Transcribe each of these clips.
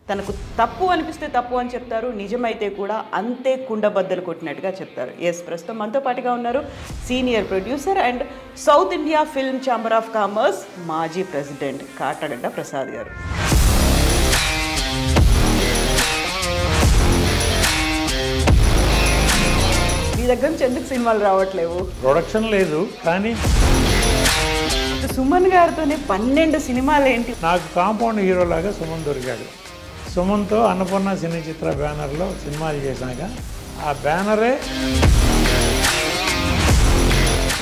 తనకు తప్పు అనిపిస్తే తప్పు అని చెప్తారు, నిజమైతే కూడా అంతే కుండబద్దలు కొట్టినట్టుగా చెప్తారు. ఎస్, ప్రస్తుతం మనతో పాటుగా ఉన్నారు senior producer and south India film chamber of commerce మాజీ ప్రెసిడెంట్ కాటగడ్డ ప్రసాద్ గారు. మీ దగ్గర నుంచి ఎందుకు సినిమాలు రావట్లేవు? ప్రొడక్షన్ లేదు, కానీ సుమన్ గారితోనే 12 సినిమాలు ఏంటి? నాకు కాంపౌండ్ హీరో లాగా సుమన్ దొరికాడు. సుమన్తో అన్నపూర్ణ సినీ చిత్ర బ్యానర్లో సినిమాలు చేశాక ఆ బ్యానరే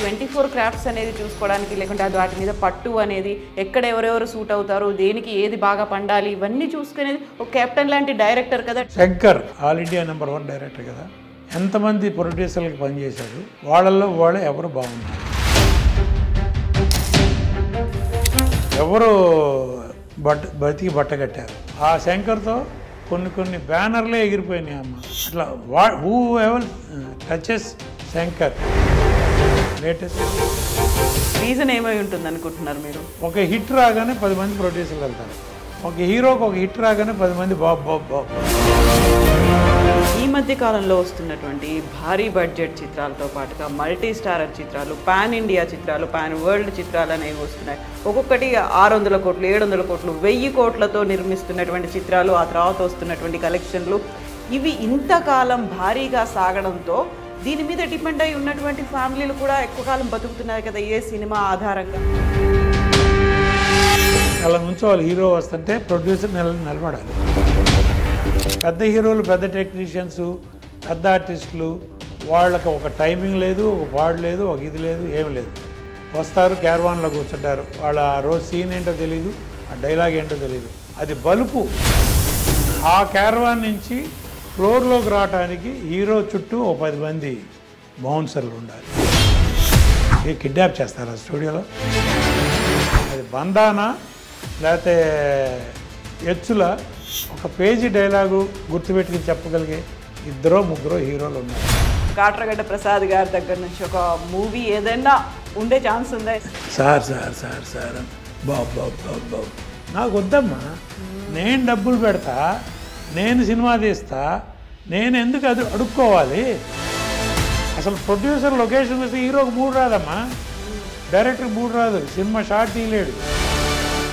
24 క్రాఫ్ట్స్ అనేది చూసుకోవడానికి, లేకుంటే అది వాటి మీద పట్టు అనేది, ఎక్కడ ఎవరెవరు సూట్ అవుతారు, దేనికి ఏది బాగా పండాలి, ఇవన్నీ చూసుకునేది ఒక కెప్టెన్ లాంటి డైరెక్టర్ కదా. శంకర్ ఆల్ ఇండియా #1 డైరెక్టర్ కదా. ఎంతమంది ప్రొడ్యూసర్లకు పనిచేశారు, వాళ్ళల్లో వాళ్ళే ఎవరు బాగున్నారు, ఎవరు బతికి బట్టగట్టారు. ఆ శంకర్తో కొన్ని బ్యానర్లే ఎగిరిపోయినాయి అమ్మ. అట్లా who ever touches Shankar latest. Reason ఏమై ఉంటుంది అనుకుంటున్నారు మీరు? ఒక హిట్ రాగానే 10 మంది ప్రొడ్యూసర్లు వెళ్తారు. ఒక హీరోకి ఒక హిట్ రాగానే 10 మంది బాబు. ఈ మధ్య కాలంలో వస్తున్నటువంటి భారీ బడ్జెట్ చిత్రాలతో పాటుగా మల్టీ స్టారర్ చిత్రాలు, పాన్ ఇండియా చిత్రాలు, పాన్ వరల్డ్ చిత్రాలు అనేవి వస్తున్నాయి. ఒక్కొక్కటి 600 కోట్లు, 700 కోట్లు, 1000 కోట్లతో నిర్మిస్తున్నటువంటి చిత్రాలు, ఆ తర్వాత వస్తున్నటువంటి కలెక్షన్లు, ఇవి ఇంతకాలం భారీగా సాగడంతో దీని మీద డిపెండ్ అయి ఉన్నటువంటి ఫ్యామిలీలు కూడా ఎక్కువ కాలం బతుకుతున్నాయి కదా ఏ సినిమా ఆధారంగా. అలా నుంచోవాలి. హీరో వస్తుంటే ప్రొడ్యూసర్ నిలబడాలి. పెద్ద హీరోలు, పెద్ద టెక్నీషియన్స్, పెద్ద ఆర్టిస్టులు, వాళ్ళకి ఒక టైమింగ్ లేదు, ఒక పాడు లేదు, ఒక ఇది లేదు, ఏమి లేదు. వస్తారు, క్యారవాన్లో కూర్చుంటారు. వాళ్ళ ఆ రోజు సీన్ ఏంటో తెలియదు, ఆ డైలాగ్ ఏంటో తెలియదు. అది బలుపు. ఆ క్యారవాన్ నుంచి ఫ్లోర్లోకి రావడానికి హీరో చుట్టూ ఒక 10 మంది బౌన్సర్లు ఉండాలి. కిడ్నాప్ చేస్తారు ఆ స్టూడియోలో. అది బంధానా లేకపోతే ఎచ్చుల ఒక పేజీ డైలాగు గుర్తుపెట్టుకుని చెప్పగలిగే 2-3 హీరోలు ఉన్నారు. కాటగడ్డ ప్రసాద్ గారి దగ్గర నుంచి ఒక మూవీ ఏదైనా ఉండే ఛాన్స్ ఉందా? సార్ బాబు నాకు వద్దమ్మా, నేను డబ్బులు పెడతా, నేను సినిమా తీస్తా, నేను ఎందుకు అది అడుక్కోవాలి? అసలు ప్రొడ్యూసర్ లొకేషన్ వస్తే హీరోకి 3 రాదమ్మా, డైరెక్టర్కి 3 రాదు, సినిమా షార్ట్ తీయలేడు.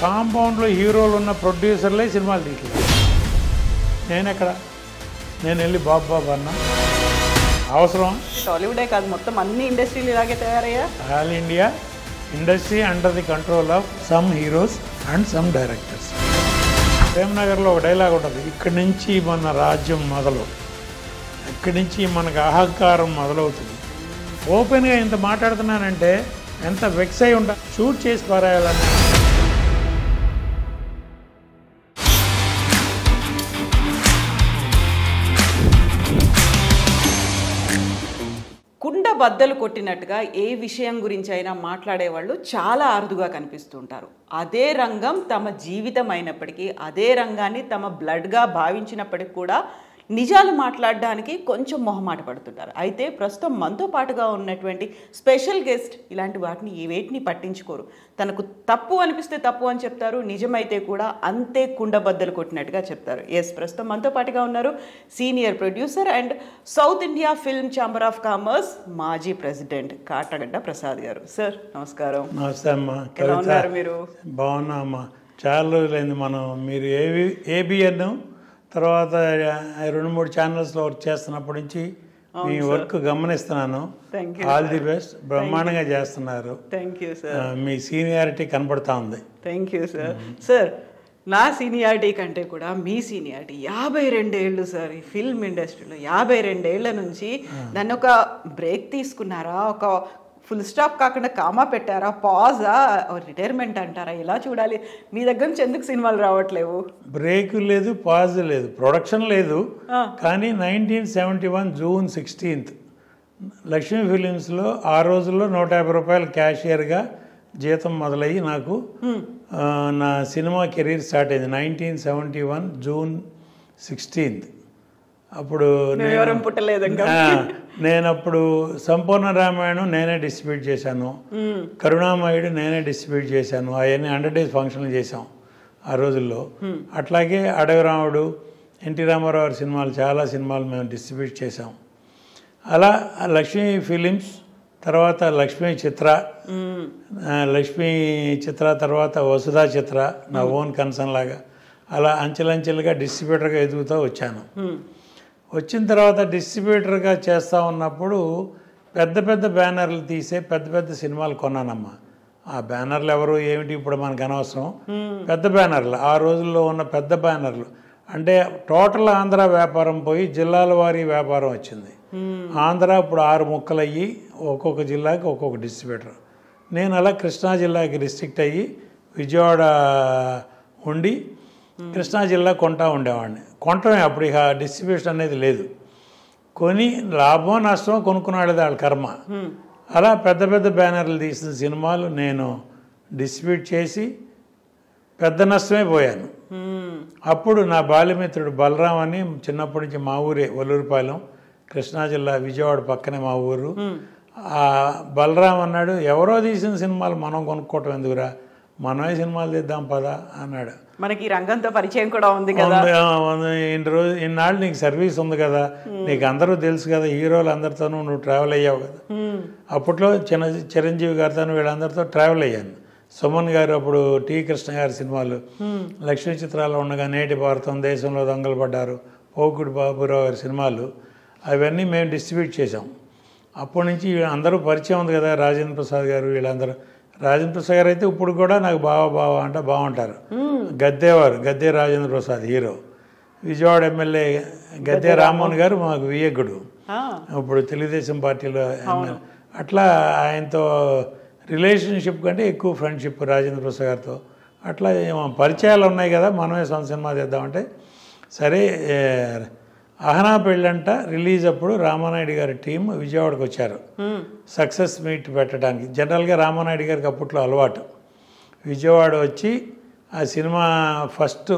కాంపౌండ్లో హీరోలు ఉన్న ప్రొడ్యూసర్లే సినిమాలు తీయలేదు. నేను వెళ్ళి బాబు అన్నా అవసరం? టాలీవుడే కాదు, మొత్తం అన్ని ఇండస్ట్రీలు ఇలాగే తయారయ్యా. All India industry under the control of some heroes and some directors. ప్రేమ్నగర్లో ఒక డైలాగ్ ఉంటుంది, ఇక్కడి నుంచి మన రాజ్యం మొదలు, ఇక్కడి నుంచి మనకు అహంకారం మొదలవుతుంది. ఓపెన్గా ఇంత మాట్లాడుతున్నానంటే ఎంత వెక్స్ అయి ఉంటా. షూట్ చేసి పారాయాలని. కుండ బద్దలు కొట్టినట్టుగా ఏ విషయం గురించి అయినా మాట్లాడేవాళ్ళు చాలా అరుదుగా కనిపిస్తుంటారు. అదే రంగం తమ జీవితం అయినప్పటికీ, అదే రంగాన్ని తమ బ్లడ్గా భావించినప్పటికీ కూడా నిజాలు మాట్లాడడానికి కొంచెం మొహమాట పడుతుంటారు. అయితే ప్రస్తుతం మనతో పాటుగా ఉన్నటువంటి స్పెషల్ గెస్ట్ ఇలాంటి వేటిని పట్టించుకోరు. తనకు తప్పు అనిపిస్తే తప్పు అని చెప్తారు, నిజమైతే కూడా అంతే కుండబద్దలు కొట్టినట్టుగా చెప్తారు. ఎస్, ప్రస్తుతం మనతో పాటుగా ఉన్నారు senior producer and south India film chamber of commerce మాజీ ప్రెసిడెంట్ కాటగడ్డ ప్రసాద్ గారు. సార్ నమస్కారం. నమస్తే అమ్మా. ఎలా ఉన్నారు మీరు? బాగున్నా అమ్మా. చాలా రోజులైంది మీరు ఏబిఎన్ తర్వాత 2-3 ఛానల్స్లో వర్క్ చేస్తున్నప్పటి నుంచి మీ వర్క్ గమనిస్తున్నాను. All the best. బ్రహ్మాండంగా చేస్తున్నారు. Thank you sir. మీ సీనియారిటీ కనపడతా ఉంది. Thank you sir. సార్, నా సీనియారిటీ కంటే కూడా మీ సీనియారిటీ 52 ఏళ్ళు సార్. ఈ ఫిల్మ్ ఇండస్ట్రీలో 52 ఏళ్ల నుంచి దాన్ని ఒక బ్రేక్ తీసుకున్నారా, ఒక ఫుల్ స్టాప్ కాకుండా కామా పెట్టారా, పాజా, రిటైర్మెంట్ అంటారా, ఎలా చూడాలి? మీ దగ్గర నుంచి ఎందుకు సినిమాలు రావట్లేవు? బ్రేక్ లేదు, పాజ్ లేదు, ప్రొడక్షన్ లేదు. కానీ 1971 జూన్ 16 లక్ష్మీ ఫిలిమ్స్లో ఆ రోజుల్లో 150 రూపాయలు క్యాషియర్గా జీతం మొదలయ్యి నాకు నా సినిమా కెరీర్ స్టార్ట్ అయింది. 1971 జూన్ 16. అప్పుడు నేను అప్పుడు సంపూర్ణ రామాయణం నేనే డిస్ట్రిబ్యూట్ చేశాను, కరుణామయుడు నేనే డిస్ట్రిబ్యూట్ చేశాను. అవన్నీ 100 days ఫంక్షన్లు చేశాం. ఆ రోజుల్లో. అట్లాగే అడవి రాముడు, ఎన్టీ రామారావు గారి సినిమాలు, చాలా సినిమాలు మేము డిస్ట్రిబ్యూట్ చేసాం. అలా లక్ష్మీ ఫిలిమ్స్, తర్వాత లక్ష్మీ చిత్ర, లక్ష్మీ చిత్ర తర్వాత వసుధా చిత్ర, నా ఓన్ కన్సర్న్ లాగా అలా అంచెలంచెలుగా డిస్ట్రిబ్యూటర్గా ఎదుగుతూ వచ్చాను. వచ్చిన తర్వాత డిస్ట్రిబ్యూటర్గా చేస్తూ ఉన్నప్పుడు పెద్ద పెద్ద బ్యానర్లు తీసే పెద్ద పెద్ద సినిమాలు కొన్నానమ్మా. ఆ బ్యానర్లు ఎవరు ఏమిటి ఇప్పుడు మనకు అనవసరం. పెద్ద బ్యానర్లు, ఆ రోజుల్లో ఉన్న పెద్ద బ్యానర్లు అంటే టోటల్ ఆంధ్ర వ్యాపారం పోయి జిల్లాల వారీ వ్యాపారం వచ్చింది. ఆంధ్ర ఇప్పుడు 6 ముక్కలు అయ్యి ఒక్కొక్క జిల్లాకి ఒక్కొక్క డిస్ట్రిబ్యూటర్. నేను అలా కృష్ణా జిల్లాకి రిస్ట్రిక్ట్ అయ్యి విజయవాడ ఉండి కృష్ణా జిల్లా కొంటా ఉండేవాడిని. కొంటమే, అప్పుడు ఇక డిస్ట్రిబ్యూషన్ అనేది లేదు. కొని లాభం నష్టం కొనుక్కున్నాడు వాళ్ళ కర్మ. అలా పెద్ద పెద్ద బ్యానర్లు తీసిన సినిమాలు నేను డిస్ట్రిబ్యూట్ చేసి పెద్ద నష్టమే పోయాను. అప్పుడు నా బాల్యమిత్రుడు బలరాం అని, చిన్నప్పటి నుంచి మా ఊరే ఒల్లూరుపాలెం, కృష్ణా జిల్లా, విజయవాడ పక్కనే మా ఊరు. ఆ బలరాం అన్నాడు, ఎవరో తీసిన సినిమాలు మనం కొనుక్కోవటం ఎందుకురా, మనమే సినిమాలు తీద్దాం పదా అన్నాడు. మనకి రంగంతో పరిచయం కూడా ఉంది కదా, ఇన్నాళ్ళు నీకు సర్వీస్ ఉంది కదా, నీకు అందరూ తెలుసు కదా, హీరోలు అందరితోనూ నువ్వు ట్రావెల్ అయ్యావు కదా. అప్పట్లో చిరంజీవి గారితో వీళ్ళందరితో ట్రావెల్ అయ్యాను. సుమన్ గారు అప్పుడు టి కృష్ణ గారి సినిమాలు, లక్ష్మీ చిత్రాలు ఉండగా నేటి భారతం, దేశంలో దొంగలు పడ్డారు, పోకుడు బాబురావు గారి సినిమాలు, అవన్నీ మేము డిస్ట్రిబ్యూట్ చేసాం. అప్పటి నుంచి అందరూ పరిచయం ఉంది కదా, రాజేంద్ర ప్రసాద్ గారు వీళ్ళందరూ. రాజేంద్ర ప్రసాద్ గారు అయితే ఇప్పుడు కూడా నాకు బావ అంటే బాగుంటారు. గద్దే రాజేంద్ర ప్రసాద్ హీరో, విజయవాడ ఎమ్మెల్యే గద్దే రామ్మోహన్ గారు మాకు వియ్యకుడు, ఇప్పుడు తెలుగుదేశం పార్టీలో ఎమ్మెల్యే. అట్లా ఆయనతో రిలేషన్షిప్ కంటే ఎక్కువ ఫ్రెండ్షిప్ రాజేంద్ర ప్రసాద్ గారితో. అట్లా పరిచయాలు ఉన్నాయి కదా, మనమే సొంత సినిమా చేద్దామంటే సరే. అహనా పెళ్ళంట రిలీజ్ అప్పుడు రామానాయుడు గారి టీం విజయవాడకు వచ్చారు సక్సెస్ మీట్ పెట్టడానికి. జనరల్గా రామానాయుడు గారికి అప్పట్లో అలవాటు విజయవాడ వచ్చి ఆ సినిమా ఫస్ట్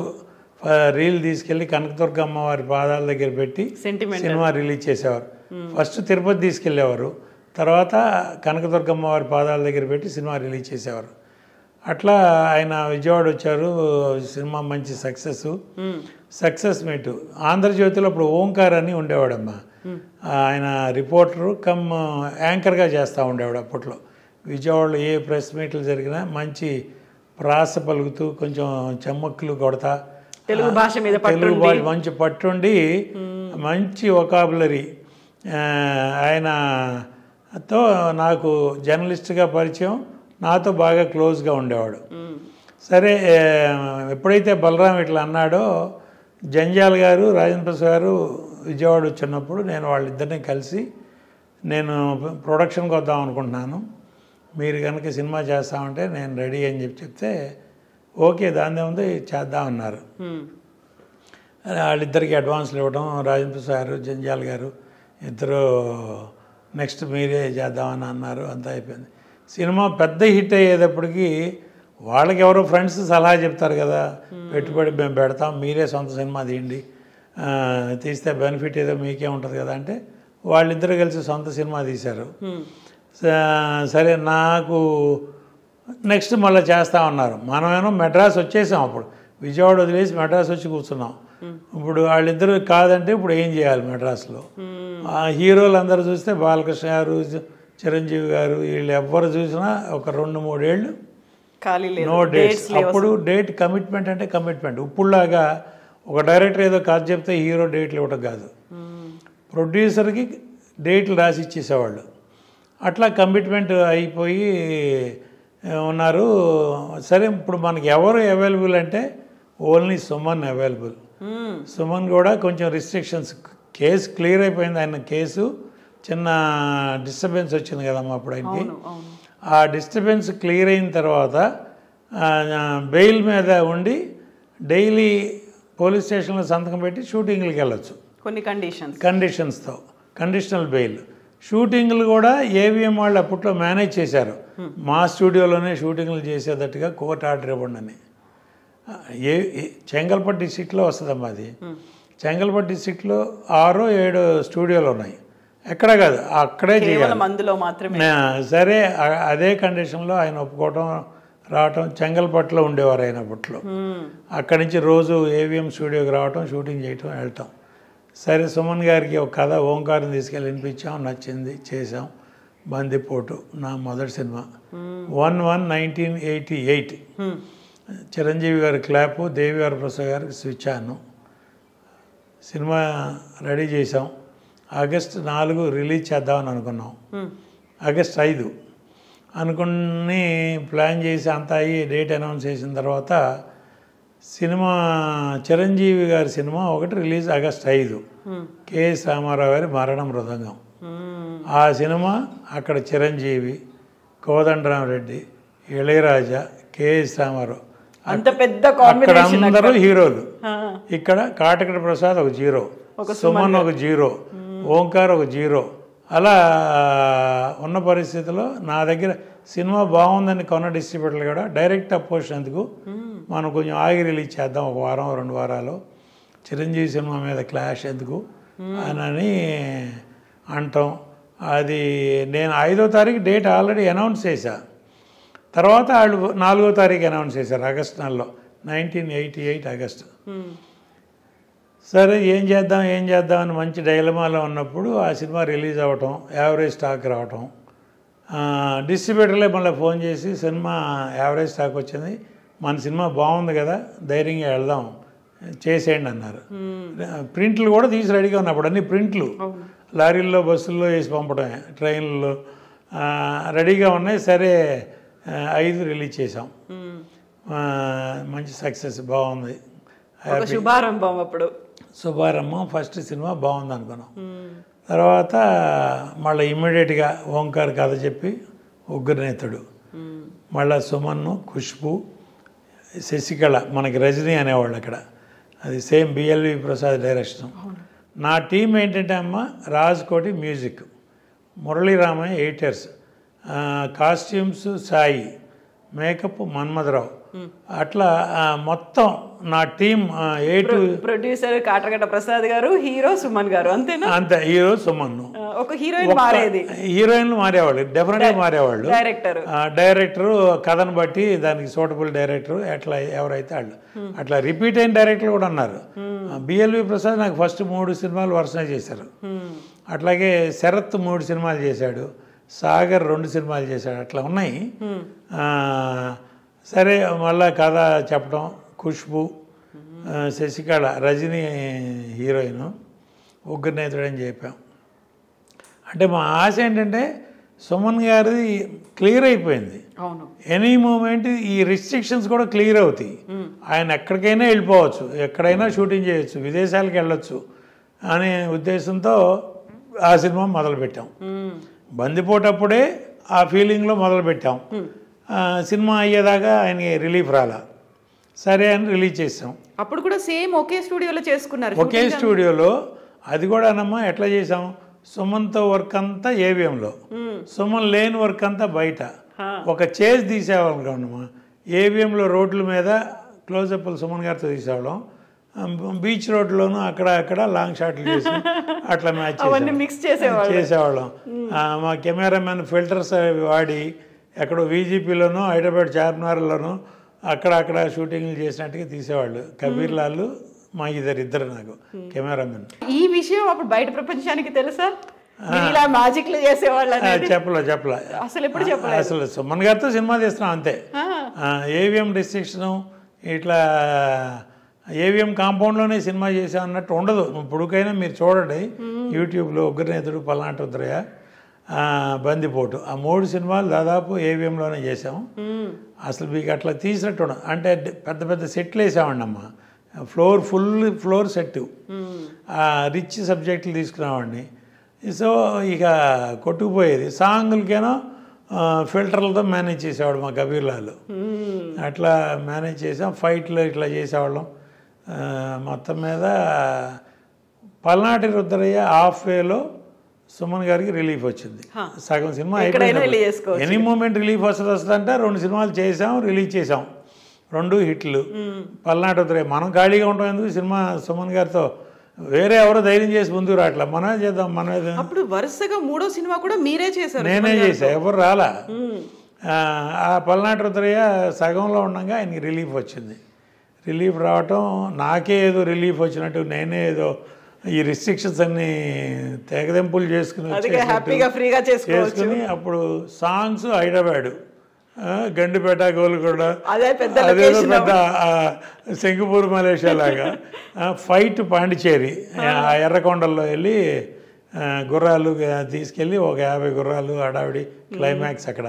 రీల్ తీసుకెళ్ళి కనకదుర్గమ్మ వారి పాదాల దగ్గర పెట్టి సినిమా రిలీజ్ చేసేవారు. ఫస్ట్ తిరుపతి తీసుకెళ్ళేవారు, తర్వాత కనకదుర్గమ్మ వారి పాదాల దగ్గర పెట్టి సినిమా రిలీజ్ చేసేవారు. అట్లా ఆయన విజయవాడ వచ్చారు, సినిమా మంచి సక్సెస్ మీట్. ఆంధ్రజ్యోతిలో అప్పుడు ఓంకార్ అని ఉండేవాడమ్మా, ఆయన రిపోర్టరు కమ్ యాంకర్గా చేస్తూ ఉండేవాడు. అప్పట్లో విజయవాడలో ఏ ప్రెస్ మీట్లు జరిగినా మంచి ప్రాస పలుకుతూ కొంచెం చెమ్మక్కులు కొడతా, తెలుగు భాష మంచి పట్టుండి మంచి వొకాబులరీ. ఆయనతో నాకు జర్నలిస్ట్గా పరిచయం, నాతో బాగా క్లోజ్గా ఉండేవాడు. సరే, ఎప్పుడైతే బలరాం ఇట్లా అన్నాడో, జంజాల్ గారు, రాజేంద్ర ప్రసాద్ గారు విజయవాడ వచ్చినప్పుడు నేను వాళ్ళిద్దరిని కలిసి, నేను ప్రొడక్షన్కి వద్దాం అనుకుంటున్నాను, మీరు కనుక సినిమా చేస్తామంటే నేను రెడీ అని చెప్తే ఓకే దాని ఉంది చేద్దామన్నారు. వాళ్ళిద్దరికి అడ్వాన్స్లు ఇవ్వడం, రాజేంద్ర ప్రసాద్ గారు, జంజాల్ గారు ఇద్దరు నెక్స్ట్ మీరే చేద్దామని అన్నారు. అంతా అయిపోయింది. సినిమా పెద్ద హిట్ అయ్యేటప్పటికి వాళ్ళకి ఎవరో ఫ్రెండ్స్ సలహా చెప్తారు కదా, పెట్టుబడి మేము పెడతాం, మీరే సొంత సినిమా తీయండి, తీస్తే బెనిఫిట్ ఏదో మీకే ఉంటుంది కదా అంటే వాళ్ళిద్దరు కలిసి సొంత సినిమా తీశారు. సరే, నాకు నెక్స్ట్ మళ్ళీ చేస్తామన్నారు. మనమేమో మెడ్రాస్ వచ్చేసాం, అప్పుడు విజయవాడ వదిలేసి మెడ్రాస్ వచ్చి కూర్చున్నాం. ఇప్పుడు వాళ్ళిద్దరు కాదంటే ఇప్పుడు ఏం చేయాలి మెడ్రాస్లో? హీరోలు అందరూ చూస్తే బాలకృష్ణ గారు, చిరంజీవి గారు, వీళ్ళు ఎవ్వరు చూసినా ఒక 2-3 ఏళ్ళు నో డేట్స్. అప్పుడు డేట్ కమిట్మెంట్ అంటే కమిట్మెంట్. ఇప్పుడులాగా ఒక డైరెక్టర్ ఏదో కాదు చెప్తే హీరో డేట్లు ఇవ్వడం కాదు, ప్రొడ్యూసర్కి డేట్లు రాసి ఇచ్చేసేవాళ్ళు. అట్లా కమిట్మెంట్ అయిపోయి ఉన్నారు. సరే, ఇప్పుడు మనకి ఎవరు అవైలబుల్ అంటే ఓన్లీ సుమన్ అవైలబుల్. సుమన్ కూడా కొంచెం రిస్ట్రిక్షన్స్, కేసు క్లియర్ అయిపోయింది. ఆయన కేసు చిన్న డిస్టర్బెన్స్ వచ్చింది కదమ్మా అప్పుడు ఆయనకి. ఆ డిస్టర్బెన్స్ క్లియర్ అయిన తర్వాత బెయిల్ మీద ఉండి డైలీ పోలీస్ స్టేషన్లో సంతకం పెట్టి షూటింగ్లకి వెళ్ళొచ్చు కొన్ని కండిషన్స్తో, కండిషనల్ బెయిల్. షూటింగ్లు కూడా ఏవిఎం వాళ్ళు అప్పట్లో మేనేజ్ చేశారు. మా స్టూడియోలోనే షూటింగ్లు చేసేటట్టుగా కోర్టు ఆర్డర్ ఇవ్వండి అని. చెంగల్పట్టు డిస్ట్రిక్ట్లో వస్తుందమ్మా అది. చెంగల్పట్టు డిస్ట్రిక్ట్లో 6-7 స్టూడియోలు ఉన్నాయి. ఎక్కడ కాదు, అక్కడే చేయాలి. సరే, అదే కండిషన్లో ఆయన ఒప్పుకోవటం, రావటం. చెంగల్పట్టులో ఉండేవారు అయినప్పట్లో. అక్కడి నుంచి రోజు ఏవిఎం స్టూడియోకి రావటం, షూటింగ్ చేయటం, వెళ్ళటం. సరే సుమన్ గారికి ఒక కథ ఓంకారం తీసుకెళ్ళి వినిపించాం, నచ్చింది, చేసాం. బందిపోటు నా మొదటి సినిమా 1/1/1988. చిరంజీవి గారి క్లాపు, దేవివారి ప్రసాద్ గారికి స్విచ్ ఆను. సినిమా రెడీ చేసాం. ఆగస్టు 4 రిలీజ్ చేద్దామని అనుకున్నాం. ఆగస్టు 5 అనుకుని ప్లాన్ చేసి అంతా అయ్యి డేట్ అనౌన్స్ చేసిన తర్వాత సినిమా చిరంజీవి గారి సినిమా ఒకటి రిలీజ్ ఆగస్టు 5. కెఎస్ రామారావు గారి మరణ మృదంగం. ఆ సినిమా అక్కడ చిరంజీవి, కోదండరామరెడ్డి, ఇళయరాజా, కెఎస్ రామారావు, అంత పెద్ద అక్కడ అందరూ హీరోలు. ఇక్కడ కాటకడ ప్రసాద్ ఒక 0, సుమన్ ఒక 0, ఓంకార్ ఒక 0. అలా ఉన్న పరిస్థితిలో నా దగ్గర సినిమా బాగుందని కొన్న డిస్ట్రిబ్యూటర్లు కూడా డైరెక్ట్ అపోజ్ ఎందుకు, మనం కొంచెం ఆగి రిలీజ్ చేద్దాం, 1 వారం 2 వారాలు, చిరంజీవి సినిమా మీద క్లాష్ ఎందుకు అని అంటాం. అది నేను 5వ తారీఖు డేట్ ఆల్రెడీ అనౌన్స్ చేశా. తర్వాత వాళ్ళు 4వ తారీఖు అనౌన్స్ చేశారు ఆగస్టు నెలలో, 1988 ఆగస్టు. సరే ఏం చేద్దాం అని మంచి డైలమాలో ఉన్నప్పుడు ఆ సినిమా రిలీజ్ అవ్వటం, యావరేజ్ స్టాక్ రావటం. డిస్ట్రిబ్యూటర్లే మళ్ళీ ఫోన్ చేసి సినిమా యావరేజ్ స్టాక్ వచ్చింది, మన సినిమా బాగుంది కదా, ధైర్యంగా వెళ్దాం, చేసేయండి అన్నారు. ప్రింట్లు కూడా తీసి రెడీగా ఉన్నప్పుడు అన్ని ప్రింట్లు లారీల్లో బస్సుల్లో వేసి పంపడమే, ట్రైన్లలో రెడీగా ఉన్నాయి. సరే 5 రిలీజ్ చేసాం. మంచి సక్సెస్, బాగుంది, శుభారంభం. అప్పుడు శుభారంభం, ఫస్ట్ సినిమా బాగుంది అనుకున్నాం. తర్వాత మళ్ళీ ఇమ్మీడియట్గా ఓంకార్ కథ చెప్పి ఉగ్రనేతుడు, మళ్ళీ సుమన్ను, ఖుష్బు, శశికళ, మనకి రజనీ అనేవాళ్ళు అక్కడ, అది సేమ్ బిఎల్వి ప్రసాద్ డైరెక్షన్. నా టీం ఏంటంటే అమ్మ Raj-Koti music, మురళీరామయ్య editors, costumes Sai, makeup Manmadha Rao, అట్లా మొత్తం నా టీం ప్రొడ్యూసర్ కాటగడ్డ ప్రసాద్ గారు, హీరో సుమన్ గారు, అంతేనా? అంతే, హీరో సుమన్. ఒక హీరోయిన్ మారేది, హీరోయిన్లు మారేవాళ్ళు, డెఫినెట్గా మారేవాళ్ళు. డైరెక్టరు కథను బట్టి దానికి సూటబుల్ డైరెక్టర్ ఎట్లా ఎవరైతే వాళ్ళు అట్లా రిపీట్ అయిన డైరెక్టర్లు కూడా ఉన్నారు. బిఎల్వి ప్రసాద్ నాకు ఫస్ట్ 3 సినిమాలు వరుసనే చేశారు. అట్లాగే శరత్ 3 సినిమాలు చేశాడు, సాగర్ 2 సినిమాలు చేశాడు, అట్లా ఉన్నాయి. సరే మళ్ళా కథ చెప్పడం, ఖుష్బు, శశికళ, రజనీ హీరోయిన్, ఉగ్రనేతుడు అని చెప్పాం. అంటే మా ఆశ ఏంటంటే సుమన్ గారిది క్లియర్ అయిపోయింది. ఎనీ మూమెంట్ ఈ రిస్ట్రిక్షన్స్ కూడా క్లియర్ అవుతాయి. ఆయన ఎక్కడికైనా వెళ్ళిపోవచ్చు, ఎక్కడైనా షూటింగ్ చేయొచ్చు, విదేశాలకు వెళ్ళొచ్చు అనే ఉద్దేశంతో ఆ సినిమా మొదలుపెట్టాం. బందిపోటప్పుడే ఆ ఫీలింగ్లో మొదలుపెట్టాం. సినిమా అయ్యేదాకా ఆయనకి రిలీఫ్ రాలా. సరే అని రిలీజ్ చేసాం. అప్పుడు కూడా సేమ్ ఒకే స్టూడియోలో చేసుకున్నారు. ఒకే స్టూడియోలో. అది కూడా అన్నమ్మా ఎట్లా చేసాం, సుమన్తో వర్క్ అంతా ఏవిఎంలో, సుమన్ లేని వర్క్ అంతా బయట. ఒక చేజ్ తీసేవాళ్ళమ్మా, ఏవిఎంలో రోడ్ల మీద క్లోజప్లు సుమన్ గారితో తీసేవాళ్ళం, బీచ్ రోడ్లోనూ అక్కడ లాంగ్ షాట్లు చేసి అట్లా మ్యాచ్ చేసేవాళ్ళం. మా కెమెరామెన్ ఫిల్టర్స్ వాడి ఎక్కడో వీజీపీలోనూ, హైదరాబాద్ చార్మినార్లోనూ అక్కడ షూటింగ్లు చేసినట్టుగా తీసేవాళ్ళు. కబీర్ లాల్ మా ఇద్దరు నాకు కెమెరామెన్. ఈ విషయం అప్పుడు బయట ప్రపంచానికి తెలుసా? ఇలా మ్యాజిక్లు చేసేవాళ్ళు? చెప్పలే అసలు ఎప్పుడు చెప్పలేదు. అసలు సుమన్ గారితో సినిమా తీస్తున్నాం అంతే. ఏవిఎం డిస్ట్రిక్షన్ ఇట్లా ఏవిఎం కాంపౌండ్లోనే సినిమా చేసాం అన్నట్టు ఉండదు. ఇప్పుడుకైనా మీరు చూడండి యూట్యూబ్లో ఉగ్రనేతుడు, పల్నాటి రుద్రయ్య, బందిపోటు, ఆ 3 సినిమాలు దాదాపు ఏవిఎంలోనే చేసాం. అసలు మీకు అట్లా తీసినట్టు అంటే పెద్ద పెద్ద సెట్లు వేసామండి అమ్మ, ఫుల్ ఫ్లోర్ సెట్, రిచ్ సబ్జెక్టులు తీసుకున్నామండి. సో ఇక కొట్టుకుపోయేది. సాంగులకేనో ఫిల్టర్లతో మేనేజ్ చేసేవాడు మా కబీర్ లాల్. అట్లా మేనేజ్ చేసాం. ఫైట్లు ఇట్లా చేసేవాళ్ళం. మొత్తం మీద పల్నాటి రుద్రయ్య హాఫ్ వేలో సుమన్ గారికి రిలీఫ్ వచ్చింది. సగం సినిమా అయిపోయింది. ఎనీ మూమెంట్ రిలీఫ్ వస్తుందంటే 2 సినిమాలు చేసాం, రిలీజ్ చేసాం, 2 హిట్లు. పల్నాటి రుద్రయ్య మనం ఖాళీగా ఉంటాం ఎందుకు, సినిమా సుమన్ గారితో వేరే ఎవరో ధైర్యం చేసి ముందుకు రావట్లా, మనమే చేద్దాం. మనమే. అప్పుడు వరుసగా 3వ సినిమా కూడా మీరే చేశారు? నేనే చేసా, ఎవరు రాలా. ఆ పల్నాటి రుద్రయ్య సగంలో ఉండగా ఆయనకి రిలీఫ్ వచ్చింది. రిలీఫ్ రావటం నాకే ఏదో రిలీఫ్ వచ్చినట్టు, నేనే ఏదో ఈ రిస్ట్రిక్షన్స్ అన్నీ తెగదెంపులు చేసుకుని అప్పుడు సాంగ్స్ హైదరాబాదు, గండిపేట, గోల్కొండ, అదేదో పెద్ద సింగపూర్ మలేషియా లాగా, ఫైట్ పాండిచేరి ఎర్రకొండల్లో వెళ్ళి గుర్రాలు తీసుకెళ్ళి ఒక 50 గుర్రాలు హడావిడి క్లైమాక్స్ అక్కడ.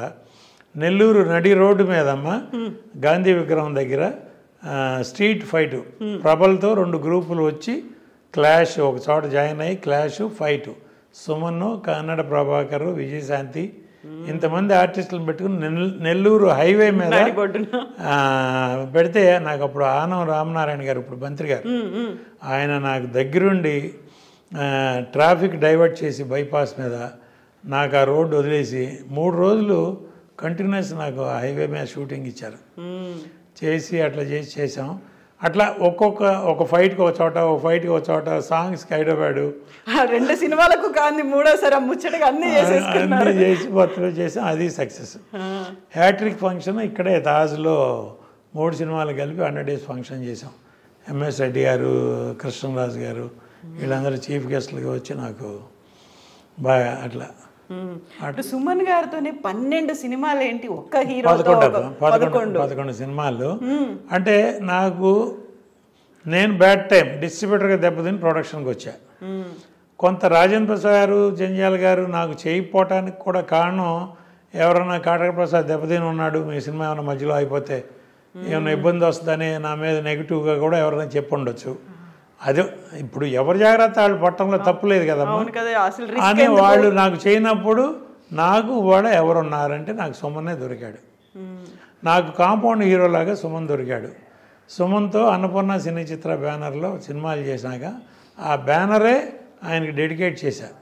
నెల్లూరు నడి రోడ్డు మీదమ్మ గాంధీ విగ్రహం దగ్గర స్ట్రీట్ ఫైటు, ప్రబల్తో 2 గ్రూపులు వచ్చి క్లాష్, ఒక చోట జాయిన్ అయ్యి క్లాష్ ఫైటు. సుమన్, కన్నడ ప్రభాకర్, విజయశాంతి ఇంతమంది ఆర్టిస్టులను పెట్టుకుని నెల్లూరు హైవే మీద పెడితే నాకు అప్పుడు ఆనం రామనారాయణ గారు, ఇప్పుడు మంత్రి గారు, ఆయన నాకు దగ్గరుండి ట్రాఫిక్ డైవర్ట్ చేసి బైపాస్ మీద నాకు ఆ రోడ్డు వదిలేసి 3 రోజులు కంటిన్యూస్ నాకు హైవే మీద షూటింగ్ ఇచ్చారు. చేసి అట్లా చేసాం. అట్లా ఒక ఫైట్కి ఒక చోట, ఒక ఫైట్కి ఒక చోట, సాంగ్స్కి హైదరాబాదు, 2 సినిమాలకు కానీ 3వసారి ముచ్చటగా అన్నీ చేసి బర్త్డే చేసాం. అది సక్సెస్. హ్యాట్రిక్ ఫంక్షన్ ఇక్కడే తాజ్లో 3 సినిమాలు కలిపి 100 days ఫంక్షన్ చేసాం. ఎంఎస్ రెడ్డి గారు, కృష్ణరాజు గారు వీళ్ళందరూ చీఫ్ గెస్ట్లుగా వచ్చి నాకు బాగా అట్లా. సుమన్ గారితోనే 12 సినిమాలు ఏంటి, ఒక్క హీరో 11 సినిమాలు. అంటే నాకు నేను బ్యాడ్ టైం డిస్ట్రిబ్యూటర్గా దెబ్బతిని ప్రొడక్షన్కి వచ్చా. కొంత రాజేంద్ర ప్రసాద్ గారు, జంజాల్ గారు నాకు చేయకపోవటానికి కూడా కారణం, ఎవరన్నా కాటక ప్రసాద్ దెబ్బతిని ఉన్నాడు, మీ సినిమా ఏమైనా మధ్యలో అయిపోతే ఏమైనా ఇబ్బంది వస్తుందని నా మీద నెగిటివ్గా కూడా ఎవరైనా చెప్పుండొచ్చు. అదే ఇప్పుడు ఎవరి జాగ్రత్త వాళ్ళు పట్టడంలో తప్పులేదు కదమ్మా. అని వాళ్ళు నాకు చేయనప్పుడు నాకు కూడా ఎవరున్నారంటే నాకు సుమన్నే దొరికాడు. నాకు కాంపౌండ్ హీరోలాగా సుమన్ దొరికాడు. సుమన్తో అన్నపూర్ణ సినీ చిత్ర బ్యానర్లో సినిమాలు చేశాక ఆ బ్యానరే ఆయనకి డెడికేట్ చేశారు.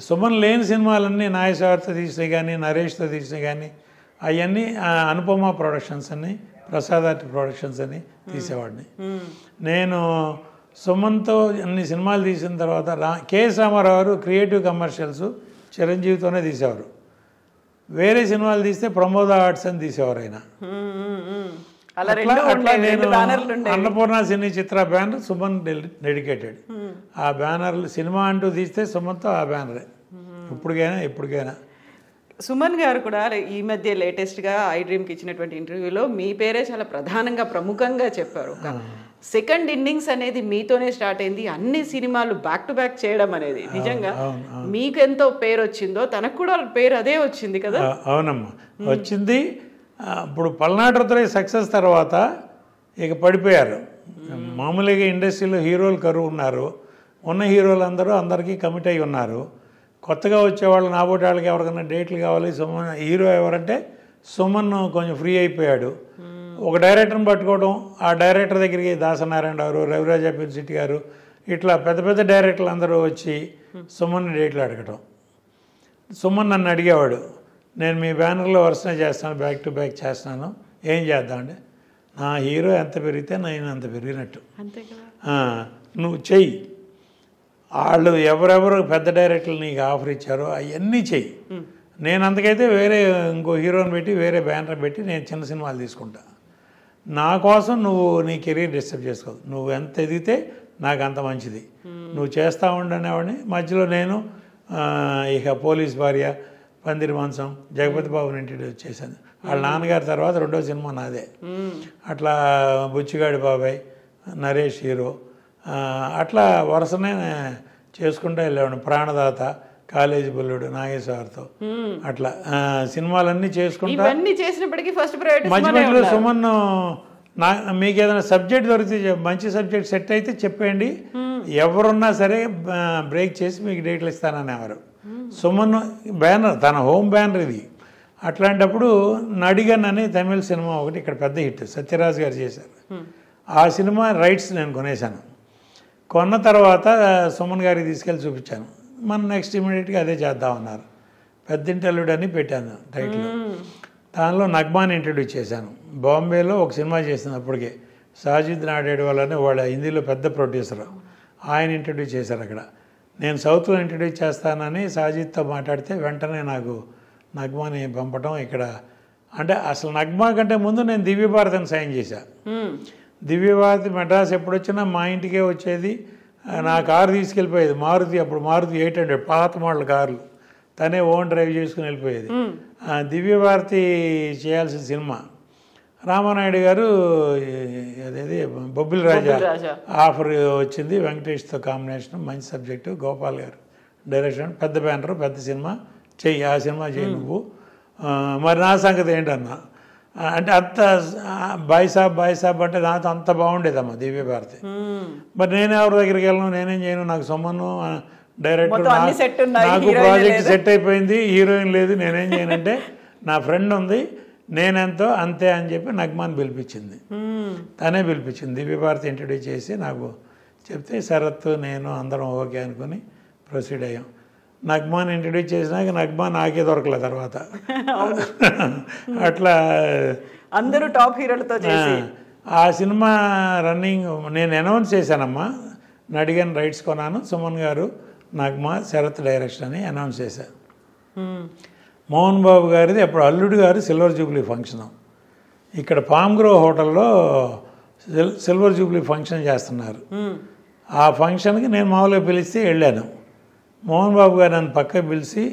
సుమన్ లేని సినిమాలన్నీ నాగేశ్వరతో తీసినాయి కానీ, నరేష్తో తీసినాయి కానీ, అవన్నీ అనుపమ ప్రొడక్షన్స్ అని, ప్రసాద్ ఆర్ట్ ప్రొడక్షన్స్ అని తీసేవాడిని. నేను సుమన్తో అన్ని సినిమాలు తీసిన తర్వాత కెఎస్ రామారావు గారు క్రియేటివ్ కమర్షియల్స్ చిరంజీవితోనే తీసేవారు. వేరే సినిమాలు తీస్తే ప్రమోద ఆర్ట్స్ అని తీసేవారు ఆయన. అట్లా నేను అన్నపూర్ణ సినీ చిత్ర బ్యానర్ సుమన్ డెడికేటెడ్. ఆ బ్యానర్లు సినిమా అంటూ తీస్తే సుమన్తో ఆ బ్యానరే ఇప్పటికైనా. సుమన్ గారు కూడా ఈ మధ్య లేటెస్ట్గా ఐ డ్రీమ్కి ఇచ్చినటువంటి ఇంటర్వ్యూలో మీ పేరే చాలా ప్రముఖంగా చెప్పారు. సెకండ్ ఇన్నింగ్స్ అనేది మీతోనే స్టార్ట్ అయింది, అన్ని సినిమాలు బ్యాక్ టు బ్యాక్ చేయడం అనేది. నిజంగా మీకు ఎంతో పేరు వచ్చిందో తనకు కూడా పేరు అదే వచ్చింది కదా. అవునమ్మా, వచ్చింది. ఇప్పుడు పల్నాటి రుద్రయ్య సక్సెస్ తర్వాత ఇక పడిపోయారు. మామూలుగా ఇండస్ట్రీలో హీరోలు కరువు ఉన్నారు. ఉన్న హీరోలు అందరికీ కమిట్ అయి ఉన్నారు. కొత్తగా వచ్చేవాళ్ళు నాబోటి వాళ్ళకి ఎవరికైనా డేట్లు కావాలి. సుమన్ హీరో ఎవరంటే సుమన్ కొంచెం ఫ్రీ అయిపోయాడు. ఒక డైరెక్టర్ని పట్టుకోవడం, ఆ డైరెక్టర్ దగ్గరికి దాసనారాయణ గారు, రవిరాజ పిన్సిటి గారు, ఇట్లా పెద్ద పెద్ద డైరెక్టర్లు అందరూ వచ్చి సుమన్ డేట్లు అడగటం. సుమన్ నన్ను అడిగేవాడు, నేను మీ బ్యానర్లో వరుసనే చేస్తాను, బ్యాక్ టు బ్యాక్ చేస్తున్నాను, ఏం చేద్దామంటే నా హీరో ఎంత పెరిగితే నేను అంత పెరిగినట్టు, నువ్వు చెయ్యి, వాళ్ళు ఎవరెవరు పెద్ద డైరెక్టర్లు నీకు ఆఫర్ ఇచ్చారో అవన్నీ చెయ్యి, నేను అంతకైతే వేరే ఇంకో హీరోని పెట్టి వేరే బ్యానర్ పెట్టి నేను చిన్న సినిమాలు తీసుకుంటా, నా కోసం నువ్వు నీ కెరీర్ డిస్టర్బ్ చేసుకోవు, నువ్వు ఎంత ఎదిగితే నాకు అంత మంచిది, నువ్వు చేస్తూ ఉండనేవాడిని. మధ్యలో నేను ఇక పోలీస్ భార్య, పందిరి మంచం, జగపతి బాబుని ఇంట్రడ్యూస్ చేశాను. వాళ్ళ నాన్నగారి తర్వాత రెండో సినిమా నాదే. అట్లా బుచ్చిగాడి బాబాయ్, నరేష్ హీరో, అట్లా వరుసనే చేసుకుంటూ వెళ్ళేవాడిని. ప్రాణదాత, కాలేజీ బుల్లుడు, నాగేశ్వరతో, అట్లా సినిమాలన్నీ చేసుకుంటా. మధ్య మధ్యలో సుమన్ మీకు ఏదైనా సబ్జెక్ట్ దొరికితే, మంచి సబ్జెక్ట్ సెట్ అయితే చెప్పండి, ఎవరున్నా సరే బ్రేక్ చేసి మీకు డేట్లు ఇస్తాననేవారు. సుమన్ బ్యానర్, తన హోమ్ బ్యానర్ ఇది. అట్లాంటప్పుడు నడిగన్ అని తమిళ సినిమా ఒకటి ఇక్కడ పెద్ద హిట్ సత్యరాజ్ గారు చేశారు. ఆ సినిమా రైట్స్ నేను కొనేశాను. కొన్న తర్వాత సుమన్ గారికి తీసుకెళ్ళి చూపించాను. మనం నెక్స్ట్ ఇమీడియట్గా అదే చేద్దామన్నారు. పెద్దింటల్లుడు అని పెట్టాను టైటిల్. దానిలో నగ్మాని ఇంట్రడ్యూస్ చేశాను. బాంబేలో ఒక సినిమా చేసింది అప్పటికే, సాజిద్ నాడేడు వాళ్ళని, వాళ్ళ హిందీలో పెద్ద ప్రొడ్యూసర్, ఆయన ఇంట్రడ్యూస్ చేశారు అక్కడ. నేను సౌత్లో ఇంట్రడ్యూస్ చేస్తానని సాజిద్తో మాట్లాడితే వెంటనే నాకు నగ్మాని పంపటం, ఇక్కడ అంటే అసలు నగ్మా కంటే ముందు నేను దివ్యభారతిని సైన్ చేశా. దివ్యభారతి మెడ్రాస్ ఎప్పుడు వచ్చినా మా ఇంటికే వచ్చేది. నా కారు తీసుకెళ్ళిపోయేది, మారుతి, అప్పుడు మారుతి 800 పాత మోడల్ కార్లు, తనే ఓన్ డ్రైవ్ చేసుకుని వెళ్ళిపోయేది. దివ్యభారతి చేయాల్సిన సినిమా రామానాయుడు గారు అదేది బొబ్బిలి రాజా ఆఫర్ వచ్చింది, వెంకటేష్తో కాంబినేషన్, మంచి సబ్జెక్టు, గోపాల్ గారు డైరెక్షన్, పెద్ద బ్యానర్, పెద్ద సినిమా, చెయ్యి, ఆ సినిమా చెయ్యి నువ్వు. మరి నా సంగతి ఏంటన్నా అంటే అంత బాయ్ సాబ్ అంటే నాతో అంత బాగుండేదమ్మా దివ్యభారతి. మరి నేను ఎవరి దగ్గరికి వెళ్ళను, నేనేం చేయను, నాకు సొమ్మను డైరెక్టర్, నాకు ప్రాజెక్ట్ సెట్ అయిపోయింది, హీరోయిన్ లేదు, నేనేం చేయనంటే నా ఫ్రెండ్ ఉంది, నేనెంతో అంతే అని చెప్పి నగ్మాన్ పిలిపించింది. తనే పిలిపించింది, దివ్యభారతి ఇంట్రడ్యూస్ చేసి నాకు చెప్తే శరత్ నేను అందరం ఓకే అనుకుని ప్రొసీడ్ అయ్యాం. నగ్మాన్ ఇంట్రడ్యూస్ చేసినాక నగ్మా నాకే దొరకలే తర్వాత. అట్లా అందరూ టాప్ హీరోలతో ఆ సినిమా రన్నింగ్ నేను అనౌన్స్ చేశానమ్మా, నడిగన్ రైట్స్ కొన్నాను, సుమన్ గారు, నగ్మా, శరత్ డైరెక్షన్ అని అనౌన్స్ చేశాను. మోహన్ బాబు గారిది అప్పుడు అల్లుడు గారు సిల్వర్ జూబ్లీ ఫంక్షన్ ఇక్కడ పామ్ గ్రో హోటల్లో సిల్వర్ జూబ్లీ ఫంక్షన్ చేస్తున్నారు. ఆ ఫంక్షన్కి నేను మామూలుగా పిలిస్తే వెళ్ళాను. మోహన్ బాబు గారు నన్ను పక్కకు పిలిచి,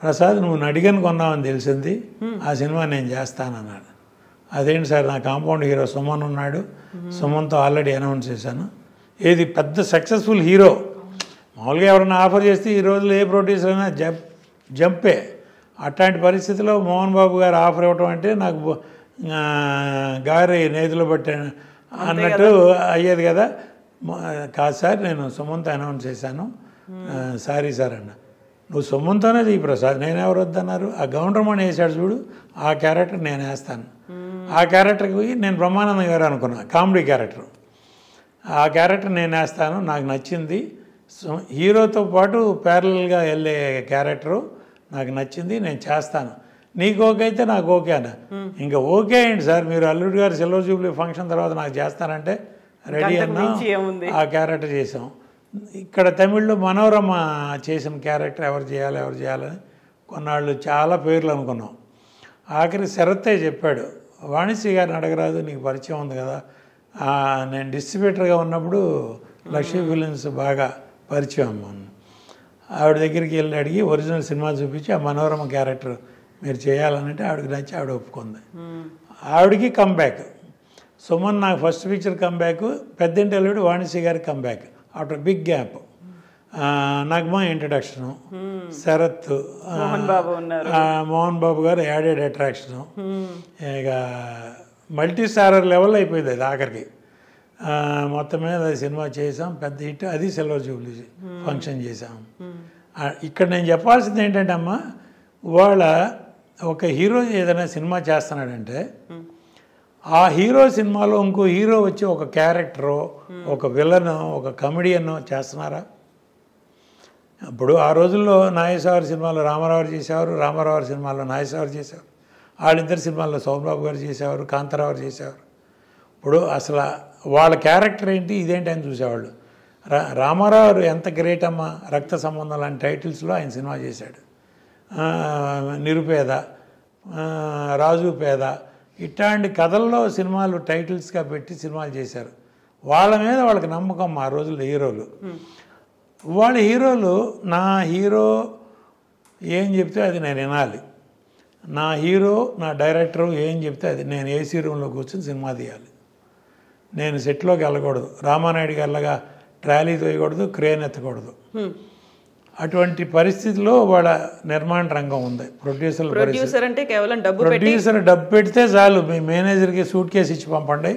ప్రసాద్ నువ్వు నడిగన్ కొన్నావని తెలిసింది, ఆ సినిమా నేను చేస్తానన్నాడు. అదేంటి సార్, నా కాంపౌండ్ హీరో సుమన్ ఉన్నాడు, సుమన్తో ఆల్రెడీ అనౌన్స్ చేశాను. ఏది పెద్ద సక్సెస్ఫుల్ హీరో, మామూలుగా ఎవరైనా ఆఫర్ చేస్తే ఈ రోజుల్లో ఏ ప్రొడ్యూసర్ అయినా జంపే. అట్లాంటి పరిస్థితిలో మోహన్ బాబు గారు ఆఫర్ ఇవ్వటం అంటే నాకు గారి నేతిలో పట్టాను అన్నట్టు అయ్యేది కదా. కాదు సార్, నేను సుమన్తో అనౌన్స్ చేశాను, సారీ సార్ అన్న. నువ్వు సుమన్తోనే ఈ ప్రసాద్, నేనెవరు వద్దన్నారు, ఆ గౌండ్రమణి వేసాడు చూడు, ఆ క్యారెక్టర్ నేను వేస్తాను. ఆ క్యారెక్టర్కి నేను బ్రహ్మానందం గారు అనుకున్నా, కామెడీ క్యారెక్టర్, ఆ క్యారెక్టర్ నేను వేస్తాను, నాకు నచ్చింది. హీరోతో పాటు ప్యారలల్గా వెళ్ళే క్యారెక్టరు నాకు నచ్చింది, నేను చేస్తాను, నీకు ఓకే అయితే నాకు ఓకే అన్న. ఇంకా ఓకే అయ్యండి సార్, మీరు అల్లుడు గారు సిల్వర్ జూబ్లీ ఫంక్షన్ తర్వాత నాకు చేస్తానంటే రెడీ అన్నా. ఆ క్యారెక్టర్ చేసాం. ఇక్కడ తమిళ్లో మనోరమ చేసిన క్యారెక్టర్ ఎవరు చేయాలని కొన్నాళ్ళు చాలా పేర్లు అనుకున్నాం. ఆఖరి శరత్తే చెప్పాడు, వాణిశ్రీ గారిని అడగరాదు, నీకు పరిచయం ఉంది కదా. నేను డిస్ట్రిబ్యూటర్గా ఉన్నప్పుడు లక్ష్మీ ఫిలిమ్స్ బాగా పరిచయం అమ్మ. ఆవిడ దగ్గరికి వెళ్ళి అడిగి ఒరిజినల్ సినిమా చూపించి ఆ మనోరమ క్యారెక్టర్ మీరు చేయాలనంటే ఆవిడకి నచ్చి ఆవిడ ఒప్పుకుంది. ఆవిడకి కంబ్యాక్, సుమన్ నాకు ఫస్ట్ పిక్చర్ కంబ్యాక్, పెద్దింటి అల్లుడు వాణిశ్రీ గారికి comeback after big gap. Nagma introduction, Sarath, Mohan Babu garu added attraction, ఇక మల్టీ స్టారర్ లెవెల్ అయిపోయింది అది ఆఖరికి. మొత్తం మీద సినిమా చేసాం, పెద్ద హిట్, అది సిల్వర్ జూబ్లీ ఫంక్షన్ చేసాం. ఇక్కడ నేను చెప్పాల్సింది ఏంటంటే అమ్మా, ఇవాళ ఒక హీరో ఏదైనా సినిమా చేస్తున్నాడంటే ఆ హీరో సినిమాలో ఇంకో హీరో వచ్చి ఒక క్యారెక్టరో, ఒక విలనో, ఒక కమెడియన్నో చేస్తున్నారా? ఇప్పుడు ఆ రోజుల్లో నాగేశ్వర సినిమాలో రామారావు చేసేవారు, రామారావు సినిమాలో నాగేశ్వర చేసేవారు, వాళ్ళిద్దరు సినిమాల్లో సోమబాబు గారు చేసేవారు, కాంతారావు చేసేవారు. ఇప్పుడు అసలు వాళ్ళ క్యారెక్టర్ ఏంటి, ఇదేంటి అని చూసేవాళ్ళు. రామారావు ఎంత గ్రేట్ అమ్మా, రక్త సంబంధం లాంటి టైటిల్స్లో ఆయన సినిమా చేశాడు. నిరుపేద, రాజు పేద, ఇట్లాంటి కథల్లో సినిమాలు టైటిల్స్గా పెట్టి సినిమాలు చేశారు. వాళ్ళ మీద వాళ్ళకి నమ్మకం ఆ రోజుల్లో హీరోలు. వాళ్ళ హీరోలు, నా హీరో ఏం చెప్తే అది నేను వినాలి, నా హీరో నా డైరెక్టరు ఏం చెప్తే అది నేను ఏసీ రూమ్లో కూర్చొని సినిమా తీయాలి, నేను సెట్లోకి వెళ్ళకూడదు, రామానాయుడు గారిలాగా ట్రాలీ తోయకూడదు, క్రేన్ ఎత్తకూడదు. అటువంటి పరిస్థితిలో వాళ్ళ నిర్మాణ రంగం ఉంది. ప్రొడ్యూసర్ అంటే కేవలం డబ్బు పెడితే చాలు, మీ మేనేజర్కి సూట్ కేసు ఇచ్చి పంపండి,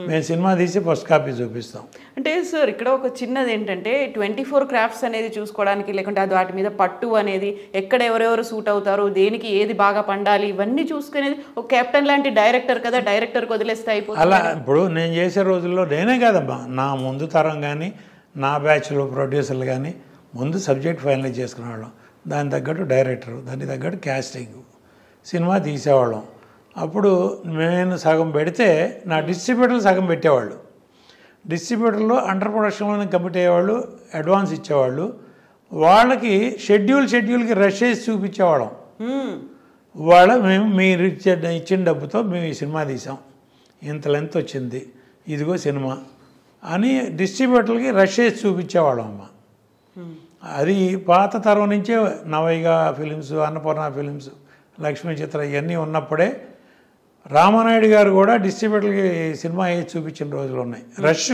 మేము సినిమా తీసి ఫస్ట్ కాపీ చూపిస్తాం. అంటే సార్ ఇక్కడ ఒక చిన్నది ఏంటంటే 24 క్రాఫ్ట్స్ అనేది చూసుకోవడానికి, లేకుంటే అది వాటి మీద పట్టు అనేది, ఎక్కడ ఎవరెవరు సూట్ అవుతారు, దేనికి ఏది బాగా పండాలి, ఇవన్నీ చూసుకునేది ఒక కెప్టెన్ లాంటి డైరెక్టర్ కదా, డైరెక్టర్కి వదిలేస్తే అయిపోతుంది. అలా ఇప్పుడు నేను చేసే రోజుల్లో నేనే కాదమ్మా, నా ముందు తరం కానీ నా బ్యాచ్లో ప్రొడ్యూసర్లు కానీ ముందు సబ్జెక్ట్ ఫైనలైజ్ చేసుకునేవాళ్ళం, దానికి తగ్గట్టు డైరెక్టరు, దానికి తగ్గట్టు క్యాస్టింగ్, సినిమా తీసేవాళ్ళం. అప్పుడు నేను సగం పెడితే నా డిస్ట్రిబ్యూటర్లు సగం పెట్టేవాళ్ళు. డిస్ట్రిబ్యూటర్లు అండర్ ప్రొడక్షన్లోనే కమిట్ అయ్యేవాళ్ళు, అడ్వాన్స్ ఇచ్చేవాళ్ళు. వాళ్ళకి షెడ్యూల్కి రష్ చేసి చూపించేవాళ్ళం. వాళ్ళ మేము మీరు ఇచ్చిన డబ్బుతో మేము ఈ సినిమా తీసాం, ఇంత లెంత్ వచ్చింది, ఇదిగో సినిమా అని డిస్ట్రిబ్యూటర్లకి రష్ చేసి చూపించేవాళ్ళం అమ్మ. అది పాత తరం నుంచే నవైగా ఫిలిమ్స్, అన్నపూర్ణ ఫిలిమ్స్, లక్ష్మీ చిత్ర ఇవన్నీ ఉన్నప్పుడే రామానాయుడు గారు కూడా డిస్ట్రిబ్యూటర్కి సినిమా వేసి చూపించిన రోజులు ఉన్నాయి. రష్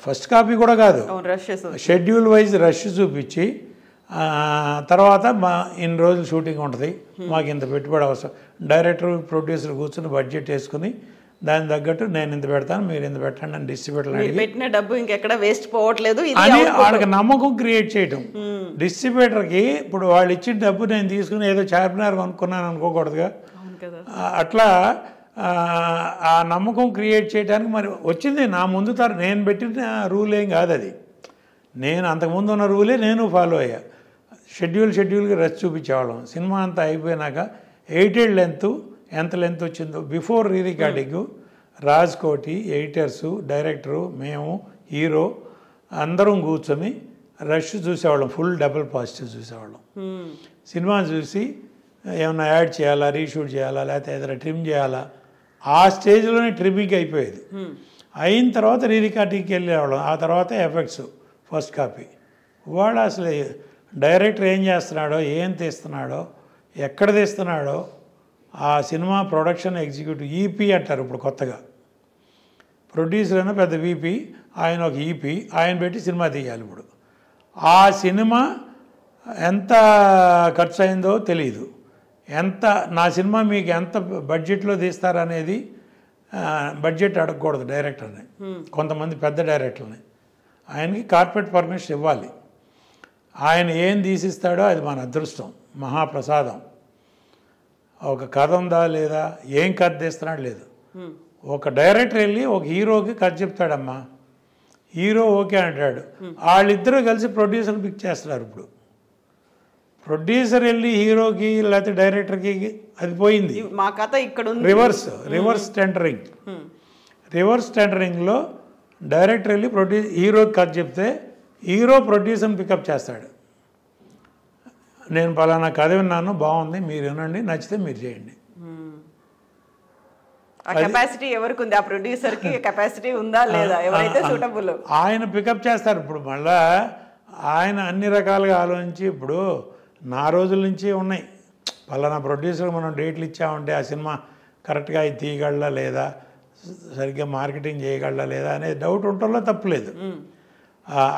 ఫస్ట్ కాపీ కూడా కాదు, షెడ్యూల్ వైజ్ రష్ చూపించి తర్వాత ఇన్ని రోజులు షూటింగ్ ఉంటుంది, మాకు ఇంత పెట్టుబడి అవసరం, డైరెక్టర్ ప్రొడ్యూసర్ కూర్చుని బడ్జెట్ వేసుకుని దాని తగ్గట్టు నేను ఇంత పెడతాను, మీరు ఇంత పెట్టండి అని డిస్ట్రిబ్యూటర్ పెట్టిన డబ్బు ఇంకెక్కడ వేస్ట్ పోవట్లేదు అని వాళ్ళకి నమ్మకం క్రియేట్ చేయటం. డిస్ట్రిబ్యూటర్కి ఇప్పుడు వాళ్ళు ఇచ్చిన డబ్బు నేను తీసుకుని ఏదో చార్మినార్ కొనుక్కున్నాను అనుకోకూడదుగా. అట్లా ఆ నమ్మకం క్రియేట్ చేయడానికి మరి వచ్చింది నా ముందు నేను పెట్టిన రూల్ ఏం కాదు అది, నేను అంతకుముందు ఉన్న రూలే నేను ఫాలో అయ్యా. షెడ్యూల్కి రష్ చూపించేవాళ్ళం. సినిమా అంతా అయిపోయినాక 8 లెంత్ ఎంత లెంత్ వచ్చిందో before re recording Raj Koti, ఎడిటర్సు, director, మేము, హీరో అందరం కూర్చొని రష్ చూసేవాళ్ళం. ఫుల్ డబుల్ పాజిటివ్ చూసేవాళ్ళం. సినిమా చూసి ఏమన్నా యాడ్ చేయాలా, రీషూట్ చేయాలా, లేకపోతే ఏదైనా ట్రిమ్ చేయాలా, ఆ స్టేజ్లోనే ట్రిమ్మింగ్ అయిపోయేది. అయిన తర్వాత రీ రికార్డింగ్కి వెళ్ళేవాళ్ళం. ఆ తర్వాత ఎఫెక్ట్స్ ఫస్ట్ కాపీ. వాడు అసలు డైరెక్టర్ ఏం చేస్తున్నాడో, ఏం తీస్తున్నాడో, ఎక్కడ తీస్తున్నాడో, ఆ సినిమా ప్రొడక్షన్ ఎగ్జిక్యూటివ్ ఈపీ అంటారు ఇప్పుడు కొత్తగా. ప్రొడ్యూసర్ అయినా పెద్ద వీపీ, ఆయన ఒక ఈపీ, ఆయన పెట్టి సినిమా తీయాలి. ఇప్పుడు ఆ సినిమా ఎంత ఖర్చు అయిందో తెలియదు, నా సినిమా మీకు ఎంత బడ్జెట్లో తీస్తారనేది బడ్జెట్ అడగకూడదు డైరెక్టర్ని, కొంతమంది పెద్ద డైరెక్టర్ని. ఆయనకి కార్పొరేట్ పర్మిషన్ ఇవ్వాలి. ఆయన ఏం తీసిస్తాడో అది మన అదృష్టం, మహాప్రసాదం. ఒక కథ ఉందా లేదా, ఏం కథ తీస్తున్నాడు లేదు. ఒక డైరెక్టర్ వెళ్ళి ఒక హీరోకి కథ చెప్తాడమ్మా, హీరో ఓకే అంటాడు, వాళ్ళిద్దరూ కలిసి ప్రొడ్యూసర్ పిక్ చేస్తున్నారు. ఇప్పుడు ప్రొడ్యూసర్ వెళ్ళి హీరోకి లేకపోతే డైరెక్టర్కి అది పోయింది. మా కథ ఇక్కడ రివర్స్ టెండరింగ్లో డైరెక్టర్ వెళ్ళి హీరోకి కథ చెప్తే హీరో ప్రొడ్యూసర్ని పికప్ చేస్తాడు. నేను పలానా కథ విన్నాను, బాగుంది, మీరు వినండి, నచ్చితే మీరు చేయండి. కెపాసిటీ ఎవరికి ఉంది, ఆ ప్రొడ్యూసర్కి కెపాసిటీ ఉందా లేదా, ఎవరైతే సూటబుల్ ఆయన పికప్ చేస్తారు. ఇప్పుడు మళ్ళా ఆయన అన్ని రకాలుగా ఆలోచించి, ఇప్పుడు నా రోజుల నుంచి ఉన్నాయి, పలానా ప్రొడ్యూసర్ మనం డేట్లు ఇచ్చామంటే ఆ సినిమా కరెక్ట్గా ఇది తీయగలరా లేదా, సరిగ్గా మార్కెటింగ్ చేయగలరా లేదా అనే డౌట్ ఉండటంలో తప్పులేదు.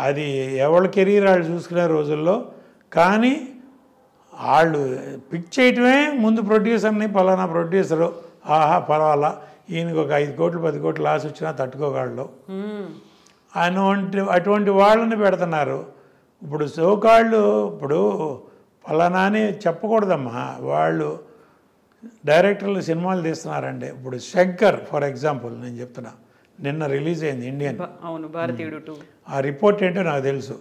అది ఎవరి కెరీర్ వాళ్ళు చూసుకునే రోజుల్లో. కానీ వాళ్ళు పిక్ చేయటమే ముందు ప్రొడ్యూసర్ని, పలానా ప్రొడ్యూసరు ఆహా పర్వాలా, ఈయనకి ఒక 5 కోట్లు 10 కోట్లు లాస్ వచ్చినా తట్టుకోగలడు అటువంటి వాళ్ళని పెడుతున్నారు. ఇప్పుడు సోకాళ్ళు ఇప్పుడు పలానా అని చెప్పకూడదమ్మా, వాళ్ళు డైరెక్టర్లు సినిమాలు తీస్తున్నారండి. ఇప్పుడు శంకర్ ఫర్ ఎగ్జాంపుల్ నేను చెప్తున్నా, నిన్న రిలీజ్ అయింది ఇండియన్, భారతీయుడు. ఆ రిపోర్ట్ ఏంటో నాకు తెలుసు.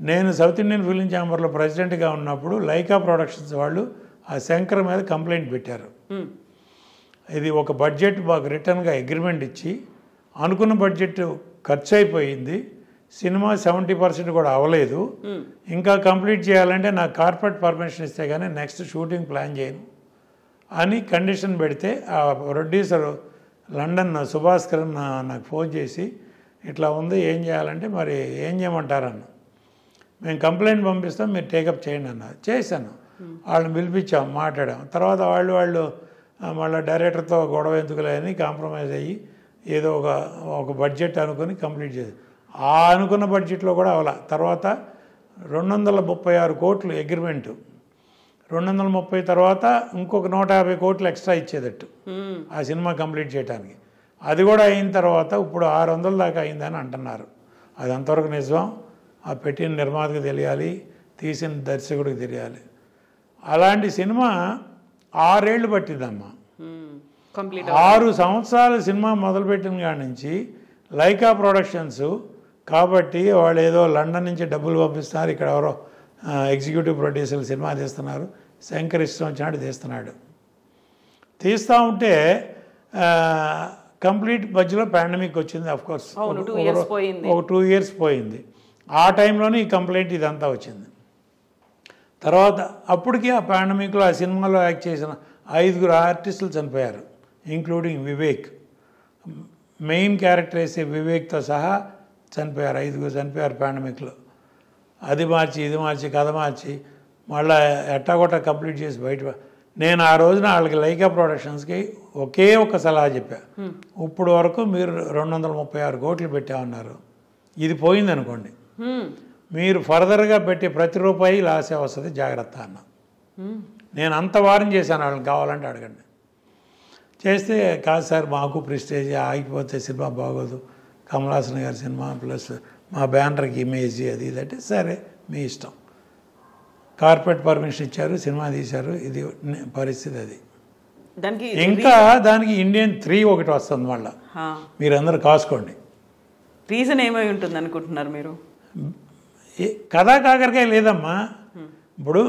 నేను సౌత్ ఇండియన్ ఫిలిం ఛాంబర్లో ప్రెసిడెంట్గా ఉన్నప్పుడు లైకా ప్రొడక్షన్స్ వాళ్ళు ఆ శంకర్ మీద కంప్లైంట్ పెట్టారు. ఇది ఒక బడ్జెట్ మాకు రిటర్న్గా అగ్రిమెంట్ ఇచ్చి అనుకున్న బడ్జెట్ ఖర్చు అయిపోయింది, సినిమా 70% కూడా అవ్వలేదు, ఇంకా కంప్లీట్ చేయాలంటే నాకు కార్పొరేట్ పర్మిషన్ ఇస్తే కానీ నెక్స్ట్ షూటింగ్ ప్లాన్ చేయను అని కండిషన్ పెడితే ఆ ప్రొడ్యూసర్ లండన్ సుభాస్కర్ నాకు ఫోన్ చేసి ఇట్లా ఉంది ఏం చేయాలంటే మరి ఏం చేయమంటారన్న, మేము కంప్లైంట్ పంపిస్తాం మీరు టేకప్ చేయండి అన్నారు. చేశాను, వాళ్ళని పిలిపించాం, మాట్లాడాం. తర్వాత వాళ్ళు మళ్ళీ డైరెక్టర్తో గొడవ ఎందుకులే అని కాంప్రమైజ్ అయ్యి ఏదో ఒక బడ్జెట్ అనుకుని కంప్లీట్ చేసి, ఆ అనుకున్న బడ్జెట్లో కూడా అవలా. తర్వాత 236 కోట్లు అగ్రిమెంటు, 230 తర్వాత ఇంకొక 150 కోట్లు ఎక్స్ట్రా ఇచ్చేదట్టు ఆ సినిమా కంప్లీట్ చేయడానికి. అది కూడా అయిన తర్వాత ఇప్పుడు 600 దాకా అయిందని అంటున్నారు. అది అంతవరకు నిజం, ఆ పెట్టిన నిర్మాతకు తెలియాలి, తీసిన దర్శకుడికి తెలియాలి. అలాంటి సినిమా 6 ఏళ్ళు పట్టిందమ్మా. 6 సంవత్సరాలు సినిమా మొదలుపెట్టిన కాడి నుంచి లైకా ప్రొడక్షన్స్ కాబట్టి వాళ్ళు ఏదో లండన్ నుంచి డబ్బులు పంపిస్తున్నారు, ఇక్కడ ఎవరో ఎగ్జిక్యూటివ్ ప్రొడ్యూసర్లు సినిమా తీస్తున్నారు, శంకర్ ఇష్టం వచ్చినట్టు తీస్తున్నాడు. తీస్తూ ఉంటే కంప్లీట్ మధ్యలో పాండమిక్ వచ్చింది. అఫ్కోర్స్ ఒక 2 ఇయర్స్ పోయింది. ఆ టైంలోనే ఈ కంప్లైంట్ ఇదంతా వచ్చింది. తర్వాత అప్పటికి ఆ పాండమిక్లో ఆ సినిమాలో యాక్ట్ చేసిన 5 ఆర్టిస్టులు చనిపోయారు, ఇంక్లూడింగ్ వివేక్. మెయిన్ క్యారెక్టర్ వేసే వివేక్తో సహా చనిపోయారు, 5 చనిపోయారు పాండమిక్లో. అది మార్చి ఇది మార్చి కథ మార్చి మళ్ళీ ఎట్టాగొట్టా కంప్లీట్ చేసి బయట. నేను ఆ రోజున వాళ్ళకి లైకా ప్రొడక్షన్స్కి ఒకే ఒక సలహా చెప్పా, ఇప్పుడు వరకు మీరు 236 కోట్లు పెట్టామన్నారు, ఇది పోయింది అనుకోండి, మీరు ఫర్దర్గా పెట్టే ప్రతి రూపాయి లాసే వస్తుంది, జాగ్రత్త అన్న. నేను అంత వారం చేశాను, వాళ్ళని కావాలంటే అడగండి. చేస్తే కాదు సార్ మాకు ప్రెస్టేజ్ ఆగిపోతే సినిమా బాగోదు, కమల్ హాసన్ గారి సినిమా ప్లస్ మా బ్యానర్కి ఇమేజ్ అది ఇదంటే సరే మీ ఇష్టం. కార్పొరేట్ పర్మిషన్ ఇచ్చారు, సినిమా తీశారు, ఇది పరిస్థితి. అది దానికి ఇంకా దానికి ఇండియన్ 3 ఒకటి వస్తుంది మళ్ళీ, మీరందరూ కాసుకోండి. రీజన్ ఏమై ఉంటుంది అనుకుంటున్నారు మీరు? కథా కాకరకాయ లేదమ్మా. ఇప్పుడు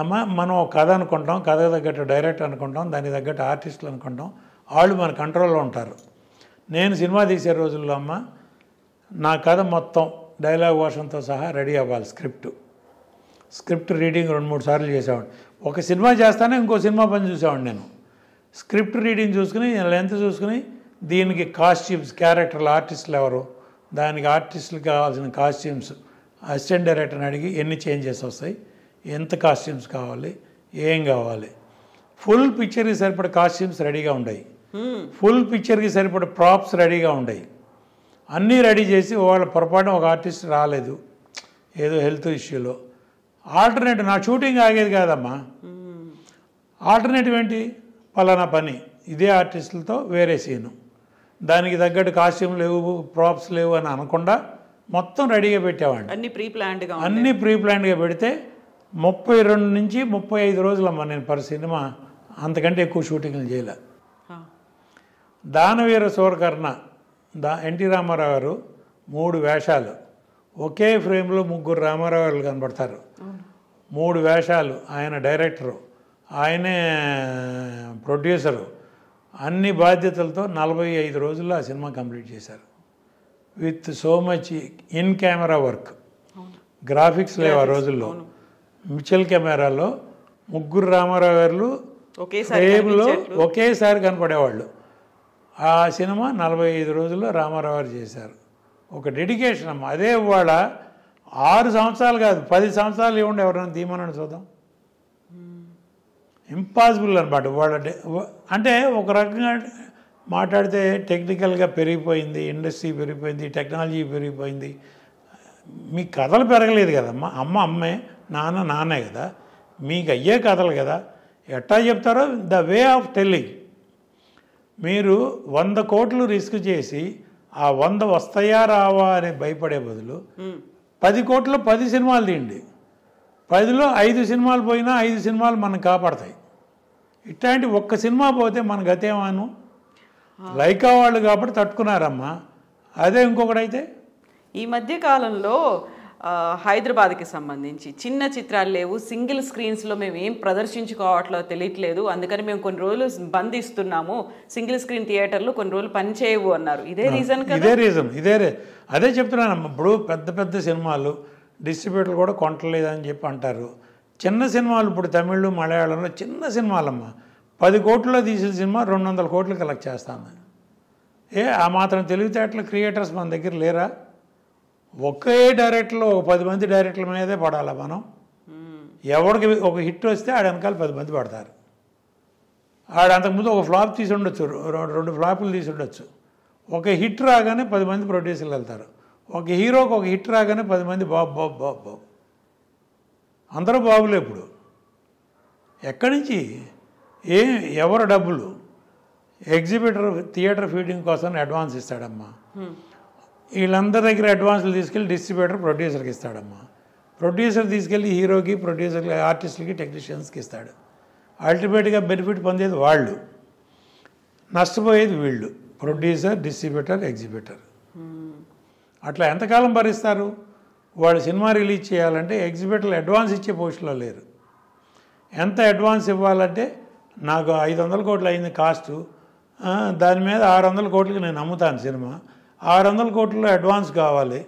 అమ్మ మనం ఒక కథ అనుకుంటాం, కథకు తగ్గట్టు డైరెక్టర్ అనుకుంటాం, దానికి తగ్గట్టు ఆర్టిస్టులు అనుకుంటాం, వాళ్ళు మన కంట్రోల్లో ఉంటారు. నేను సినిమా తీసే రోజుల్లో అమ్మ నా కథ మొత్తం డైలాగ్ వర్షన్తో సహా రెడీ అవ్వాలి. స్క్రిప్ట్ రీడింగ్ 2-3 సార్లు చేసేవాడిని. ఒక సినిమా చేస్తానే ఇంకో సినిమా పని చూసేవాడిని నేను. స్క్రిప్ట్ రీడింగ్ చూసుకుని లెంత్ చూసుకుని దీనికి కాస్ట్యూమ్స్, క్యారెక్టర్లు, ఆర్టిస్టులు ఎవరు, దానికి ఆర్టిస్టులకు కావాల్సిన కాస్ట్యూమ్స్ అసిస్టెంట్ డైరెక్టర్ని అడిగి ఎన్ని చేంజెస్ వస్తాయి, ఎంత కాస్ట్యూమ్స్ కావాలి, ఏం కావాలి, ఫుల్ పిక్చర్కి సరిపడే కాస్ట్యూమ్స్ రెడీగా ఉన్నాయి, ఫుల్ పిక్చర్కి సరిపడే ప్రాప్స్ రెడీగా ఉన్నాయి, అన్నీ రెడీ చేసి వాళ్ళ పొరపాటున ఒక ఆర్టిస్ట్ రాలేదు ఏదో హెల్త్ ఇష్యూలో, ఆల్టర్నేటివ్ నా షూటింగ్ ఆగేది కాదమ్మా. ఆల్టర్నేటివ్ ఏంటి, పలానా పని ఇదే ఆర్టిస్టులతో వేరే సీను, దానికి తగ్గట్టు కాస్ట్యూమ్ లేవు, ప్రాప్స్ లేవు అని అనకుండా మొత్తం రెడీగా పెట్టేవాడిని. అన్నీ ప్రీ ప్లాన్డ్గా పెడితే 32 నుంచి 35 రోజులమ్మా నేను పర్ సినిమా, అంతకంటే ఎక్కువ షూటింగ్లు చేయలే. దానవీర సూరకర్ణ ఎన్టీ రామారావు గారు 3 వేషాలు, ఒకే ఫ్రేమ్లో 3 రామారావు గారు కనబడతారు, 3 వేషాలు, ఆయన డైరెక్టరు, ఆయనే ప్రొడ్యూసరు, అన్ని బాధ్యతలతో 45 రోజుల్లో ఆ సినిమా కంప్లీట్ చేశారు. With so much in camera work, graphics లేవు ఆ రోజుల్లో. మిచెల్ కెమెరాలో 3 రామారావు గారు ఫ్రేమ్లో ఒకేసారి కనపడేవాళ్ళు. ఆ సినిమా 45 రోజుల్లో రామారావు గారు చేశారు. ఒక డెడికేషన్ అమ్మ. అదే ఇవాళ 6 సంవత్సరాలు కాదు 10 సంవత్సరాలు ఇవ్వండి ఎవరైనా తీయమని చూద్దాం, ఇంపాసిబుల్ అనమాట. వాళ్ళ అంటే ఒక రకంగా మాట్లాడితే టెక్నికల్గా పెరిగిపోయింది, ఇండస్ట్రీ పెరిగిపోయింది, టెక్నాలజీ పెరిగిపోయింది, మీ కథలు పెరగలేదు కదమ్మా. అమ్మే, నాన్నే కదా, మీకు అయ్యే కథలు కదా. ఎట్టా చెప్తారో ద వే ఆఫ్ టెల్లింగ్. మీరు 100 కోట్లు రిస్క్ చేసి ఆ 100 వస్తాయా రావా అని భయపడే బదులు 10 కోట్లు 10 సినిమాలు తీయండి, 10లో 5 సినిమాలు పోయినా 5 సినిమాలు మనం కాపాడతాయి. ఇట్లాంటి ఒక్క సినిమా పోతే మన గతేమాను. లైకా వాళ్ళు కాబట్టి తట్టుకున్నారమ్మా, అదే ఇంకొకటైతే. ఈ మధ్య కాలంలో హైదరాబాద్కి సంబంధించి చిన్న చిత్రాలు లేవు, సింగిల్ స్క్రీన్స్లో మేము ఏం ప్రదర్శించుకోవట్లో తెలియట్లేదు, అందుకని మేము కొన్ని రోజులు బంద్ ఇస్తున్నాము, సింగిల్ స్క్రీన్ థియేటర్లు కొన్ని రోజులు పనిచేయవు అన్నారు. ఇదే రీజన్ కదా? అదే చెప్తున్నానమ్మా. ఇప్పుడు పెద్ద పెద్ద సినిమాలు డిస్ట్రిబ్యూటర్లు కూడా కొంటలేదని చెప్పి అంటారు. చిన్న సినిమాలు ఇప్పుడు తమిళ్ మలయాళంలో చిన్న సినిమాలమ్మా 10 కోట్లలో తీసిన సినిమా 200 కోట్లు కలెక్ట్ చేస్తాను. ఆ మాత్రం తెలివితేటలు క్రియేటర్స్ మన దగ్గర లేరా? ఒకే డైరెక్టర్లో ఒక 10 మంది డైరెక్టర్ల మీదే పడాలా మనం? ఎవరికి ఒక హిట్ వస్తే ఆడ వెనకాల 10 మంది పడతారు. ఆడ అంతకుముందు ఒక ఫ్లాప్ తీసి ఉండొచ్చు, 2 ఫ్లాపులు తీసి ఉండొచ్చు. ఒక హిట్ రాగానే 10 మంది ప్రొడ్యూసర్లు వెళ్తారు. ఒక హీరోకి ఒక హిట్ రాగానే 10 మంది బాబు అందరూ బాబులే. ఇప్పుడు ఎక్కడి నుంచి ఎవరు డబ్బులు? ఎగ్జిబిటర్ థియేటర్ ఫీడింగ్ కోసం అడ్వాన్స్ ఇస్తాడమ్మా. వీళ్ళందరి దగ్గర అడ్వాన్స్లు తీసుకెళ్ళి డిస్ట్రిబ్యూటర్ ప్రొడ్యూసర్కి ఇస్తాడమ్మా. ప్రొడ్యూసర్ తీసుకెళ్ళి హీరోకి, ప్రొడ్యూసర్కి, ఆర్టిస్టులకి, టెక్నీషియన్స్కి ఇస్తాడు. అల్టిమేట్గా బెనిఫిట్ పొందేది వాళ్ళు, నష్టపోయేది వీళ్ళు, ప్రొడ్యూసర్, డిస్ట్రిబ్యూటర్, ఎగ్జిబిటర్. అట్లా ఎంతకాలం భరిస్తారు? వాళ్ళు సినిమా రిలీజ్ చేయాలంటే ఎగ్జిబిటర్లు అడ్వాన్స్ ఇచ్చే పొజిషన్లో లేరు. ఎంత అడ్వాన్స్ ఇవ్వాలంటే నాకు 500 కోట్లు అయింది కాస్టు, దాని మీద 600 కోట్లకి నేను అమ్ముతాను సినిమా, 600 కోట్లలో అడ్వాన్స్ కావాలి.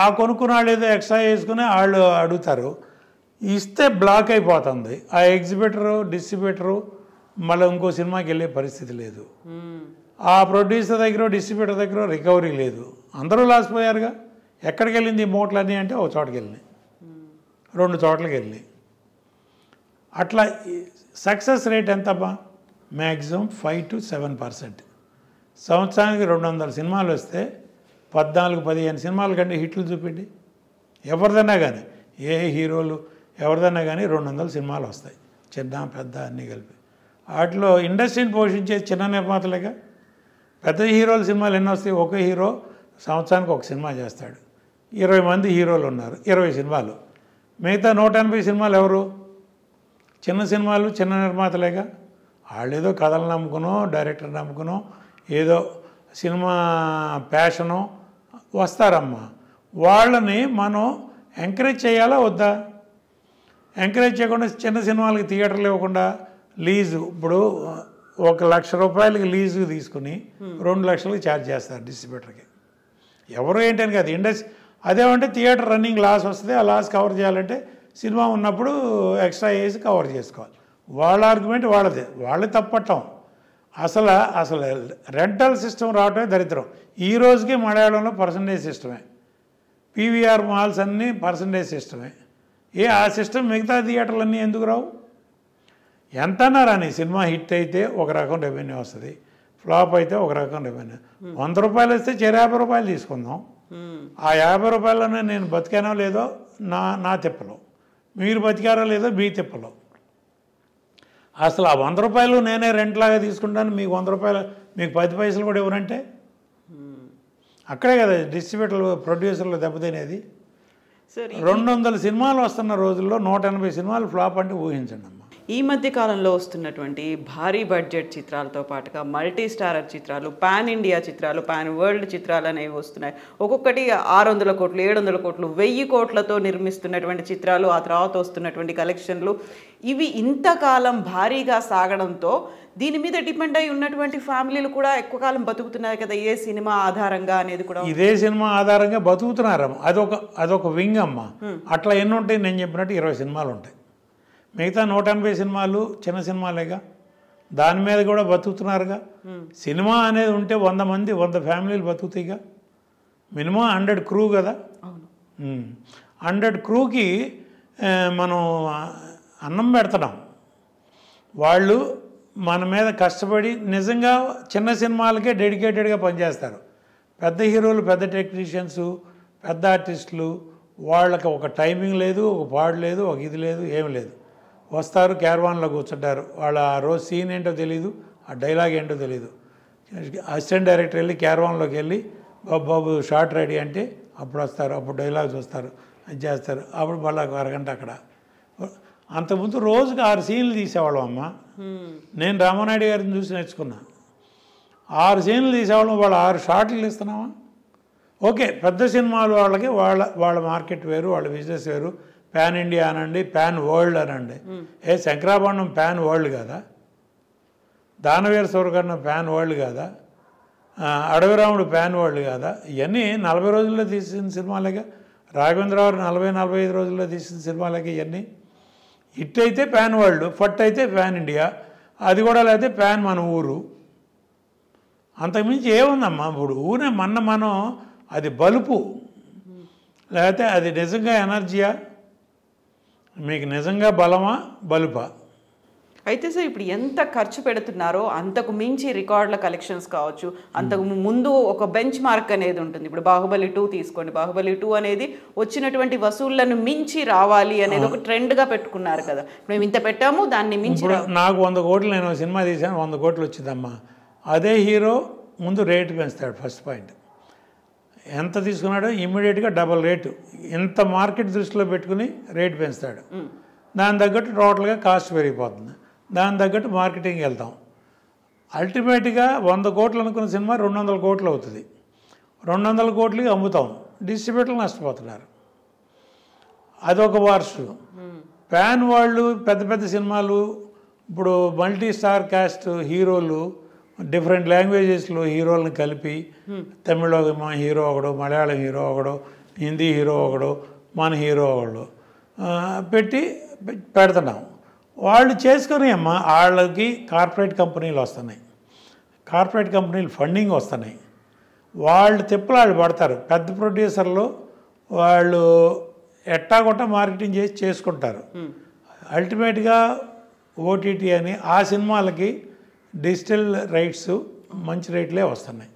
ఆ కొనుక్కున్న వాళ్ళు ఏదో ఎక్స్ట్రా వేసుకుని వాళ్ళు అడుగుతారు. ఇస్తే బ్లాక్ అయిపోతుంది. ఆ ఎగ్జిబిటరు డిస్ట్రిబ్యూటరు మళ్ళీ ఇంకో సినిమాకి వెళ్ళే పరిస్థితి లేదు. ఆ ప్రొడ్యూసర్ దగ్గర డిస్ట్రిబ్యూటర్ దగ్గర రికవరీ లేదు. అందరూ లాస్ పోయారుగా. ఎక్కడికి వెళ్ళింది ఈ మూటలన్నీ అంటే ఒక చోటకి వెళ్ళినాయి, 2 చోట్లకి వెళ్ళినాయి. అట్లా సక్సెస్ రేట్ ఎంతమ్మా? Maximum 5 to 7%. సంవత్సరానికి 200 సినిమాలు వస్తే 14-15 సినిమాల కంటే హిట్లు చూపిండి. ఎవరిదన్నా కానీ, ఏ హీరోలు ఎవరిదన్నా కానీ 200 సినిమాలు వస్తాయి, చిన్న పెద్ద అన్నీ కలిపి. వాటిలో ఇండస్ట్రీని పోషించే చిన్న నిర్మాతలేగా. పెద్ద హీరోల సినిమాలు ఎన్ని వస్తాయి? ఒక హీరో సంవత్సరానికి ఒక సినిమా చేస్తాడు. 20 మంది హీరోలు ఉన్నారు, 20 సినిమాలు. మిగతా 180 సినిమాలు ఎవరు? చిన్న సినిమాలు, చిన్న నిర్మాతలేగా. వాళ్ళు ఏదో కథలు నమ్ముకునో, డైరెక్టర్ నమ్ముకునో, ఏదో సినిమా ప్యాషను వస్తారమ్మా. వాళ్ళని మనం ఎంకరేజ్ చేయాలా వద్దా? ఎంకరేజ్ చేయకుండా చిన్న సినిమాలకి థియేటర్లు ఇవ్వకుండా లీజు, ఇప్పుడు 1 లక్ష రూపాయలకి లీజు తీసుకుని 2 లక్షలకి ఛార్జ్ చేస్తారు డిస్ట్రిబ్యూటర్కి. ఎవరు ఏంటని కాదు, ఇండస్ట్రీ అదేమంటే థియేటర్ రన్నింగ్ లాస్ వస్తుంది. ఆ లాస్ కవర్ చేయాలంటే సినిమా ఉన్నప్పుడు ఎక్స్ట్రా వేసి కవర్ చేసుకోవాలి. వాళ్ళ ఆర్గ్యుమెంట్ వాళ్ళదే, వాళ్ళే తప్పట్టం. అసలు రెంటల్ సిస్టమ్ రావటమే దరిద్రం. ఈ రోజుకి మలయాళంలో పర్సంటేజ్ సిస్టమే, పీవీఆర్ మాల్స్ అన్నీ పర్సంటేజ్ సిస్టమే. ఆ సిస్టమ్ మిగతా థియేటర్లన్నీ ఎందుకు రావు? ఎంతన్నా రాని, సినిమా హిట్ అయితే ఒక రకం రెవెన్యూ వస్తుంది, ఫ్లాప్ అయితే ఒక రకం రెవెన్యూ. 100 రూపాయలు వస్తే 50 రూపాయలు తీసుకుందాం. ఆ 50 రూపాయలనే నేను బతికానో లేదో నా తిప్పలో, మీరు బతికారో లేదో మీ తిప్పలో. అసలు ఆ 100 రూపాయలు నేనే రెంట్ లాగా తీసుకుంటాను, మీకు 100 రూపాయలు, మీకు 10 పైసలు కూడా ఎవరంటే అక్కడే కదా డిస్ట్రిబ్యూటర్లు ప్రొడ్యూసర్లు దెబ్బతినేది. 200 సినిమాలు వస్తున్న రోజుల్లో 180 సినిమాలు ఫ్లాప్ అంటే ఊహించండి అమ్మ. ఈ మధ్య కాలంలో వస్తున్నటువంటి భారీ బడ్జెట్ చిత్రాలతో పాటుగా మల్టీ స్టారర్ చిత్రాలు, పాన్ ఇండియా చిత్రాలు, పాన్ వరల్డ్ చిత్రాలు అనేవి వస్తున్నాయి. ఒక్కొక్కటి 600 కోట్లు, 700 కోట్లు, 1000 కోట్లతో నిర్మిస్తున్నటువంటి చిత్రాలు, ఆ తర్వాత వస్తున్నటువంటి కలెక్షన్లు, ఇవి ఇంతకాలం భారీగా సాగడంతో దీని మీద డిపెండ్ అయి ఉన్నటువంటి ఫ్యామిలీలు కూడా ఎక్కువ కాలం బతుకుతున్నాయి కదా, ఏ సినిమా ఆధారంగా అనేది కూడా. ఇదే సినిమా ఆధారంగా బతుకుతున్నారమ్మ. అదొక వింగ్ అమ్మ. అట్లా ఎన్ని ఉంటాయి? నేను చెప్పినట్టు 20 సినిమాలు ఉంటాయి. మిగతా 180 సినిమాలు చిన్న సినిమాలేగా, దాని మీద కూడా బతుకుతున్నారుగా. సినిమా అనేది ఉంటే 100 మంది 100 ఫ్యామిలీలు బతుకుతాయిగా. మినిమం 100 క్రూ కదా. 100 క్రూకి మనం అన్నం పెడుతున్నాం. వాళ్ళు మన మీద కష్టపడి నిజంగా చిన్న సినిమాలకే డెడికేటెడ్గా పనిచేస్తారు. పెద్ద హీరోలు, పెద్ద టెక్నీషియన్స్, పెద్ద ఆర్టిస్టులు, వాళ్ళకి ఒక టైమింగ్ లేదు, ఒక పాడు లేదు, ఒక ఇది లేదు, ఏమి లేదు. వస్తారు, క్యారవాన్లో కూర్చుంటారు. వాళ్ళ ఆ రోజు సీన్ ఏంటో తెలియదు, ఆ డైలాగ్ ఏంటో తెలియదు. అసిస్టెంట్ డైరెక్టర్ వెళ్ళి క్యారవాన్లోకి వెళ్ళి బాబు షార్ట్ రెడీ అంటే అప్పుడు వస్తారు, అప్పుడు డైలాగ్ చూస్తారు, అది చేస్తారు. అప్పుడు మళ్ళీ ఒక అరగంట అక్కడ. అంతకుముందు రోజుకి 6 సీన్లు తీసేవాళ్ళం అమ్మ. నేను రామానాయుడు గారిని చూసి నేర్చుకున్నా. 6 సీన్లు తీసేవాళ్ళం, వాళ్ళు 6 షార్ట్లు ఇస్తున్నామా? ఓకే, పెద్ద సినిమాలు వాళ్ళకి వాళ్ళ మార్కెట్ వేరు, వాళ్ళ బిజినెస్ వేరు. పాన్ ఇండియా అనండి, పాన్ వరల్డ్ అనండి. శంకరాభరణం పాన్ వరల్డ్ కాదా? దానవీర సూరకర్ణ పాన్ వరల్డ్ కాదా? అడవిరాముడు పాన్ వరల్డ్ కాదా? ఇవన్నీ 40 రోజుల్లో తీసిన సినిమాలేగా. రాఘవేంద్రరావు 40-45 రోజుల్లో తీసిన సినిమాలకి ఇవన్నీ. హిట్ అయితే పాన్ వరల్డ్, ఫట్ అయితే పాన్ ఇండియా, అది కూడా లేకపోతే పాన్ మన ఊరు. అంతకుమించి ఏముందమ్మా? ఇప్పుడు ఊరే మనం అది బలుపు, లేకపోతే అది నిజంగా ఎనర్జీయా, మీకు నిజంగా బలమా బలుపా? అయితే సార్, ఇప్పుడు ఎంత ఖర్చు పెడుతున్నారో అంతకు మించి రికార్డుల కలెక్షన్స్ కావచ్చు, అంతకు ముందు ఒక బెంచ్ మార్క్ అనేది ఉంటుంది. ఇప్పుడు బాహుబలి 2 తీసుకోండి, బాహుబలి 2 అనేది వచ్చినటువంటి వసూళ్లను మించి రావాలి అనేది ఒక ట్రెండ్గా పెట్టుకున్నారు కదా. మేము ఇంత పెట్టాము, దాన్ని మించి. నాకు 100 కోట్లు, నేను సినిమా తీసాను, 100 కోట్లు వచ్చిందమ్మా. అదే హీరో ముందు రేటు పెంచుతాడు. ఫస్ట్ పాయింట్ ఎంత తీసుకున్నాడో ఇమ్మీడియట్గా డబల్ రేటు. ఇంత మార్కెట్ దృష్టిలో పెట్టుకుని రేటు పెంచుతాడు. దాని తగ్గట్టు టోటల్గా కాస్ట్ పెరిగిపోతుంది. దాని తగ్గట్టు మార్కెటింగ్ వెళ్తాం. అల్టిమేట్గా 100 కోట్లు అనుకున్న సినిమా 200 కోట్లు అవుతుంది. 200 కోట్లకి అమ్ముతాం, డిస్ట్రిబ్యూటర్లు నష్టపోతున్నారు. అదొక వార్షు. ప్యాన్ వాళ్ళు పెద్ద పెద్ద సినిమాలు, ఇప్పుడు మల్టీ స్టార్ కాస్ట్ హీరోలు, డిఫరెంట్ లాంగ్వేజెస్లో హీరోలను కలిపి, తమిళ హీరో ఒకడు, మలయాళం హీరో ఒకడు, హిందీ హీరో ఒకడు, మన హీరో ఒకడు, పెట్టి పెడుతున్నాం. వాళ్ళు చేసుకుని వాళ్ళకి కార్పొరేట్ కంపెనీలు వస్తున్నాయి, కార్పొరేట్ కంపెనీలు ఫండింగ్ వస్తున్నాయి, వాళ్ళు తిప్పలాళ్ళు పడతారు. పెద్ద ప్రొడ్యూసర్లు వాళ్ళు ఎట్టాగొట్ట మార్కెటింగ్ చేసి చేసుకుంటారు. అల్టిమేట్గా ఓటీటీ అని ఆ సినిమాలకి డిజిటల్ రైట్స్ మంచి రేట్లే వస్తున్నాయి.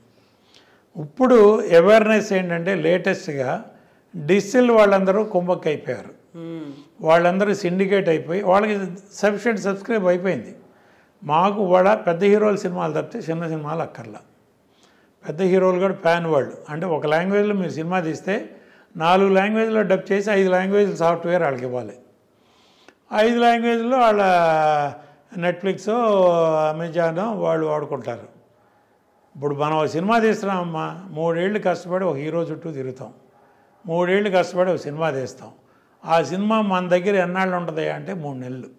ఇప్పుడు అవేర్నెస్ ఏంటంటే లేటెస్ట్గా డిజిటల్ వాళ్ళందరూ కుంభక్ అయిపోయారు. వాళ్ళందరూ సిండికేట్ అయిపోయి వాళ్ళకి సఫిషియెంట్ సబ్స్క్రైబ్ అయిపోయింది. మాకు కూడా పెద్ద హీరోల సినిమాలు తప్పితే చిన్న సినిమాలు అక్కర్లా. పెద్ద హీరోలు కూడా ప్యాన్ వాళ్ళు, అంటే ఒక లాంగ్వేజ్లో మీరు సినిమా తీస్తే 4 లాంగ్వేజ్లో డబ్ చేసి 5 లాంగ్వేజ్ల సాఫ్ట్వేర్ వాళ్ళకి ఇవ్వాలి. 5 లాంగ్వేజ్లో వాళ్ళ నెట్ఫ్లిక్స్, అమెజాన్ వాళ్ళు వాడుకుంటారు. ఇప్పుడు మనం సినిమా తీస్తున్నామమ్మా, 3 ఏళ్ళు కష్టపడి ఒక హీరో చుట్టూ తిరుగుతాం, 3 ఏళ్ళు కష్టపడి ఒక సినిమా తీస్తాం. ఆ సినిమా మన దగ్గర ఎన్నాళ్ళు ఉంటుంది అంటే 3 నెలలు.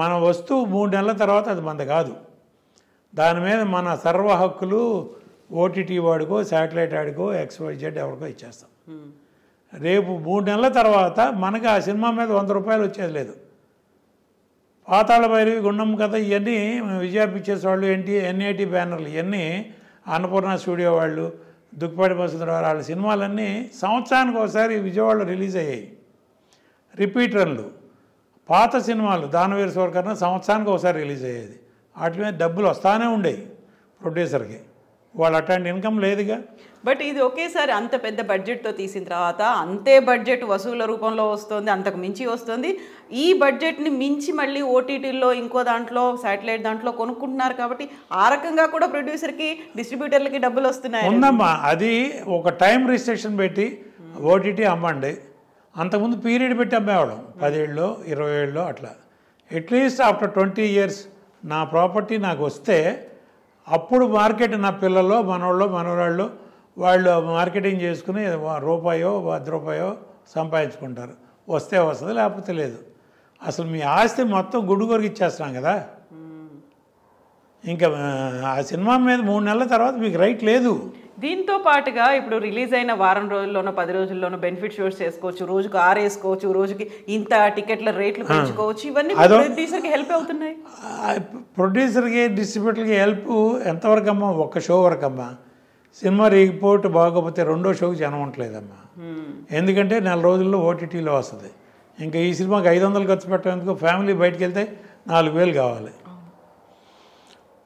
మన వస్తువు 3 నెలల తర్వాత అది మనది కాదు. దాని మీద మన సర్వ హక్కులు ఓటీటీ వాడికో శాటిలైట్ ఆడికో XYZ ఎవరికో ఇచ్చేస్తాం. రేపు 3 నెలల తర్వాత మనకి ఆ సినిమా మీద 100 రూపాయలు వచ్చేది లేదు. పాతాళ భైరవి, గుండం కథ ఇవన్నీ విజయ పిక్చర్స్ వాళ్ళు, NIT బ్యానర్లు ఇవన్నీ, అన్నపూర్ణ స్టూడియో వాళ్ళు, దుక్కిపాటి వసుంధర వాళ్ళ సినిమాలన్నీ సంవత్సరానికి ఒకసారి విజయవాడలో రిలీజ్ అయ్యాయి. రిపీట్ రన్లు. పాత సినిమాలు దానవీర సూరకర్ణ సంవత్సరానికి ఒకసారి రిలీజ్ అయ్యేది. వాటి మీద డబ్బులు వస్తానే ఉండేవి ప్రొడ్యూసర్కి. వాళ్ళు అట్లాంటి ఇన్కమ్ లేదుగా. బట్ ఇది ఒకేసారి అంత పెద్ద బడ్జెట్తో తీసిన తర్వాత అంతే బడ్జెట్ వసూళ్ల రూపంలో వస్తుంది, అంతకు మించి వస్తుంది. ఈ బడ్జెట్ని మించి మళ్ళీ ఓటీటీల్లో ఇంకో దాంట్లో శాటిలైట్ దాంట్లో కొనుక్కుంటున్నారు కాబట్టి ఆ రకంగా కూడా ప్రొడ్యూసర్కి డిస్ట్రిబ్యూటర్లకి డబ్బులు వస్తున్నాయి. ఉందమ్మా, అది ఒక టైం రిస్ట్రిక్షన్ పెట్టి ఓటీటీ అమ్మండి. అంతకుముందు పీరియడ్ పెట్టి అమ్మేవాళ్ళం, 10 ఏళ్ళు 20 ఏళ్ళు అట్లా. అట్లీస్ట్ ఆఫ్టర్ 20 ఇయర్స్ నా ప్రాపర్టీ నాకు వస్తే అప్పుడు మార్కెట్, నా పిల్లల్లో మనోళ్ళు మనవరాళ్ళు వాళ్ళు మార్కెటింగ్ చేసుకుని రూపాయో 10 రూపాయో సంపాదించుకుంటారు. వస్తే వస్తుంది, లేకపోతే లేదు. అసలు మీ ఆస్తి మొత్తం గుడ్డుగొరికి ఇచ్చేస్తున్నాం కదా. ఇంకా ఆ సినిమా మీద 3 నెలల తర్వాత మీకు రైట్ లేదు. దీంతో పాటుగా ఇప్పుడు రిలీజ్ అయిన వారం రోజుల్లోనో 10 రోజుల్లోనో బెనిఫిట్ షోస్ చేసుకోవచ్చు, రోజుకు 6 వేసుకోవచ్చు, రోజుకి ఇంత టికెట్ల రేట్లు పెంచుకోవచ్చు. ఇవన్నీ ప్రొడ్యూసర్కి హెల్ప్ అవుతున్నాయి. ప్రొడ్యూసర్కి డిస్ట్రిబ్యూటర్కి హెల్ప్ ఎంతవరకు అమ్మా? ఒక్క షో వరకు అమ్మా. సినిమా రిపోర్ట్ బాగోపోతే 2వ షోకి జనం ఉండలేదమ్మా. ఎందుకంటే 4 రోజుల్లో ఓటీటీలో వస్తుంది. ఇంకా ఈ సినిమాకి 500 ఖర్చు పెట్టేందుకు ఫ్యామిలీ బయటకు వెళ్తే 4000 కావాలి.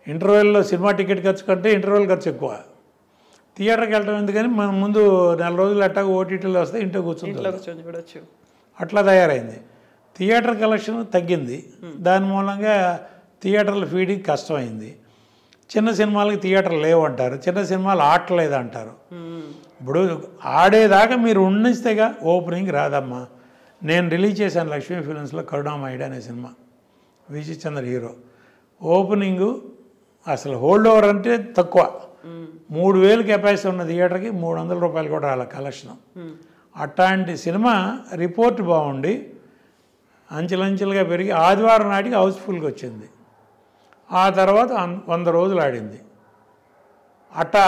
ఇంటర్వెల్లో సినిమా టికెట్ ఖర్చు కంటే ఇంటర్వెల్ ఖర్చు ఎక్కువ. థియేటర్కి వెళ్ళడం ఎందుకని మనం ముందు 4 రోజులు అట్టాగా ఓటీటీలో వస్తే ఇంట్లో కూర్చొని అట్లా తయారైంది. థియేటర్ కలెక్షన్ తగ్గింది. దాని మూలంగా థియేటర్ల ఫీడింగ్ కష్టమైంది. చిన్న సినిమాలకి థియేటర్లు లేవంటారు, చిన్న సినిమాలు ఆడలేదు అంటారు. ఇప్పుడు ఆడేదాకా మీరు ఉండిస్తేగా ఓపెనింగ్ రాదమ్మా. నేను రిలీజ్ చేశాను లక్ష్మీ ఫిలిమ్స్లో కరుణామయుడు అనే సినిమా, విజయ్ చంద్ర హీరో. ఓపెనింగు అసలు హోల్డ్ ఓవర్ అంటే తక్కువ. 3000 కెపాసిటీ ఉన్న థియేటర్కి 300 రూపాయలు కూడా రాలే కలెక్షన్. అట్లాంటి సినిమా రిపోర్ట్ బాగుండి అంచెలంచెలుగా పెరిగి ఆదివారం నాటికి హౌస్ఫుల్గా వచ్చింది. ఆ తర్వాత 100 రోజులు ఆడింది. అట్టా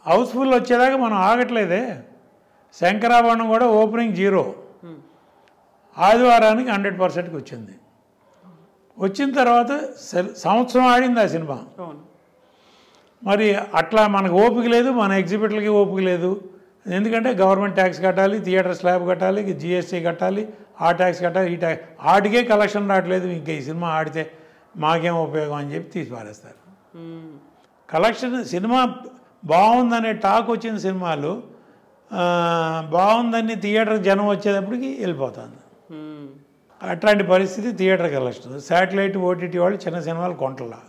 హౌస్ఫుల్ వచ్చేదాకా మనం ఆగట్లేదే. శంకరాభరణం కూడా ఓపెనింగ్ 0, ఆదివారానికి 100%కి వచ్చింది. వచ్చిన తర్వాత సంవత్సరం ఆడింది ఆ సినిమా. మరి అట్లా మనకు ఓపిక లేదు, మన ఎగ్జిబిటర్లకి ఓపిక లేదు. ఎందుకంటే గవర్నమెంట్ ట్యాక్స్ కట్టాలి, థియేటర్ స్లాబ్ కట్టాలి, GST కట్టాలి, ఆ ట్యాక్స్ కట్టాలి, ఈ ట్యాక్స్. ఆడికే కలెక్షన్ రావట్లేదు. ఇంకా ఈ సినిమా ఆడితే మాకేం ఉపయోగం అని చెప్పి తీసి పారేస్తారు. కలెక్షన్ సినిమా బాగుందనే టాక్ వచ్చిన సినిమాలు బాగుందని థియేటర్ జనం వచ్చేటప్పటికి వెళ్ళిపోతుంది. అట్లాంటి పరిస్థితి థియేటర్ కలెక్షన్. శాటిలైట్ ఓటీటీ వాళ్ళు చిన్న సినిమాలు కొంటలా,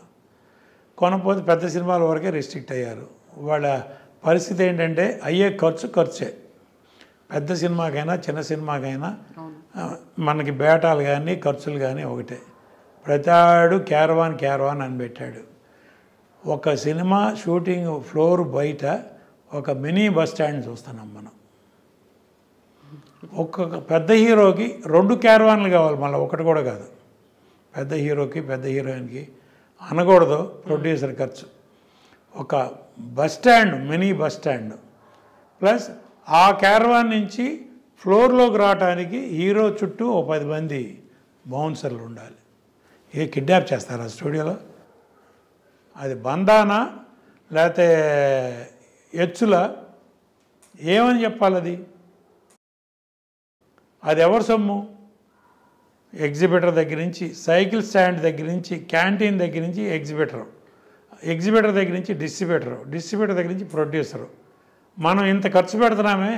కొనకపోతే పెద్ద సినిమాల వరకే రెస్ట్రిక్ట్ అయ్యారు. వాళ్ళ పరిస్థితి ఏంటంటే అయ్యే ఖర్చే. పెద్ద సినిమాకైనా చిన్న సినిమాకైనా మనకి బేటాలు కానీ ఖర్చులు కానీ ఒకటే. ప్రతాడు క్యారవాన్ అని పెట్టాడు. ఒక సినిమా షూటింగ్ ఫ్లోర్ బయట ఒక మినీ బస్ స్టాండ్ చూస్తున్నాం మనం. ఒక్కొక్క పెద్ద హీరోకి 2 క్యారవాన్లు కావాలి, మళ్ళీ ఒకటి కూడా కాదు. పెద్ద హీరోకి పెద్ద హీరోయిన్కి అనకూడదు ప్రొడ్యూసర్ ఖర్చు. ఒక bus stand, mini bus stand plus ఆ క్యారవాన్ నుంచి ఫ్లోర్లోకి రావడానికి హీరో చుట్టూ ఓ 10 మంది బౌన్సర్లు ఉండాలి. కిడ్నాప్ చేస్తారా స్టూడియోలో? అది బంధానా లేకపోతే ఎచ్చుల ఏమని చెప్పాలి? అది ఎవరి సొమ్ము? ఎగ్జిబిటర్ దగ్గర నుంచి, సైకిల్ స్టాండ్ దగ్గర నుంచి, క్యాంటీన్ దగ్గర నుంచి ఎగ్జిబిటర్ దగ్గర నుంచి డిస్ట్రిబ్యూటర్ దగ్గర నుంచి ప్రొడ్యూసరు. మనం ఇంత ఖర్చు పెడుతున్నామే.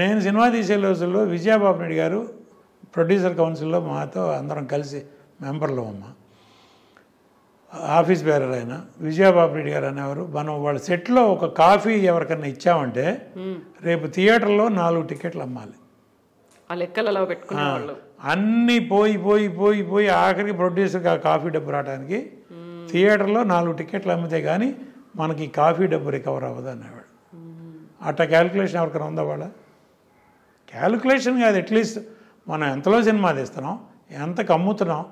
నేను సినిమా తీసే రోజుల్లో విజయబాబు నాయుడు గారు ప్రొడ్యూసర్ కౌన్సిల్లో మాతో అందరం కలిసి మెంబర్లు అమ్మ, ఆఫీస్ బేరర్ అయిన విజయబాబు రెడ్డి గారు అనేవారు, మనం వాళ్ళ సెట్లో ఒక కాఫీ ఎవరికన్నా ఇచ్చామంటే రేపు థియేటర్లో 4 టికెట్లు అమ్మాలి. ఆ లెక్కలలో పెట్టుకునేవాళ్ళు. అన్నీ పోయి ఆఖరికి ప్రొడ్యూసర్కి ఆ కాఫీ డబ్బు రావడానికి థియేటర్లో 4 టికెట్లు అమ్మితే కానీ మనకి కాఫీ డబ్బు రికవర్ అవ్వదు అనేవాడు. అట్లా క్యాలిక్యులేషన్ ఎవరికైనా ఉందా? వాళ్ళ క్యాలిక్యులేషన్ కాదు. అట్లీస్ట్ మనం ఎంతలో సినిమా తీస్తున్నాం, ఎంతకు అమ్ముతున్నాం,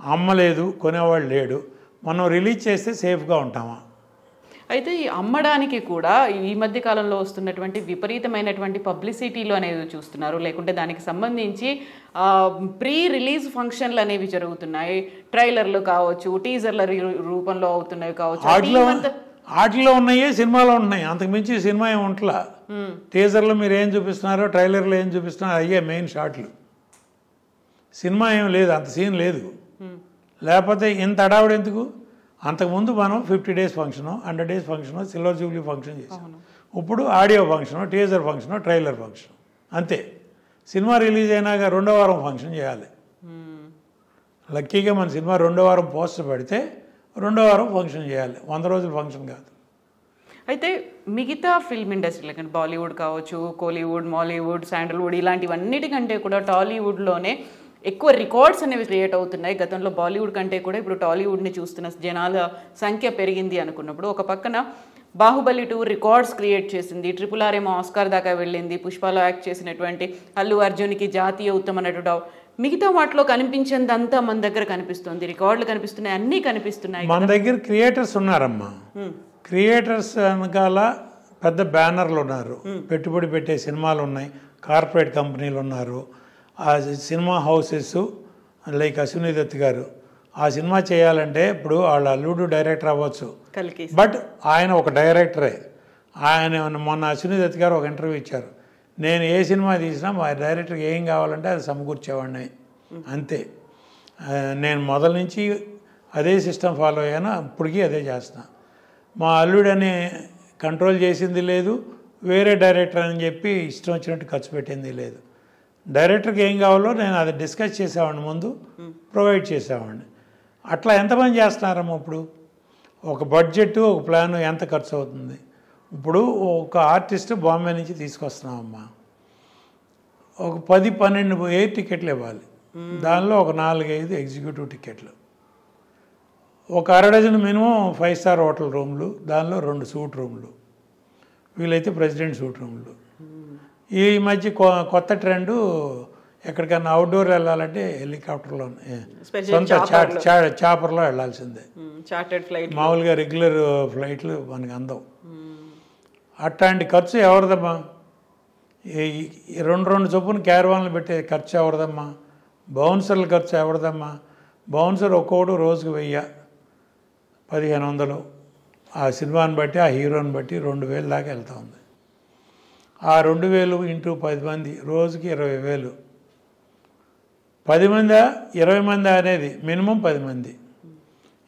అమ్మలేదు కొనేవాళ్ళు లేడు, మనం రిలీజ్ చేస్తే సేఫ్గా ఉంటామా? అయితే ఈ అమ్మడానికి కూడా ఈ మధ్య కాలంలో వస్తున్నటువంటి విపరీతమైనటువంటి పబ్లిసిటీలు అనేవి చూస్తున్నారు, లేకుంటే దానికి సంబంధించి ప్రీ రిలీజ్ ఫంక్షన్లు అనేవి జరుగుతున్నాయి. ట్రైలర్లు కావచ్చు, టీజర్ల రూపంలో అవుతున్నాయి కావచ్చు. వాటిలో ఉన్నాయే సినిమాలో ఉన్నాయి, అంతకుమించి సినిమా ఏమి ఉంటలా. టీజర్లో మీరు ఏం చూపిస్తున్నారో, ట్రైలర్లో ఏం చూపిస్తున్నారో అయ్యే మెయిన్ షాట్లు. సినిమా ఏం లేదు, అంత సీన్ లేదు. లేకపోతే ఇంత అడావుడు ఎందుకు? అంతకుముందు మనం 50 days function, 100 days function, silver Jubilee function చేసాం. ఇప్పుడు audio function, teaser function, trailer function అంతే. సినిమా రిలీజ్ అయినాక 2వ వారం ఫంక్షన్ చేయాలి. లక్కీగా మన సినిమా 2వ వారం పోస్టర్ పెడితే 2వ వారం ఫంక్షన్ చేయాలి, 100 రోజుల ఫంక్షన్ కాదు. అయితే మిగతా ఫిల్మ్ ఇండస్ట్రీ లేకంటే బాలీవుడ్ కావచ్చు, కోలీవుడ్, మాలీవుడ్, శాండల్వుడ్ ఇలాంటివన్నిటికంటే కూడా టాలీవుడ్లోనే ఎక్కువ రికార్డ్స్ అనేవి క్రియేట్ అవుతున్నాయి. గతంలో బాలీవుడ్ కంటే కూడా ఇప్పుడు టాలీవుడ్ని చూస్తున్న జనాల సంఖ్య పెరిగింది అనుకున్నప్పుడు, ఒక పక్కన బాహుబలి 2 రికార్డ్స్ క్రియేట్ చేసింది, RRR ఏమో ఆస్కార్ దాకా వెళ్ళింది, పుష్పలో యాక్ట్ చేసినటువంటి అల్లు అర్జున్కి జాతీయ ఉత్తమ నటుడు. మిగతా వాటిలో కనిపించిందంతా మన దగ్గర కనిపిస్తుంది, రికార్డులు కనిపిస్తున్నాయి, అన్నీ కనిపిస్తున్నాయి. మన దగ్గర క్రియేటర్స్ ఉన్నారమ్మా. క్రియేటర్స్ వెనకాల పెద్ద బ్యానర్లు ఉన్నారు, పెట్టుబడి పెట్టే సినిమాలు ఉన్నాయి, కార్పొరేట్ కంపెనీలు ఉన్నారు, ఆ cinema houses like Ashwini Dutt గారు ఆ సినిమా చేయాలంటే ఇప్పుడు వాళ్ళ అల్లుడు డైరెక్టర్ అవ్వచ్చు, బట్ ఆయన ఒక డైరెక్టరే. ఆయన మొన్న అశ్విని దత్ గారు ఒక ఇంటర్వ్యూ ఇచ్చారు, నేను ఏ సినిమా తీసినా మా డైరెక్టర్కి ఏం కావాలంటే అది సమకూర్చేవాడిని అంతే. నేను మొదల నుంచి అదే సిస్టమ్ ఫాలో అయ్యాను, ఇప్పటికీ అదే చేస్తున్నా. మా అల్లుడని కంట్రోల్ చేసింది లేదు, వేరే డైరెక్టర్ అని చెప్పి ఇష్టం వచ్చినట్టు ఖర్చు పెట్టింది లేదు. డైరెక్టర్కి ఏం కావాలో నేను అది డిస్కస్ చేసేవాడిని, ముందు ప్రొవైడ్ చేసేవాడిని. అట్లా ఎంతమంది చేస్తున్నారమ్మా? ఇప్పుడు ఒక బడ్జెట్, ఒక ప్లాన్ ఎంత ఖర్చు అవుతుంది? ఇప్పుడు ఒక ఆర్టిస్ట్ బాంబే నుంచి తీసుకొస్తున్నామమ్మా, ఒక 10-12 ఎయిర్ టికెట్లు ఇవ్వాలి, దానిలో ఒక 4-5 ఎగ్జిక్యూటివ్ టికెట్లు, ఒక 1/2 డజన్ మినిమం 5 స్టార్ హోటల్ రూమ్లు, దానిలో 2 సూట్ రూమ్లు, వీలైతే ప్రెసిడెంట్ సూట్ రూమ్లు. ఈ మధ్య కొత్త ట్రెండ్, ఎక్కడికన్నా అవుట్డోర్ వెళ్ళాలంటే హెలికాప్టర్లో, సొంత చాపర్లో వెళ్ళాల్సిందే, మామూలుగా రెగ్యులర్ ఫ్లైట్లు మనకి అందవు. అట్లాంటి ఖర్చు ఎవరిదమ్మా? 2 చొప్పున క్యారవాన్లు పెట్టే ఖర్చు ఎవరిదమ్మా? బౌన్సర్ల ఖర్చు ఎవరిదమ్మా? బౌన్సర్ ఒక్కోడు రోజుకు 1000-1500, ఆ సినిమాని బట్టి ఆ హీరోని బట్టి 2000 దాకా వెళ్తూ ఉంది. ఆ 2000 ఇంటూ 10 మంది రోజుకి 20,000. 10 మందా 20 మందా అనేది మినిమం 10 మంది,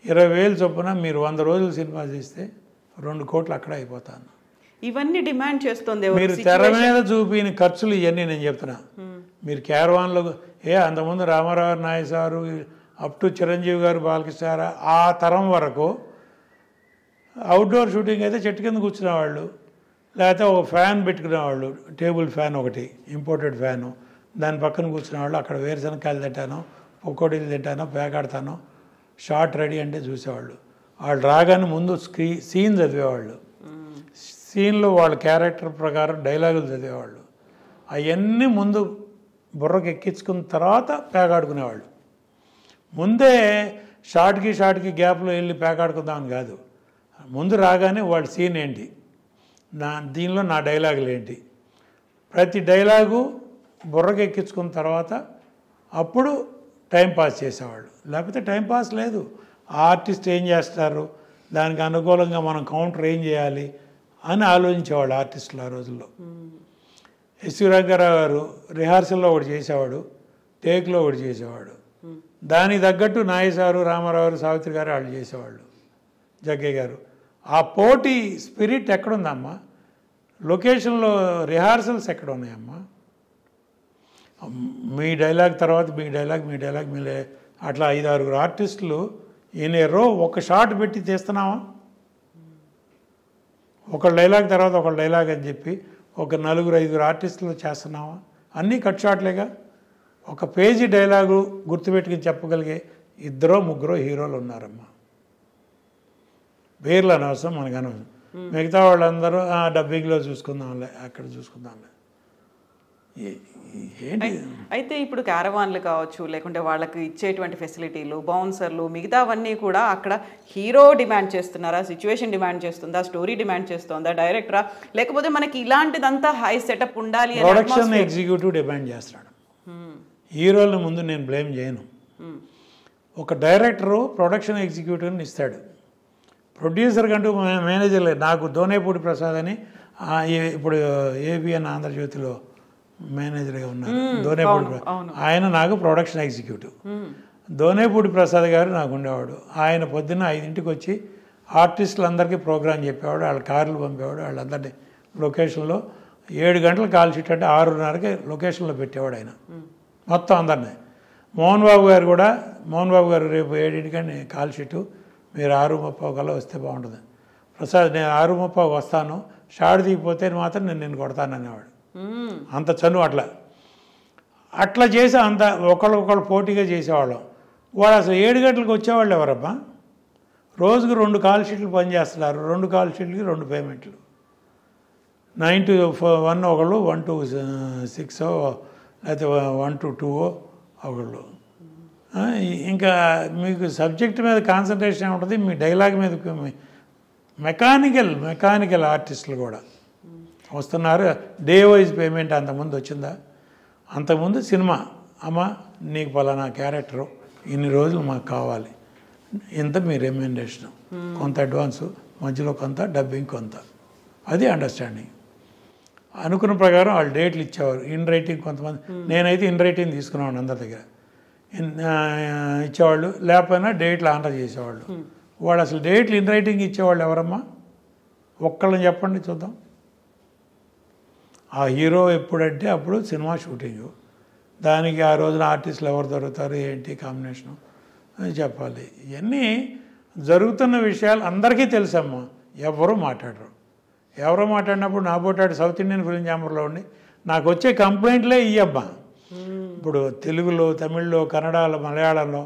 20,000 చొప్పున మీరు 100 రోజులు సినిమా చేస్తే 2 కోట్లు అక్కడ అయిపోతాను. ఇవన్నీ డిమాండ్ చేస్తుంది. మీరు తెర మీద చూపిన ఖర్చులు ఇవన్నీ నేను చెప్తున్నా. మీరు క్యారవాన్లో అంతకుముందు Ramarao Nayak sir up to Chiranjeevi garu, Balakrishna గారు, ఆ తరం వరకు అవుట్డోర్ షూటింగ్ అయితే చెట్టు కింద కూర్చునేవాళ్ళు, లేకపోతే ఒక ఫ్యాన్ పెట్టుకునేవాళ్ళు, టేబుల్ ఫ్యాన్ ఒకటి, ఇంపోర్టెడ్ ఫ్యాను, దాని పక్కన కూర్చునేవాళ్ళు. అక్కడ వేరుశనకాయలు తింటాను, పకోడీలు తింటాను, పేకాడతాను, షార్ట్ రెడీ అంటే చూసేవాళ్ళు. వాళ్ళు రాగానే ముందు సీన్ చదివేవాళ్ళు, సీన్లో వాళ్ళ క్యారెక్టర్ ప్రకారం డైలాగులు చదివేవాళ్ళు. అవన్నీ ముందు బుర్రకు ఎక్కించుకున్న తర్వాత పేకాడుకునేవాళ్ళు. ముందే షార్ట్కి గ్యాప్లో వెళ్ళి పేకాడుకుందామని కాదు, ముందు రాగానే వాళ్ళ సీన్ ఏంటి, దీనిలో నా డైలాగులు ఏంటి, ప్రతి డైలాగు బుర్రకి ఎక్కించుకున్న తర్వాత అప్పుడు టైం పాస్ చేసేవాళ్ళు. లేకపోతే టైం పాస్ లేదు. ఆ ఆర్టిస్ట్ ఏం చేస్తారు, దానికి అనుకూలంగా మనం కౌంటర్ ఏం చేయాలి అని ఆలోచించేవాళ్ళు ఆర్టిస్టులు ఆ రోజుల్లో. ఎస్వి రంగారావు గారు రిహార్సల్లో ఒకటి చేసేవాడు, టేక్లో ఒకటి చేసేవాడు. దానికి తగ్గట్టు నాగేశ్వరరావు, రామారావు గారు, సావిత్రి గారు వాళ్ళు చేసేవాళ్ళు, జగ్గయ్య గారు. ఆ పోటీ స్పిరిట్ ఎక్కడుందమ్మా? లొకేషన్లో రిహార్సల్స్ ఎక్కడ ఉన్నాయమ్మా? మీ డైలాగ్ తర్వాత మీ డైలాగ్ మీ అట్లా 5-6 ఆర్టిస్టులు ఇన్ ఏ రో ఒక షాట్ పెట్టి తీస్తున్నావా? ఒక డైలాగ్ తర్వాత ఒక డైలాగ్ అని చెప్పి ఒక 4-5 ఆర్టిస్టులు చేస్తున్నావా? అన్నీ కట్ షాట్లేగా. ఒక పేజీ డైలాగు గుర్తుపెట్టుకుని చెప్పగలిగే 2-3 హీరోలు ఉన్నారమ్మా. పేర్లు అనవసరం, మనకు అనవసరం. మిగతా వాళ్ళందరూ డబ్బింగ్లో చూసుకుందాంలే, అక్కడ చూసుకుందాంలే. ఏంటి అయితే ఇప్పుడు క్యారవాన్లు కావచ్చు, లేకుంటే వాళ్ళకి ఇచ్చేటువంటి ఫెసిలిటీలు, బౌన్సర్లు, మిగతావన్నీ కూడా అక్కడ హీరో డిమాండ్ చేస్తున్నారా, సిచ్యువేషన్ డిమాండ్ చేస్తుందా, స్టోరీ డిమాండ్ చేస్తుందా, డైరెక్టరా, లేకపోతే మనకి ఇలాంటిదంతా హై సెటప్ ఉండాలి? ప్రొడక్షన్ ఎగ్జిక్యూటివ్ డిమాండ్ చేస్తున్నాడు. హీరోల ముందు నేను బ్లేమ్ చేయను. ఒక డైరెక్టరు ప్రొడక్షన్ ఎగ్జిక్యూటివ్ని ఇస్తాడు. ప్రొడ్యూసర్ కంటూ మేనేజర్ లేదు. నాకు దోనేపూడి ప్రసాద్ అని ఇప్పుడు ఏబిఎన్ ఆంధ్రజ్యోతిలో మేనేజర్గా ఉన్నారు, దోనేపూడి ప్రసాద్. ఆయన నాకు ప్రొడక్షన్ ఎగ్జిక్యూటివ్. దోనేపూడి ప్రసాద్ గారు నాకు ఉండేవాడు. ఆయన పొద్దున్న 5ంటికి వచ్చి ఆర్టిస్టులందరికీ ప్రోగ్రాం చెప్పేవాడు, వాళ్ళ కార్లు పంపేవాడు, వాళ్ళందరినీ లొకేషన్లో 7 గంటల కాల్ షీట్ అంటే 6:30కి లొకేషన్లో పెట్టేవాడు ఆయన మొత్తం అందరినీ. మోహన్ బాబు గారు రేపు 7ంటికని కాల్ షీటు, మీరు 6:30 కల్లా వస్తే బాగుంటుంది. ప్రసాద్ నేను 6:30 వస్తాను, షాడ్ దిగిపోతే మాత్రం నేను నిన్ను కొడతాను అనేవాడు. అంత చనువు. అట్లా చేసి అంత ఒకళ్ళు పోటీగా చేసేవాళ్ళం. వాడు అసలు 7 గంటలకు వచ్చేవాళ్ళు ఎవరమ్మా? రోజుకు 2 కాల్ షీట్లు పనిచేస్తున్నారు. 2 కాల్ షీట్లకి 2 పేమెంట్లు. 9 to 1 ఒకళ్ళు, 1 to 6 లేకపోతే 1 to 2 ఒకళ్ళు. ఇంకా మీకు సబ్జెక్ట్ మీద కాన్సన్ట్రేషన్ ఉంటుంది, మీ డైలాగ్ మీద. మెకానికల్ ఆర్టిస్టులు కూడా వస్తున్నారు. డే వైజ్ పేమెంట్ అంతకుముందు వచ్చిందా? అంతకుముందు సినిమా, అమ్మ నీకు పలానా క్యారెక్టరు ఇన్ని రోజులు మాకు కావాలి, ఇంత మీ రెమ్యునరేషన్, కొంత అడ్వాన్సు, మధ్యలో కొంత, డబ్బింగ్ కొంత. అది అండర్స్టాండింగ్. అనుకున్న ప్రకారం వాళ్ళు డేట్లు ఇచ్చేవారు. ఇన్ రైటింగ్ కొంతమంది, నేనైతే ఇన్ రైటింగ్ తీసుకున్నాను అందరి దగ్గర. ఇచ్చేవాళ్ళు, లేకపోయినా డేట్లు ఆనర్ చేసేవాళ్ళు. వాళ్ళు అసలు డేట్లు ఇన్ రైటింగ్ ఇచ్చేవాళ్ళు ఎవరమ్మా? ఒక్కళ్ళని చెప్పండి చూద్దాం. ఆ హీరో ఎప్పుడంటే అప్పుడు సినిమా షూటింగు, దానికి ఆ రోజున ఆర్టిస్టులు ఎవరు దొరుకుతారు, ఏంటి కాంబినేషను అని చెప్పాలి. ఇవన్నీ జరుగుతున్న విషయాలు అందరికీ తెలుసమ్మా. ఎవరు మాట్లాడరు. ఎవరో మాట్లాడినప్పుడు నా పోటాడు సౌత్ ఇండియన్ ఫిల్మ్ ఛాంబర్లో ఉండి నాకు వచ్చే కంప్లైంట్లే ఇయ్యమ్మా. ఇప్పుడు తెలుగులో, తమిళ్లో, కన్నడలో, మలయాళంలో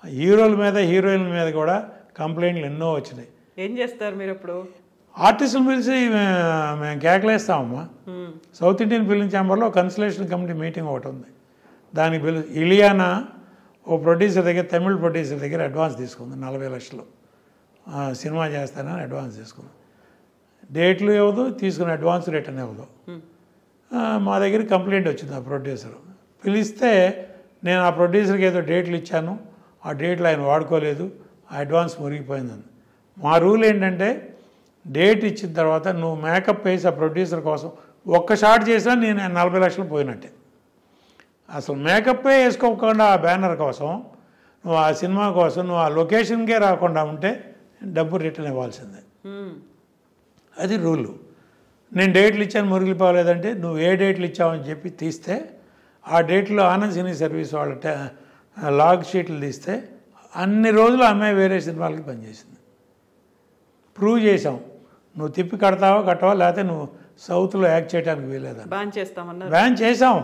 హీరోల మీద, హీరోయిన్ల మీద కూడా కంప్లైంట్లు ఎన్నో వచ్చినాయి. ఏం చేస్తారు మీరు? ఇప్పుడు ఆర్టిస్టులు పిలిచి మేము కేకలేస్తామమ్మా. సౌత్ ఇండియన్ ఫిల్మ్ ఛాంబర్లో కన్సలేషన్ కమిటీ మీటింగ్ ఒకటి ఉంది. దానికి ఇలియానా ఓ ప్రొడ్యూసర్ దగ్గర, తమిళ్ ప్రొడ్యూసర్ దగ్గర అడ్వాన్స్ తీసుకుంది. 40 లక్షలు సినిమా చేస్తానని అడ్వాన్స్ తీసుకుంది. డేట్లు ఇవ్వదు, తీసుకున్న అడ్వాన్స్ రిటర్న్ ఇవ్వదు. మా దగ్గర కంప్లైంట్ వచ్చింది. ఆ ప్రొడ్యూసర్ పిలిస్తే నేను ఆ ప్రొడ్యూసర్కి ఏదో డేట్లు ఇచ్చాను, ఆ డేట్లు ఆయన వాడుకోలేదు, ఆ అడ్వాన్స్ మురిగిపోయిందని. మా రూల్ ఏంటంటే డేట్ ఇచ్చిన తర్వాత నువ్వు మేకప్ వేసి ఆ ప్రొడ్యూసర్ కోసం ఒక్క షాట్ చేసినా నేను 40 లక్షలు పోయినట్టే. అసలు మేకప్పే వేసుకోకుండా ఆ బ్యానర్ కోసం, నువ్వు ఆ సినిమా కోసం నువ్వు ఆ లొకేషన్కే రాకుండా ఉంటే డబ్బు రిటర్న్ ఇవ్వాల్సిందే. అది రూలు. నేను డేట్లు ఇచ్చాను మురిగిపోలేదంటే నువ్వు ఏ డేట్లు ఇచ్చావని చెప్పి తీస్తే, ఆ డేట్లో ఆనంద్ సినీ సర్వీస్ వాళ్ళ లాగ్ షీట్లు తీస్తే అన్ని రోజులు అమ్మాయి వేరే సినిమాలకి పనిచేసింది. ప్రూవ్ చేసాం. నువ్వు తిప్పి కట్టవా లేకపోతే నువ్వు సౌత్లో యాక్ట్ చేయడానికి వీలేదని బ్యాన్ చేసాం.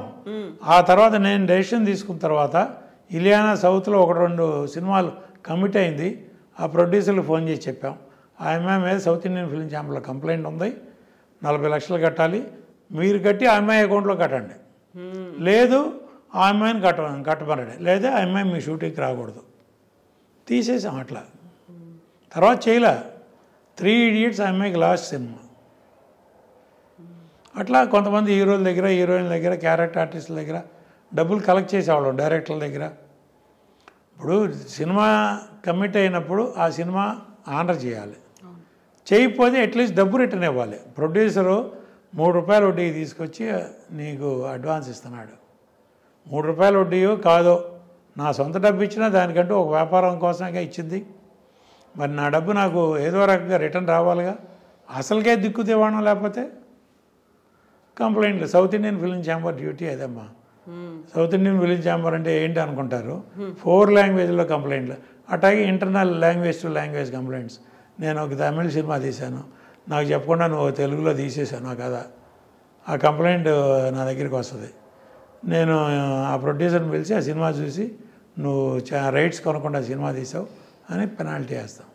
ఆ తర్వాత నేను డెసిషన్ తీసుకున్న తర్వాత ఇలియానా సౌత్లో 1-2 సినిమాలు కమిట్ అయింది. ఆ ప్రొడ్యూసర్లు ఫోన్ చేసి చెప్పాం, ఆ అమ్మాయి మీద సౌత్ ఇండియన్ ఫిల్మ్ ఛాంబర్లో కంప్లైంట్ ఉంది, 40 లక్షలు కట్టాలి, మీరు కట్టి ఆ అమ్మాయి అకౌంట్లో కట్టండి, లేదు ఆ అమ్మాయిని కట్టమనండి, లేదా ఆ అమ్మాయి మీ షూటింగ్కి రాకూడదు. తీసేసాం. అట్లా తర్వాత చేయలే. 3 Idiots ఆ అమ్మాయికి లాస్ట్ సినిమా. అట్లా కొంతమంది హీరోల దగ్గర, హీరోయిన్ల దగ్గర, క్యారెక్టర్ ఆర్టిస్టుల దగ్గర డబ్బులు కలెక్ట్ చేసేవాళ్ళం, డైరెక్టర్ల దగ్గర. ఇప్పుడు సినిమా కమిట్ అయినప్పుడు ఆ సినిమా ఆనర్ చేయాలి, చేయకపోతే అట్లీస్ట్ డబ్బు రిటర్న్ ఇవ్వాలి. ప్రొడ్యూసరు ₹3 వడ్డీకి తీసుకొచ్చి నీకు అడ్వాన్స్ ఇస్తున్నాడు. ₹3 వడ్డీయో కాదో నా సొంత డబ్బు ఇచ్చినా దానికంటూ ఒక వ్యాపారం కోసంగా ఇచ్చింది. మరి నా డబ్బు నాకు ఏదో రకంగా రిటర్న్ రావాలిగా. అసలుకే దిక్కు దివాణం లేకపోతే కంప్లైంట్లు. South Indian film chamber duty అదమ్మా. సౌత్ ఇండియన్ ఫిలిం ఛాంబర్ అంటే ఏంటి అనుకుంటారు, 4 లాంగ్వేజ్లో కంప్లైంట్లు, అట్లాగే internal language to language complaints. నేను ఒక తమిళ సినిమా తీశాను, నాకు చెప్పకుండా నువ్వు తెలుగులో తీసేశాను ఆ కథ, ఆ కంప్లైంట్ నా దగ్గరికి వస్తుంది. నేను ఆ ప్రొడ్యూసర్ని పిలిచి ఆ సినిమా చూసి నువ్వు రైట్స్ కొనకుండా సినిమా తీసావు అని పెనాల్టీ వేస్తాం.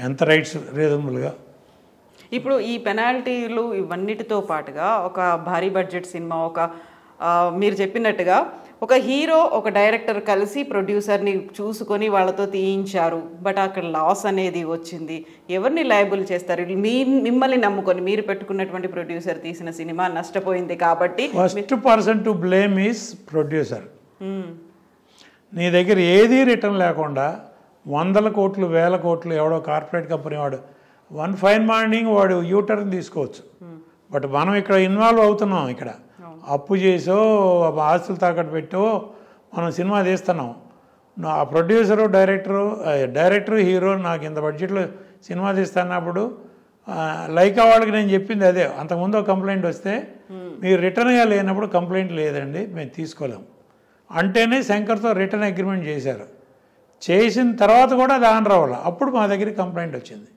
ఎంత రైట్స్ రీజనబుల్గా. ఇప్పుడు ఈ పెనాల్టీలు ఇవన్నిటితో పాటుగా ఒక భారీ బడ్జెట్ సినిమా, మీరు చెప్పినట్టుగా ఒక హీరో ఒక డైరెక్టర్ కలిసి ప్రొడ్యూసర్ని చూసుకొని వాళ్ళతో తీయించారు, బట్ అక్కడ లాస్ అనేది వచ్చింది. ఎవరిని లయబుల్ చేస్తారు? మిమ్మల్ని నమ్ముకొని మీరు పెట్టుకున్నటువంటి ప్రొడ్యూసర్ తీసిన సినిమా నష్టపోయింది కాబట్టి first person to blame is producer. నీ దగ్గర ఏదీ రిటర్న్ లేకుండా 100 కోట్లు 1000 కోట్లు ఎవడో కార్పొరేట్ కంపెనీ వాడు వన్ ఫైన్ మార్నింగ్ వాడు యూటర్న్ తీసుకోవచ్చు. బట్ మనం ఇక్కడ ఇన్వాల్వ్ అవుతున్నాం. ఇక్కడ అప్పు చేసో ఆస్తులు తాకట్టు పెట్టో మనం సినిమా తీస్తున్నాం. ఆ ప్రొడ్యూసరు డైరెక్టరు హీరో నాకు ఇంత బడ్జెట్లో సినిమా తీస్తున్నప్పుడు లైకా వాళ్ళకి నేను చెప్పింది అదే. అంతకుముందు కంప్లైంట్ వస్తే మీరు రిటర్న్గా లేనప్పుడు కంప్లైంట్ లేదండి మేము తీసుకోలేం అంటేనే శంకర్తో రిటర్న్ అగ్రిమెంట్ చేశారు. చేసిన తర్వాత కూడా అది ఆన్ రావాలి. అప్పుడు మా దగ్గరికి కంప్లైంట్ వచ్చింది.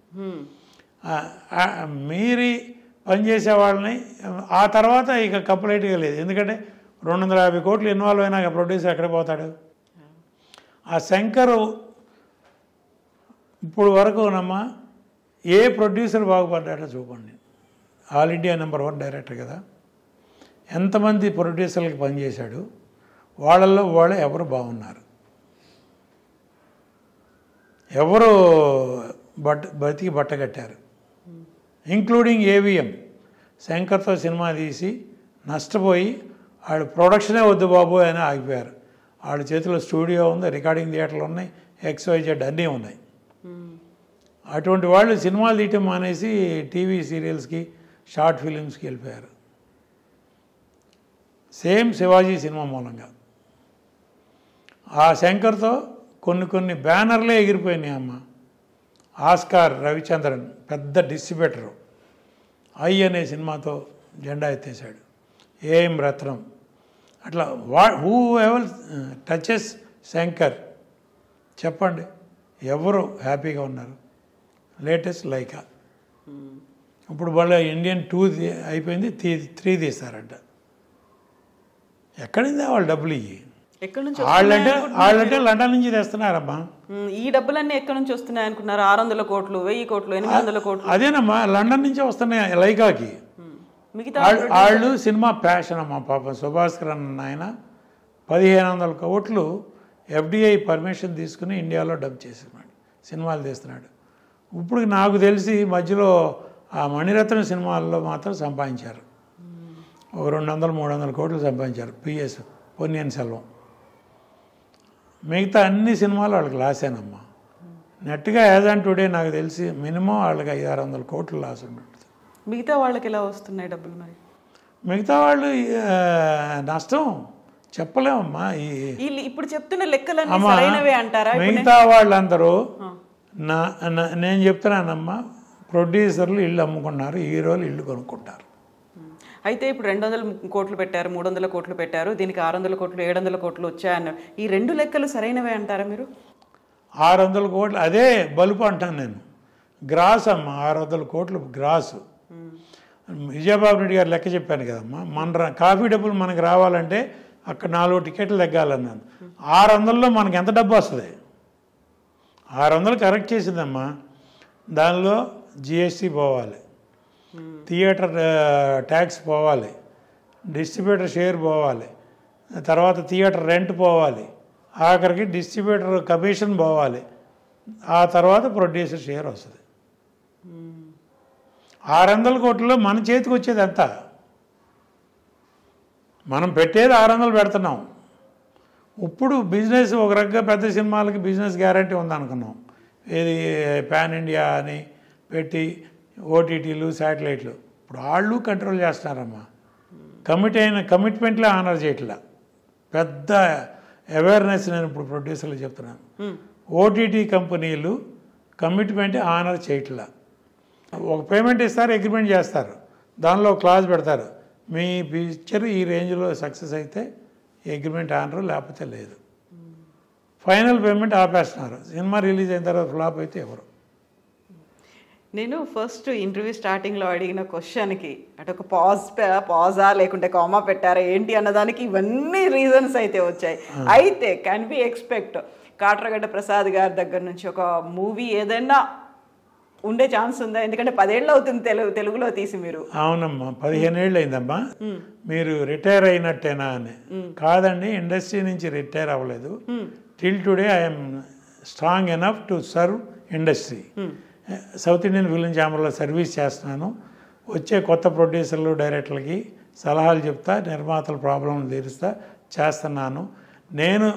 మీరి పనిచేసే వాళ్ళని ఆ తర్వాత ఇక కంప్లైంట్గా లేదు. ఎందుకంటే 250 కోట్లు ఇన్వాల్వ్ అయినాక ప్రొడ్యూసర్ ఎక్కడ పోతాడు? ఆ శంకరు ఇప్పుడు వరకునమ్మా ఏ ప్రొడ్యూసర్ బాగుపడ్డాడో చూపండి. ఆల్ ఇండియా నెంబర్ 1 డైరెక్టర్ కదా. ఎంతమంది ప్రొడ్యూసర్లకి పనిచేశాడు, వాళ్ళల్లో వాళ్ళే ఎవరు బాగున్నారు, ఎవరు బతికి బట్టగట్టారు, ఇంక్లూడింగ్ ఏవిఎం. శంకర్తో సినిమా తీసి నష్టపోయి వాళ్ళు ప్రొడక్షనే వద్దు బాబు అని ఆగిపోయారు. వాళ్ళ చేతిలో స్టూడియో ఉంది, రికార్డింగ్ థియేటర్లు ఉన్నాయి, XYZ అన్నీ ఉన్నాయి. అటువంటి వాళ్ళు సినిమాలు తీయటం మానేసి టీవీ సీరియల్స్కి షార్ట్ ఫిలిమ్స్కి వెళ్ళిపోయారు. సేమ్ శివాజీ సినిమా మూలంగా ఆ శంకర్తో కొన్ని బ్యానర్లే ఎగిరిపోయినాయి అమ్మ. ఆస్కార్ రవిచంద్రన్ పెద్ద డిస్ట్రిబ్యూటరు ఐ అనే సినిమాతో జెండా ఎత్తేసాడు. ఏఎం రత్నం అట్లా హూ ఎవర్ టచెస్ శంకర్ చెప్పండి ఎవరు హ్యాపీగా ఉన్నారు? Latest Lyca. ఇప్పుడు వాళ్ళ ఇండియన్ 2 అయిపోయింది, 3 తీస్తారంట. ఎక్కడిందా వాళ్ళు డబ్బులు ఇవి? వాళ్ళంటే లండన్ నుంచి తెస్తున్నారమ్మా. ఈ డబ్బులన్నీ ఎక్కడి నుంచి వస్తున్నాయి అనుకున్నారు? 600 కోట్లు 1000 కోట్లు 800 కోట్లు అదేనమ్మా, లండన్ నుంచే వస్తున్నాయి లైకాకి. వాళ్ళు సినిమా ప్యాషన్ అమ్మా. పాపం సుభాస్కర్ అన్న ఆయన 1500 కోట్లు FDI పర్మిషన్ తీసుకుని ఇండియాలో డబ్ చేస్తున్నాడు, సినిమాలు తీస్తున్నాడు. ఇప్పుడు నాకు తెలిసి మధ్యలో ఆ మణిరత్నం సినిమాల్లో మాత్రం సంపాదించారు. ఒక 200-300 కోట్లు సంపాదించారు. PS పొన్నియిన్ సెల్వం. మిగతా అన్ని సినిమాలు వాళ్ళకి లాసేనమ్మా. నెట్గా యాజ్ ఆన్ టుడే నాకు తెలిసి మినిమం వాళ్ళకి 500-600 కోట్లు లాస్ ఉంటుంది. మిగతా వాళ్ళకి ఎలా వస్తున్నాయి డబ్బులు? మరి మిగతా వాళ్ళు నష్టం చెప్పలేమమ్మా. ఇప్పుడు చెప్తున్న లెక్కలన్నీ సరైనవే అంటారా? మిగతా వాళ్ళందరూ నేను చెప్తున్నానమ్మా, ప్రొడ్యూసర్లు ఇల్లు అమ్ముకున్నారు, హీరోలు ఇల్లు కొనుక్కుంటారు. అయితే ఇప్పుడు 200 కోట్లు పెట్టారు, 300 కోట్లు పెట్టారు, దీనికి 600 కోట్లు 700 కోట్లు వచ్చాయన్నారు. ఈ 2 లెక్కలు సరైనవే అంటారా మీరు? 600 కోట్లు అదే బలుపు అంటాను నేను. గ్రాస్ అమ్మ, 600 కోట్లు గ్రాసు. విజయబాబు రెడ్డి గారు లెక్క చెప్పాను కదమ్మా, మన కాఫీ డబ్బులు మనకు రావాలంటే అక్కడ 4 టికెట్లు తగ్గాలన్నాను. 600లో మనకి ఎంత డబ్బు వస్తుంది? 600 కరెక్ట్ చేసిందమ్మా. దానిలో GST పోవాలి, థియేటర్ ట్యాక్స్ పోవాలి, డిస్ట్రిబ్యూటర్ షేర్ పోవాలి, తర్వాత థియేటర్ రెంట్ పోవాలి, ఆఖరికి డిస్ట్రిబ్యూటర్ కమిషన్ పోవాలి, ఆ తర్వాత ప్రొడ్యూసర్ షేర్ వస్తుంది. 600 కోట్లలో మన చేతికి వచ్చేది ఎంత? మనం పెట్టేది 600 పెడుతున్నాం. ఇప్పుడు బిజినెస్ ఒక రకంగా పెద్ద సినిమాలకి బిజినెస్ గ్యారంటీ ఉందనుకున్నాం. ఇది పాన్ ఇండియా అని పెట్టి ఓటీటీలు శాటిలైట్లు ఇప్పుడు వాళ్ళు కంట్రోల్ చేస్తున్నారమ్మా. కమిట్మెంట్లే ఆనర్ చేయట్లా. పెద్ద అవేర్నెస్ నేను ఇప్పుడు ప్రొడ్యూసర్లు చెప్తున్నాను. ఓటీటీ కంపెనీలు కమిట్మెంట్ ఆనర్ చేయట్లా. ఒక పేమెంట్ ఇస్తారు, అగ్రిమెంట్ చేస్తారు, దానిలో క్లాజ్ పెడతారు, మీ పిక్చర్ ఈ రేంజ్లో సక్సెస్ అయితే అగ్రిమెంట్ ఆనరు, లేకపోతే లేదు. ఫైనల్ పేమెంట్ ఆపేస్తున్నారు. సినిమా రిలీజ్ అయిన తర్వాత ఫ్లాప్ అయితే ఎవరు. నేను ఫస్ట్ ఇంటర్వ్యూ స్టార్టింగ్లో అడిగిన క్వశ్చన్కి అంటే ఒక పాజా లేకుంటే కామా పెట్టారా ఏంటి అన్నదానికి ఇవన్నీ రీజన్స్ అయితే వచ్చాయి. అయితే can be expect Katragadda Prasad గారి దగ్గర నుంచి ఒక మూవీ ఏదైనా ఉండే ఛాన్స్ ఉందా? ఎందుకంటే 10 ఏళ్ళు అవుతుంది తెలుగులో తీసి మీరు. అవునమ్మా, 15 ఏళ్ళు అయిందమ్మా. మీరు రిటైర్ అయినట్టేనా అని. కాదండి, ఇండస్ట్రీ నుంచి రిటైర్ అవ్వలేదు. Till today I'm strong enough to serve industry. South Indian film ఛాంబర్లో సర్వీస్ చేస్తున్నాను. వచ్చే కొత్త ప్రొడ్యూసర్లు డైరెక్టర్లకి సలహాలు చెప్తా, నిర్మాతల ప్రాబ్లంలు తీరుస్తా చేస్తున్నాను. నేను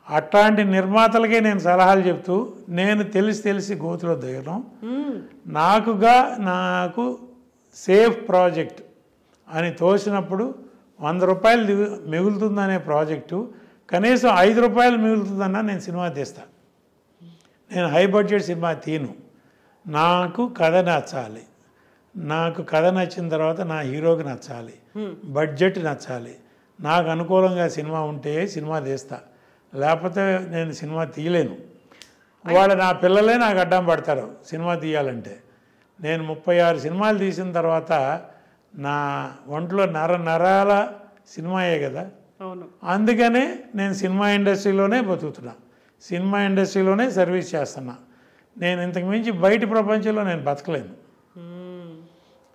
అట్లాంటి నిర్మాతలకే నేను సలహాలు చెప్తూ నేను తెలిసి గోతులో దిగడం. నాకు సేఫ్ ప్రాజెక్ట్ అని తోసినప్పుడు 100 రూపాయలు మిగులుతుందనే ప్రాజెక్టు కనీసం 5 రూపాయలు మిగులుతుందన్నా నేను సినిమా తీస్తా. నేను హై బడ్జెట్ సినిమా తీను. నాకు కథ నచ్చాలి. నాకు కథ నచ్చిన తర్వాత నా హీరోకి నచ్చాలి, బడ్జెట్ నచ్చాలి. నాకు అనుకూలంగా సినిమా ఉంటే సినిమా తీస్తా, లేకపోతే నేను సినిమా తీయలేను. వాళ్ళు నా పిల్లలే నాకు అడ్డం పడతారు సినిమా తీయాలంటే. నేను 36 సినిమాలు తీసిన తర్వాత నా ఒంట్లో నరాల సినిమాయే కదా. అందుకనే నేను సినిమా ఇండస్ట్రీలోనే బతుకుతున్నా, సినిమా ఇండస్ట్రీలోనే సర్వీస్ చేస్తున్నా. నేను ఇంతకు మించి బయట ప్రపంచంలో నేను బతకలేను.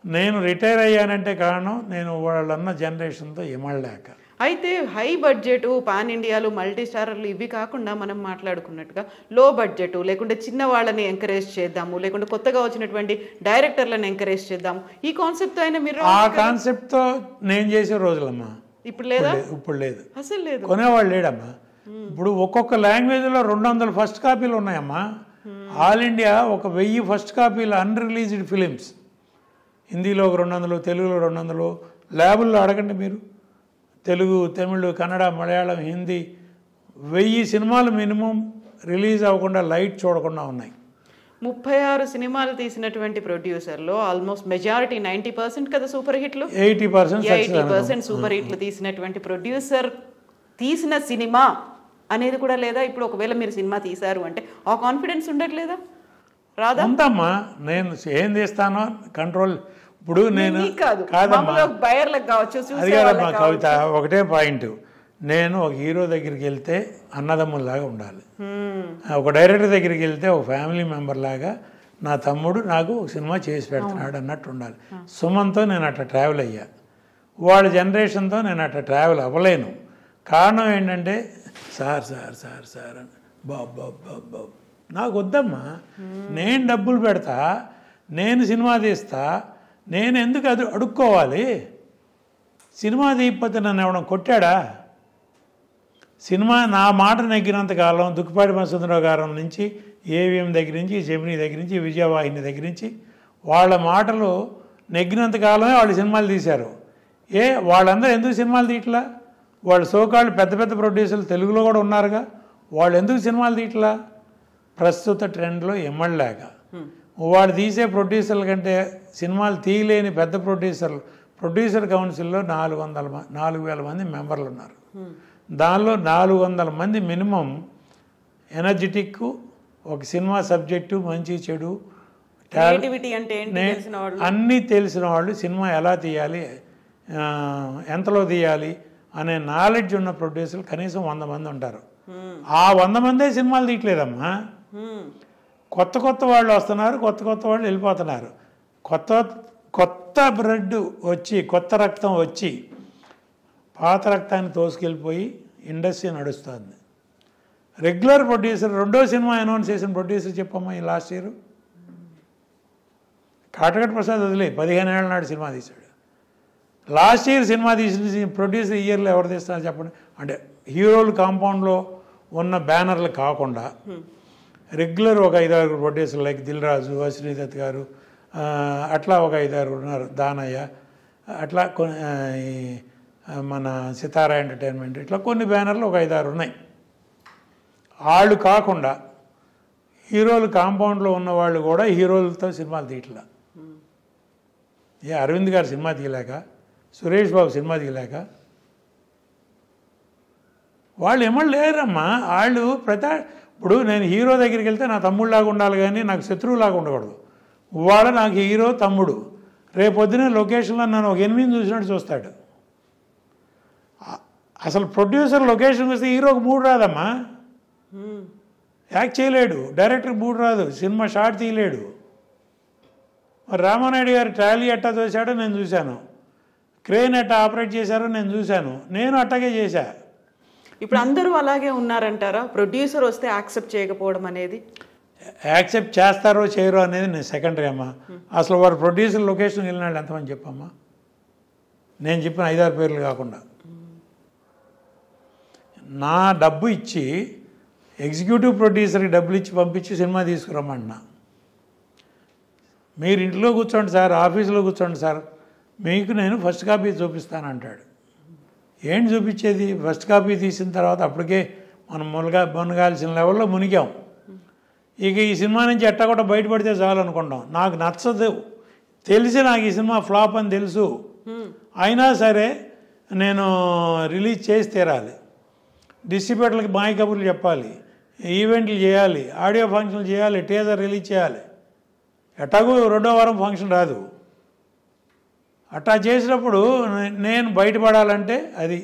నేను రిటైర్ అయ్యానంటే కారణం నేను వాళ్ళన్న జనరేషన్తో ఇమడలేక. అయితే హై బడ్జెట్ పాన్ ఇండియాలు మల్టీ స్టారర్లు ఇవి కాకుండా మనం మాట్లాడుకున్నట్టుగా లో బడ్జెట్ లేకుంటే చిన్న వాళ్ళని ఎంకరేజ్ చేద్దాము, లేకుంటే కొత్తగా వచ్చినటువంటి డైరెక్టర్లను ఎంకరేజ్ చేద్దాము, ఈ కాన్సెప్ట్ అయినా మీరు ఆ కాన్సెప్ట్తో నేను చేసే రోజులమ్మా. ఇప్పుడు లేదా? ఇప్పుడు లేదు, అసలు లేదు, కొనేవాళ్ళు లేడమ్మా. ఇప్పుడు ఒక్కొక్క లాంగ్వేజ్లో 200 ఫస్ట్ కాపీలు ఉన్నాయమ్మా. ఆల్ ఇండియా 1000 ఫస్ట్ కాపీలు అన్రిలీజ్డ్ ఫిలిమ్స్. హిందీలో 200, తెలుగులో 200. ల్యాబుల్లో అడగండి మీరు. తెలుగు, తమిళ్, కన్నడ, మలయాళం, హిందీ 1000 సినిమాలు మినిమం రిలీజ్ అవ్వకుండా లైట్ చూడకుండా ఉన్నాయి. 36 సినిమాలు తీసినటువంటి ప్రొడ్యూసర్లో ఆల్మోస్ట్ మెజారిటీ 90% కదా సూపర్ హిట్లు, 80% సూపర్ హిట్లు తీసినటువంటి ప్రొడ్యూసర్ తీసిన సినిమా అనేది కూడా లేదా? ఇప్పుడు ఒకవేళ మీరు సినిమా తీశారు అంటే ఆ కాన్ఫిడెన్స్ ఉండట్లేదా? రాదా? ఉందమ్మా. నేను ఏం తీస్తానో కంట్రోల్. ఇప్పుడు నేను కాదమ్మా, అది కాదమ్మా కవిత, ఒకటే పాయింట్. నేను ఒక హీరో దగ్గరికి వెళ్తే అన్నదమ్ముల్లాగా ఉండాలి. ఒక డైరెక్టర్ దగ్గరికి వెళ్తే ఒక ఫ్యామిలీ మెంబర్ లాగా నా తమ్ముడు నాకు ఒక సినిమా చేసి పెడుతున్నాడు అన్నట్టు ఉండాలి. సుమన్తో నేను అట్లా ట్రావెల్ అయ్యా. వాళ్ళ జనరేషన్తో నేను అట్లా ట్రావెల్ అవ్వలేను. కారణం ఏంటంటే సార్ సార్ సార్ సార్ అని బాబు నాకు వద్దమ్మా. నేను డబ్బులు పెడతా, నేను సినిమా తీస్తా, నేను ఎందుకు అది అడుక్కోవాలి? సినిమా తీయకపోతే నన్ను ఎవడం కొట్టాడా? సినిమా నా మాట నెగ్గినంతకాలం దుక్కిపాటి మధుసూదనరావు గారి నుంచి, ఏవిఎం దగ్గర నుంచి, జెమినీ దగ్గర నుంచి, విజయవాహిని దగ్గర నుంచి వాళ్ళ మాటలు నెగ్గినంతకాలమే వాళ్ళు సినిమాలు తీశారు. వాళ్ళందరూ ఎందుకు సినిమాలు తీయట్లా? వాళ్ళు సోకాళ్ళు పెద్ద పెద్ద ప్రొడ్యూసర్లు తెలుగులో కూడా ఉన్నారుగా, వాళ్ళు ఎందుకు సినిమాలు తీయట్లా? ప్రస్తుత ట్రెండ్లో ఎమ్మడలేక. వాడు తీసే ప్రొడ్యూసర్ల కంటే సినిమాలు తీయలేని పెద్ద ప్రొడ్యూసర్ కౌన్సిల్లో 4,000 మంది మెంబర్లు ఉన్నారు. దానిలో 400 మంది మినిమం ఎనర్జెటిక్, ఒక సినిమా సబ్జెక్టు, మంచి చెడు అన్నీ తెలిసిన వాళ్ళు, సినిమా ఎలా తీయాలి, ఎంతలో తీయాలి అనే నాలెడ్జ్ ఉన్న ప్రొడ్యూసర్లు కనీసం 100 మంది ఉంటారు. ఆ 100 మందే సినిమాలు తీయట్లేదమ్మా. కొత్త వాళ్ళు వస్తున్నారు, కొత్త వాళ్ళు వెళ్ళిపోతున్నారు. కొత్త బ్లడ్ వచ్చి, కొత్త రక్తం వచ్చి పాత రక్తాన్ని తోసుకెళ్ళిపోయి ఇండస్ట్రీ నడుస్తుంది. రెగ్యులర్ ప్రొడ్యూసర్, 2వ సినిమా అనౌన్స్ చేసిన ప్రొడ్యూసర్ చెప్పమ్మా ఈ లాస్ట్ ఇయర్. కాటగట్ ప్రసాద్ వదిలే 15 ఏళ్ళ నాడు సినిమా తీశాడు. లాస్ట్ ఇయర్ సినిమా తీసిన ప్రొడ్యూసర్ ఇయర్లో ఎవరు తీస్తున్నారు చెప్పండి. అంటే హీరోలు కాంపౌండ్లో ఉన్న బ్యానర్లు కాకుండా రెగ్యులర్ ఒక 5-6 ప్రొడ్యూసర్లు లైక్ దిల్ రాజు, అశ్విని దత్ గారు, అట్లా ఒక 5-6 ఉన్నారు, దానయ్య, అట్లా మన సితారా ఎంటర్టైన్మెంట్, ఇట్లా కొన్ని బ్యానర్లు ఒక 5-6 ఉన్నాయి. వాళ్ళు కాకుండా హీరోలు కాంపౌండ్లో ఉన్నవాళ్ళు కూడా హీరోలతో సినిమాలు తీయట్లా. అరవింద్ గారు సినిమా తీయలేక, సురేష్ బాబు సినిమా తీయలేక, వాళ్ళు ఏమన్నా లేరమ్మా. వాళ్ళు ఇప్పుడు నేను హీరో దగ్గరికి వెళ్తే నా తమ్ముళ్ళలాగా ఉండాలి కానీ నాకు శత్రువులాగా ఉండకూడదు. వాడు నాకు హీరో తమ్ముడు, రేపొద్దునే లొకేషన్లో నన్ను ఒక 8 చూసినట్టు చూస్తాడు. అసలు ప్రొడ్యూసర్ లొకేషన్ వస్తే హీరోకి 3 రాదమ్మా, యాక్ట్ చేయలేడు. డైరెక్టర్కి 3 రాదు, సినిమా షార్ట్ తీయలేడు. మరి రామానాయుడు గారు ట్రాలీ ఎట్టా తోసాడో నేను చూశాను, క్రేన్ ఎట్టా ఆపరేట్ చేశారో నేను చూశాను, నేను అట్టాగే చేశా. ఇప్పుడు అందరూ అలాగే ఉన్నారంటారా? ప్రొడ్యూసర్ వస్తే యాక్సెప్ట్ చేయకపోవడం అనేది? యాక్సెప్ట్ చేస్తారో చేయరో అనేది నేను సెకండరీ అమ్మా. అసలు వారు ప్రొడ్యూసర్ లొకేషన్కి వెళ్ళినాడు ఎంతమంది చెప్పమ్మా? నేను చెప్పిన 5-6 పేర్లు కాకుండా. నా డబ్బు ఇచ్చి ఎగ్జిక్యూటివ్ ప్రొడ్యూసర్కి డబ్బులు ఇచ్చి పంపించి సినిమా తీసుకురమ్మన్నా. మీరు ఇంట్లో కూర్చోండి సార్, ఆఫీసులో కూర్చోండి సార్, మీకు నేను ఫస్ట్ కాపీ చూపిస్తానంటాడు. ఏంటి చూపించేది? ఫస్ట్ కాపీ తీసిన తర్వాత అప్పటికే మనం మునగాల్సిన లెవెల్లో మునిగాం. ఇక ఈ సినిమా నుంచి ఎట్టా కూడా బయటపడితే చాలు అనుకుంటాం. నాకు నచ్చదు, తెలిసి నాకు ఈ సినిమా ఫ్లాప్ అని తెలుసు, అయినా సరే నేను రిలీజ్ చేసి తీరాలి. డిస్ట్రిబ్యూటర్లకి మాయ కబుర్లు చెప్పాలి, ఈవెంట్లు చేయాలి, ఆడియో ఫంక్షన్లు చేయాలి, టీజర్ రిలీజ్ చేయాలి. ఎట్టాగో 2వ వారం ఫంక్షన్ రాదు. అట్టా చేసినప్పుడు నేను బయటపడాలంటే అది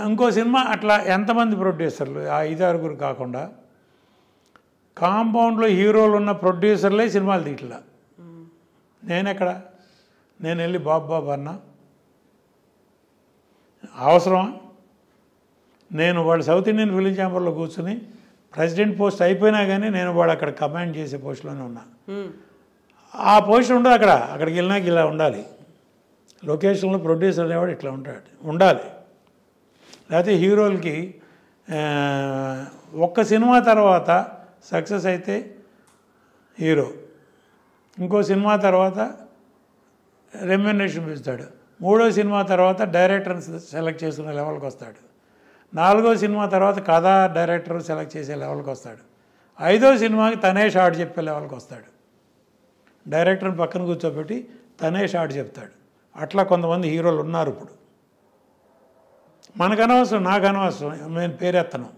ఇంకో సినిమా. అట్లా ఎంతమంది ప్రొడ్యూసర్లు, ఆ 5-6 కాకుండా కాంపౌండ్లో హీరోలు ఉన్న ప్రొడ్యూసర్లే సినిమాలు తీయట్లా. నేను వెళ్ళి బాబు అన్నా అవసరమా? నేను వాళ్ళు సౌత్ ఇండియన్ ఫిలిం ఛాంబర్లో కూర్చుని ప్రెసిడెంట్ పోస్ట్ అయిపోయినా కానీ నేను వాడు అక్కడ కమాండ్ చేసే పోస్టులోనే ఉన్నా. ఆ పోస్ట్ ఉండదు అక్కడికి వెళ్ళినాక ఇలా ఉండాలి. లొకేషన్లో ప్రొడ్యూసర్ అనేవాడు ఇట్లా ఉండాలి. లేకపోతే హీరోలకి ఒక్క సినిమా తర్వాత సక్సెస్ అయితే హీరో, ఇంకో సినిమా తర్వాత రెమ్యునరేషన్ ఇస్తాడు, 3వ సినిమా తర్వాత డైరెక్టర్ని సెలెక్ట్ చేసుకునే లెవెల్కి వస్తాడు, 4వ సినిమా తర్వాత కథా డైరెక్టర్ సెలెక్ట్ చేసే లెవెల్కి వస్తాడు, 5వ సినిమాకి తనే షార్ట్ చెప్పే లెవెల్కి వస్తాడు. డైరెక్టర్ని పక్కన కూర్చోబెట్టి తనే షార్ట్ చెప్తాడు. అట్లా కొంతమంది హీరోలు ఉన్నారు ఇప్పుడు. మనకు అనవసరం, నాకు అనవసరం, నేను పేరెత్తను.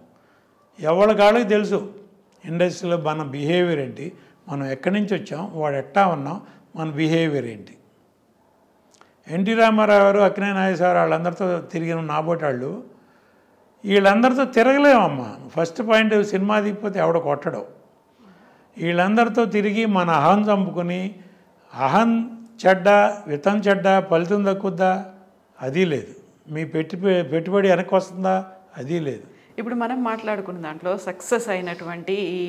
ఎవరి కాళ్ళకి తెలుసు ఇండస్ట్రీలో మన బిహేవియర్ ఏంటి, మనం ఎక్కడి నుంచి వచ్చాం, వాడు ఎట్టా ఉన్నాం, మన బిహేవియర్ ఏంటి. ఎన్టీ రామారావు గారు, అక్కినేని నాగేశ్వరరావు వాళ్ళందరితో తిరిగిన నాబోటాళ్ళు, వీళ్ళందరితో తిరగలేమమ్మా. ఫస్ట్ పాయింట్, సినిమా దిగిపోతే ఎవడ కొట్టడం. వీళ్ళందరితో తిరిగి మన అహం చంపుకొని, అహం చెడ్డ వితం చెడ్డ ఫలితం దక్కుద్దా, అది లేదు. మీ పెట్టుబడి వెనక్కి వస్తుందా, అది లేదు. ఇప్పుడు మనం మాట్లాడుకున్న దాంట్లో సక్సెస్ అయినటువంటి ఈ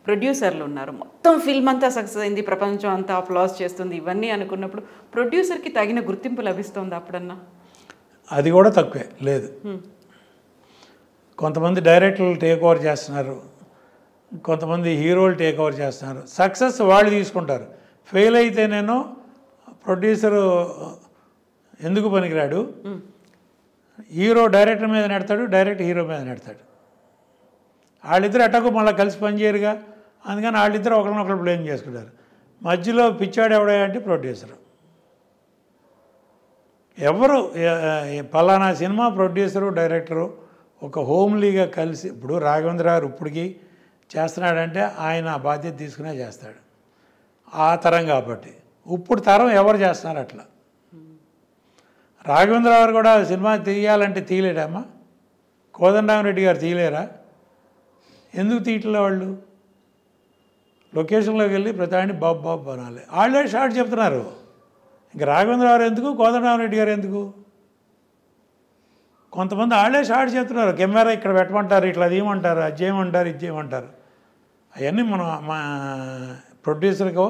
ప్రొడ్యూసర్లు ఉన్నారు. మొత్తం ఫిల్మ్ అంతా సక్సెస్ అయింది, ప్రపంచం అంతా అప్లాస్ చేస్తుంది, ఇవన్నీ అనుకున్నప్పుడు ప్రొడ్యూసర్కి తగిన గుర్తింపు లభిస్తుంది అప్పుడన్నా? అది కూడా తక్కువే, లేదు. కొంతమంది డైరెక్టర్లు టేక్ ఓవర్ చేస్తున్నారు, కొంతమంది హీరోలు టేక్ ఓవర్ చేస్తున్నారు. సక్సెస్ వాళ్ళు తీసుకుంటారు. ఫెయిల్ అయితే నేను ప్రొడ్యూసరు ఎందుకు పనికిరాడు, హీరో డైరెక్టర్ మీద నెడతాడు, డైరెక్టర్ హీరో మీద నెడతాడు. వాళ్ళిద్దరు ఎట్టకు మళ్ళీ కలిసి పనిచేయరుగా, అందుకని వాళ్ళిద్దరు ఒకరినొకరు బ్లేమ్ చేసుకుంటారు. మధ్యలో పిచ్చాడు ఎవడా అంటే ప్రొడ్యూసరు. ఎవరు పలానా సినిమా ప్రొడ్యూసరు డైరెక్టరు ఒక హోమ్లీగా కలిసి, ఇప్పుడు రాఘవేంద్ర గారు ఇప్పటికీ చేస్తున్నాడంటే ఆయన బాధ్యత తీసుకునే చేస్తాడు, ఆ తరం కాబట్టి. ఇప్పుడు తరం ఎవరు చేస్తున్నారు అట్లా. రాఘవేంద్ర గారు కూడా సినిమా తీయాలంటే తీయలేడమ్మా, కోదండరామరెడ్డి గారు తీయలేరా? ఎందుకు తీయట్లే వాళ్ళు? లొకేషన్లోకి వెళ్ళి ప్రతి బాబు అనాలి, వాళ్ళే షార్ట్ చెప్తున్నారు. ఇంక రాఘవేంద్ర గారు ఎందుకు, కోదండరామరెడ్డి గారు ఎందుకు? కొంతమంది వాళ్ళే షార్ట్ చెప్తున్నారు. కెమెరా ఇక్కడ పెట్టమంటారు, ఇట్లా అది ఏమంటారు, అది చేయమంటారు, ఇది చేయమంటారు. అవన్నీ మనం మా ప్రొడ్యూసర్కో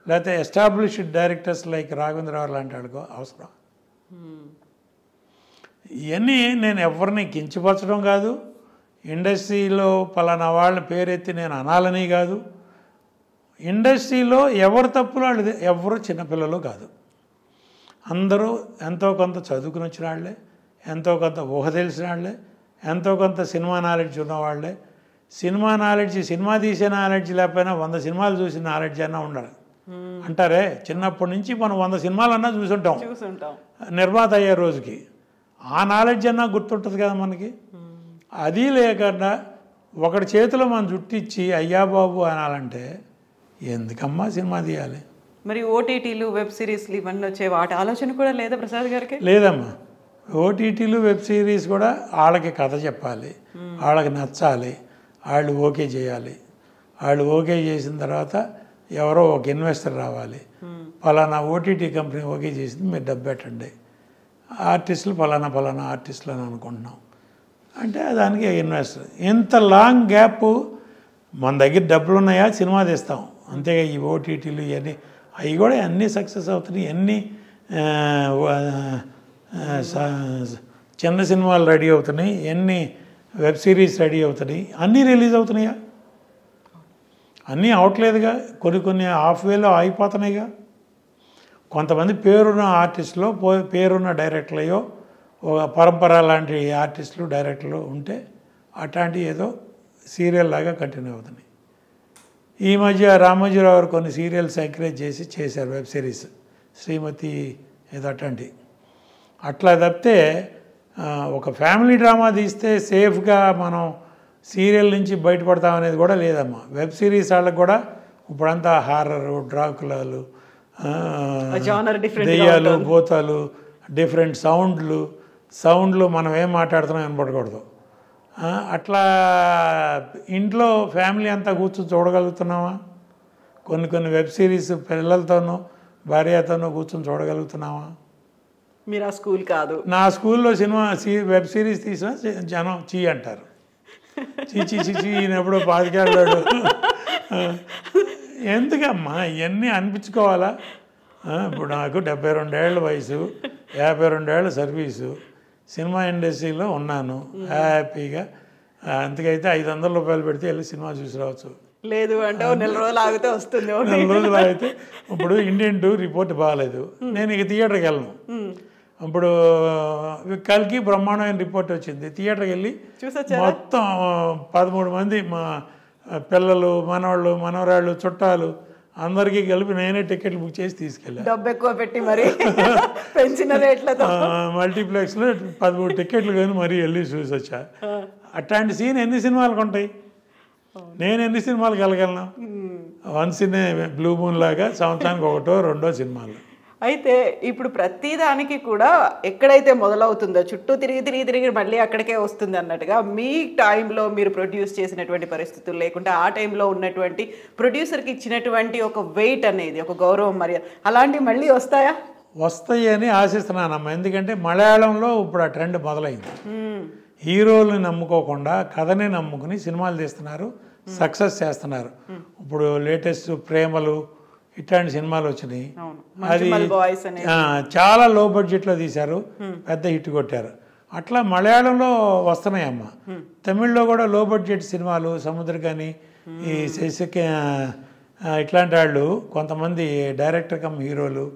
లేకపోతే ఎస్టాబ్లిష్డ్ డైరెక్టర్స్ లైక్ రాఘవేంద్రరావు లాంటి వాళ్ళకో అవసరం. ఇవన్నీ నేను ఎవరిని కించపరచడం కాదు, ఇండస్ట్రీలో పలానా వాళ్ళ పేరెత్తి నేను అనాలని కాదు. ఇండస్ట్రీలో ఎవరు తప్పులు వాళ్ళది, ఎవరు చిన్నపిల్లలు కాదు. అందరూ ఎంతో కొంత చదువుకుని వచ్చిన వాళ్ళే, ఎంతో కొంత ఊహ తెలిసిన వాళ్ళే, ఎంతో కొంత సినిమా నాలెడ్జ్ ఉన్నవాళ్లే. సినిమా నాలెడ్జ్, సినిమా తీసే నాలెడ్జ్ లేకపోయినా 100 సినిమాలు చూసిన నాలెడ్జ్ అన్నా ఉండాలి అంటారే. చిన్నప్పటి నుంచి మనం 100 సినిమాలన్నా చూసుంటాం నిర్మాత అయ్యే రోజుకి. ఆ నాలెడ్జ్ అన్నా గుర్తుంటుంది కదా మనకి. అది లేకుండా ఒకటి చేతిలో మనం జుట్టిచ్చి అయ్యా బాబు అనాలంటే ఎందుకమ్మా సినిమా తీయాలి? మరి ఓటీటీలు వెబ్ సిరీస్లు ఇవన్నీ వచ్చే వాటి ఆలోచన కూడా లేదా ప్రసాద్ గారికి? లేదమ్మా. ఓటీటీలు వెబ్ సిరీస్ కూడా వాళ్ళకి కథ చెప్పాలి, వాళ్ళకి నచ్చాలి, వాళ్ళు ఓకే చేయాలి. వాళ్ళు ఓకే చేసిన తర్వాత ఎవరో ఒక ఇన్వెస్టర్ రావాలి, పలానా ఓటీటీ కంపెనీ ఓకే చేసింది మీరు డబ్బు పెట్టండి, ఆర్టిస్టులు పలానా ఆర్టిస్టులు అని అనుకుంటున్నాం అంటే దానికి ఇన్వెస్టర్. ఇంత లాంగ్ గ్యాప్ మన దగ్గర డబ్బులు ఉన్నాయా సినిమా తీస్తాం అంతేగా. ఈ ఓటీటీలు ఇవన్నీ అవి కూడా అన్నీ సక్సెస్ అవుతున్నాయి. అన్నీ చిన్న సినిమాలు రెడీ అవుతున్నాయి, ఎన్ని వెబ్ సిరీస్ రెడీ అవుతున్నాయి, అన్నీ రిలీజ్ అవుతున్నాయా? అన్నీ అవట్లేదుగా. కొన్ని హాఫ్ వేలో అయిపోతున్నాయిగా. కొంతమంది పేరున్న ఆర్టిస్టులో పేరున్న డైరెక్టర్లయో ఒక పరంపర లాంటి ఆర్టిస్టులు డైరెక్టర్లు ఉంటే అట్లాంటివి ఏదో సీరియల్ లాగా కంటిన్యూ అవుతున్నాయి. ఈ మధ్య రామోజీరావు గారు కొన్ని సీరియల్స్ ఎంకరేజ్ చేశారు, వెబ్ సిరీస్ శ్రీమతి ఏదో అట్లాంటి. అట్లా తప్పితే ఒక ఫ్యామిలీ డ్రామా తీస్తే సేఫ్గా మనం సీరియల్ నుంచి బయటపడతామనేది కూడా లేదమ్మా. వెబ్ సిరీస్ వాళ్ళకి కూడా ఇప్పుడంతా హారరు, డ్రాకులాలు, దెయ్యాలు, భూతాలు, డిఫరెంట్ సౌండ్లు మనం ఏం మాట్లాడుతున్నాం వినపడకూడదు. అట్లా ఇంట్లో ఫ్యామిలీ అంతా కూర్చొని చూడగలుగుతున్నామా? కొన్ని వెబ్ సిరీస్ పిల్లలతోనూ భార్యతోనూ కూర్చొని చూడగలుగుతున్నామా? మీరు ఆ స్కూల్ కాదు. నా స్కూల్లో వెబ్ సిరీస్ తీసినా జనం చీ అంటారు. చీ ఈయనెప్పుడో 5 ఏళ్ళాడు. ఎందుకమ్మా ఇవన్నీ అనిపించుకోవాలా? ఇప్పుడు నాకు 72 ఏళ్ళ వయసు, 52 ఏళ్ళ సర్వీసు, సినిమా ఇండస్ట్రీలో ఉన్నాను హ్యాపీగా. అంతకైతే 500 రూపాయలు పెడితే వెళ్ళి సినిమా చూసి రావచ్చు. లేదు అంటే 1 రోజులు ఆగితే వస్తుంది. 1 రోజులు ఆగితే ఇప్పుడు ఇండియన్ 2 రిపోర్ట్ బాగాలేదు, నేను ఇక థియేటర్కి వెళ్ళను. ఇప్పుడు కల్కి బ్రహ్మాండమైన రిపోర్ట్ వచ్చింది, థియేటర్కి వెళ్ళి మొత్తం 13 మంది మా పిల్లలు, మనవాళ్ళు, మనవరాళ్ళు, చుట్టాలు అందరికీ కలిపి నేనే టికెట్లు బుక్ చేసి తీసుకెళ్ళాను. డబ్బు ఎక్కువ పెట్టి మరి పెంచిన రేట్లతో మల్టీప్లెక్స్లో 13 టికెట్లు కానీ మరీ వెళ్ళి చూసి వచ్చా. అట్లాంటి సీన్ ఎన్ని సినిమాలకు ఉంటాయి? నేను ఎన్ని సినిమాలకు వెళ్ళగలను? వన్స్ ఇన్ బ్లూ మూన్ లాగా సంవత్సరానికి 1, 2 సినిమాలు. అయితే ఇప్పుడు ప్రతిదానికి కూడా ఎక్కడైతే మొదలవుతుందో చుట్టూ తిరిగి మళ్ళీ అక్కడికే వస్తుంది అన్నట్టుగా మీ టైంలో మీరు ప్రొడ్యూస్ చేసినటువంటి పరిస్థితులు లేకుంటే ఆ టైంలో ఉన్నటువంటి ప్రొడ్యూసర్కి ఇచ్చినటువంటి ఒక వెయిట్ అనేది, ఒక గౌరవం, మర్యాద అలాంటివి మళ్ళీ వస్తాయా? వస్తాయి అని ఆశిస్తున్నానమ్మా. ఎందుకంటే మలయాళంలో ఇప్పుడు ఆ ట్రెండ్ మొదలైంది. హీరోల్ని నమ్ముకోకుండా కథని నమ్ముకుని సినిమాలు తీస్తున్నారు, సక్సెస్ చేస్తున్నారు. ఇప్పుడు లేటెస్ట్ ప్రేమలు ఇట్లాంటి సినిమాలు వచ్చినాయి. అది చాలా లో బడ్జెట్లో తీశారు, పెద్ద హిట్ కొట్టారు. అట్లా మలయాళంలో వస్తున్నాయమ్మా. తమిళ్లో కూడా లో బడ్జెట్ సినిమాలు, సముద్రకాని, ఈ ఇట్లాంటి వాళ్ళు కొంతమంది డైరెక్టర్ కమ్ హీరోలు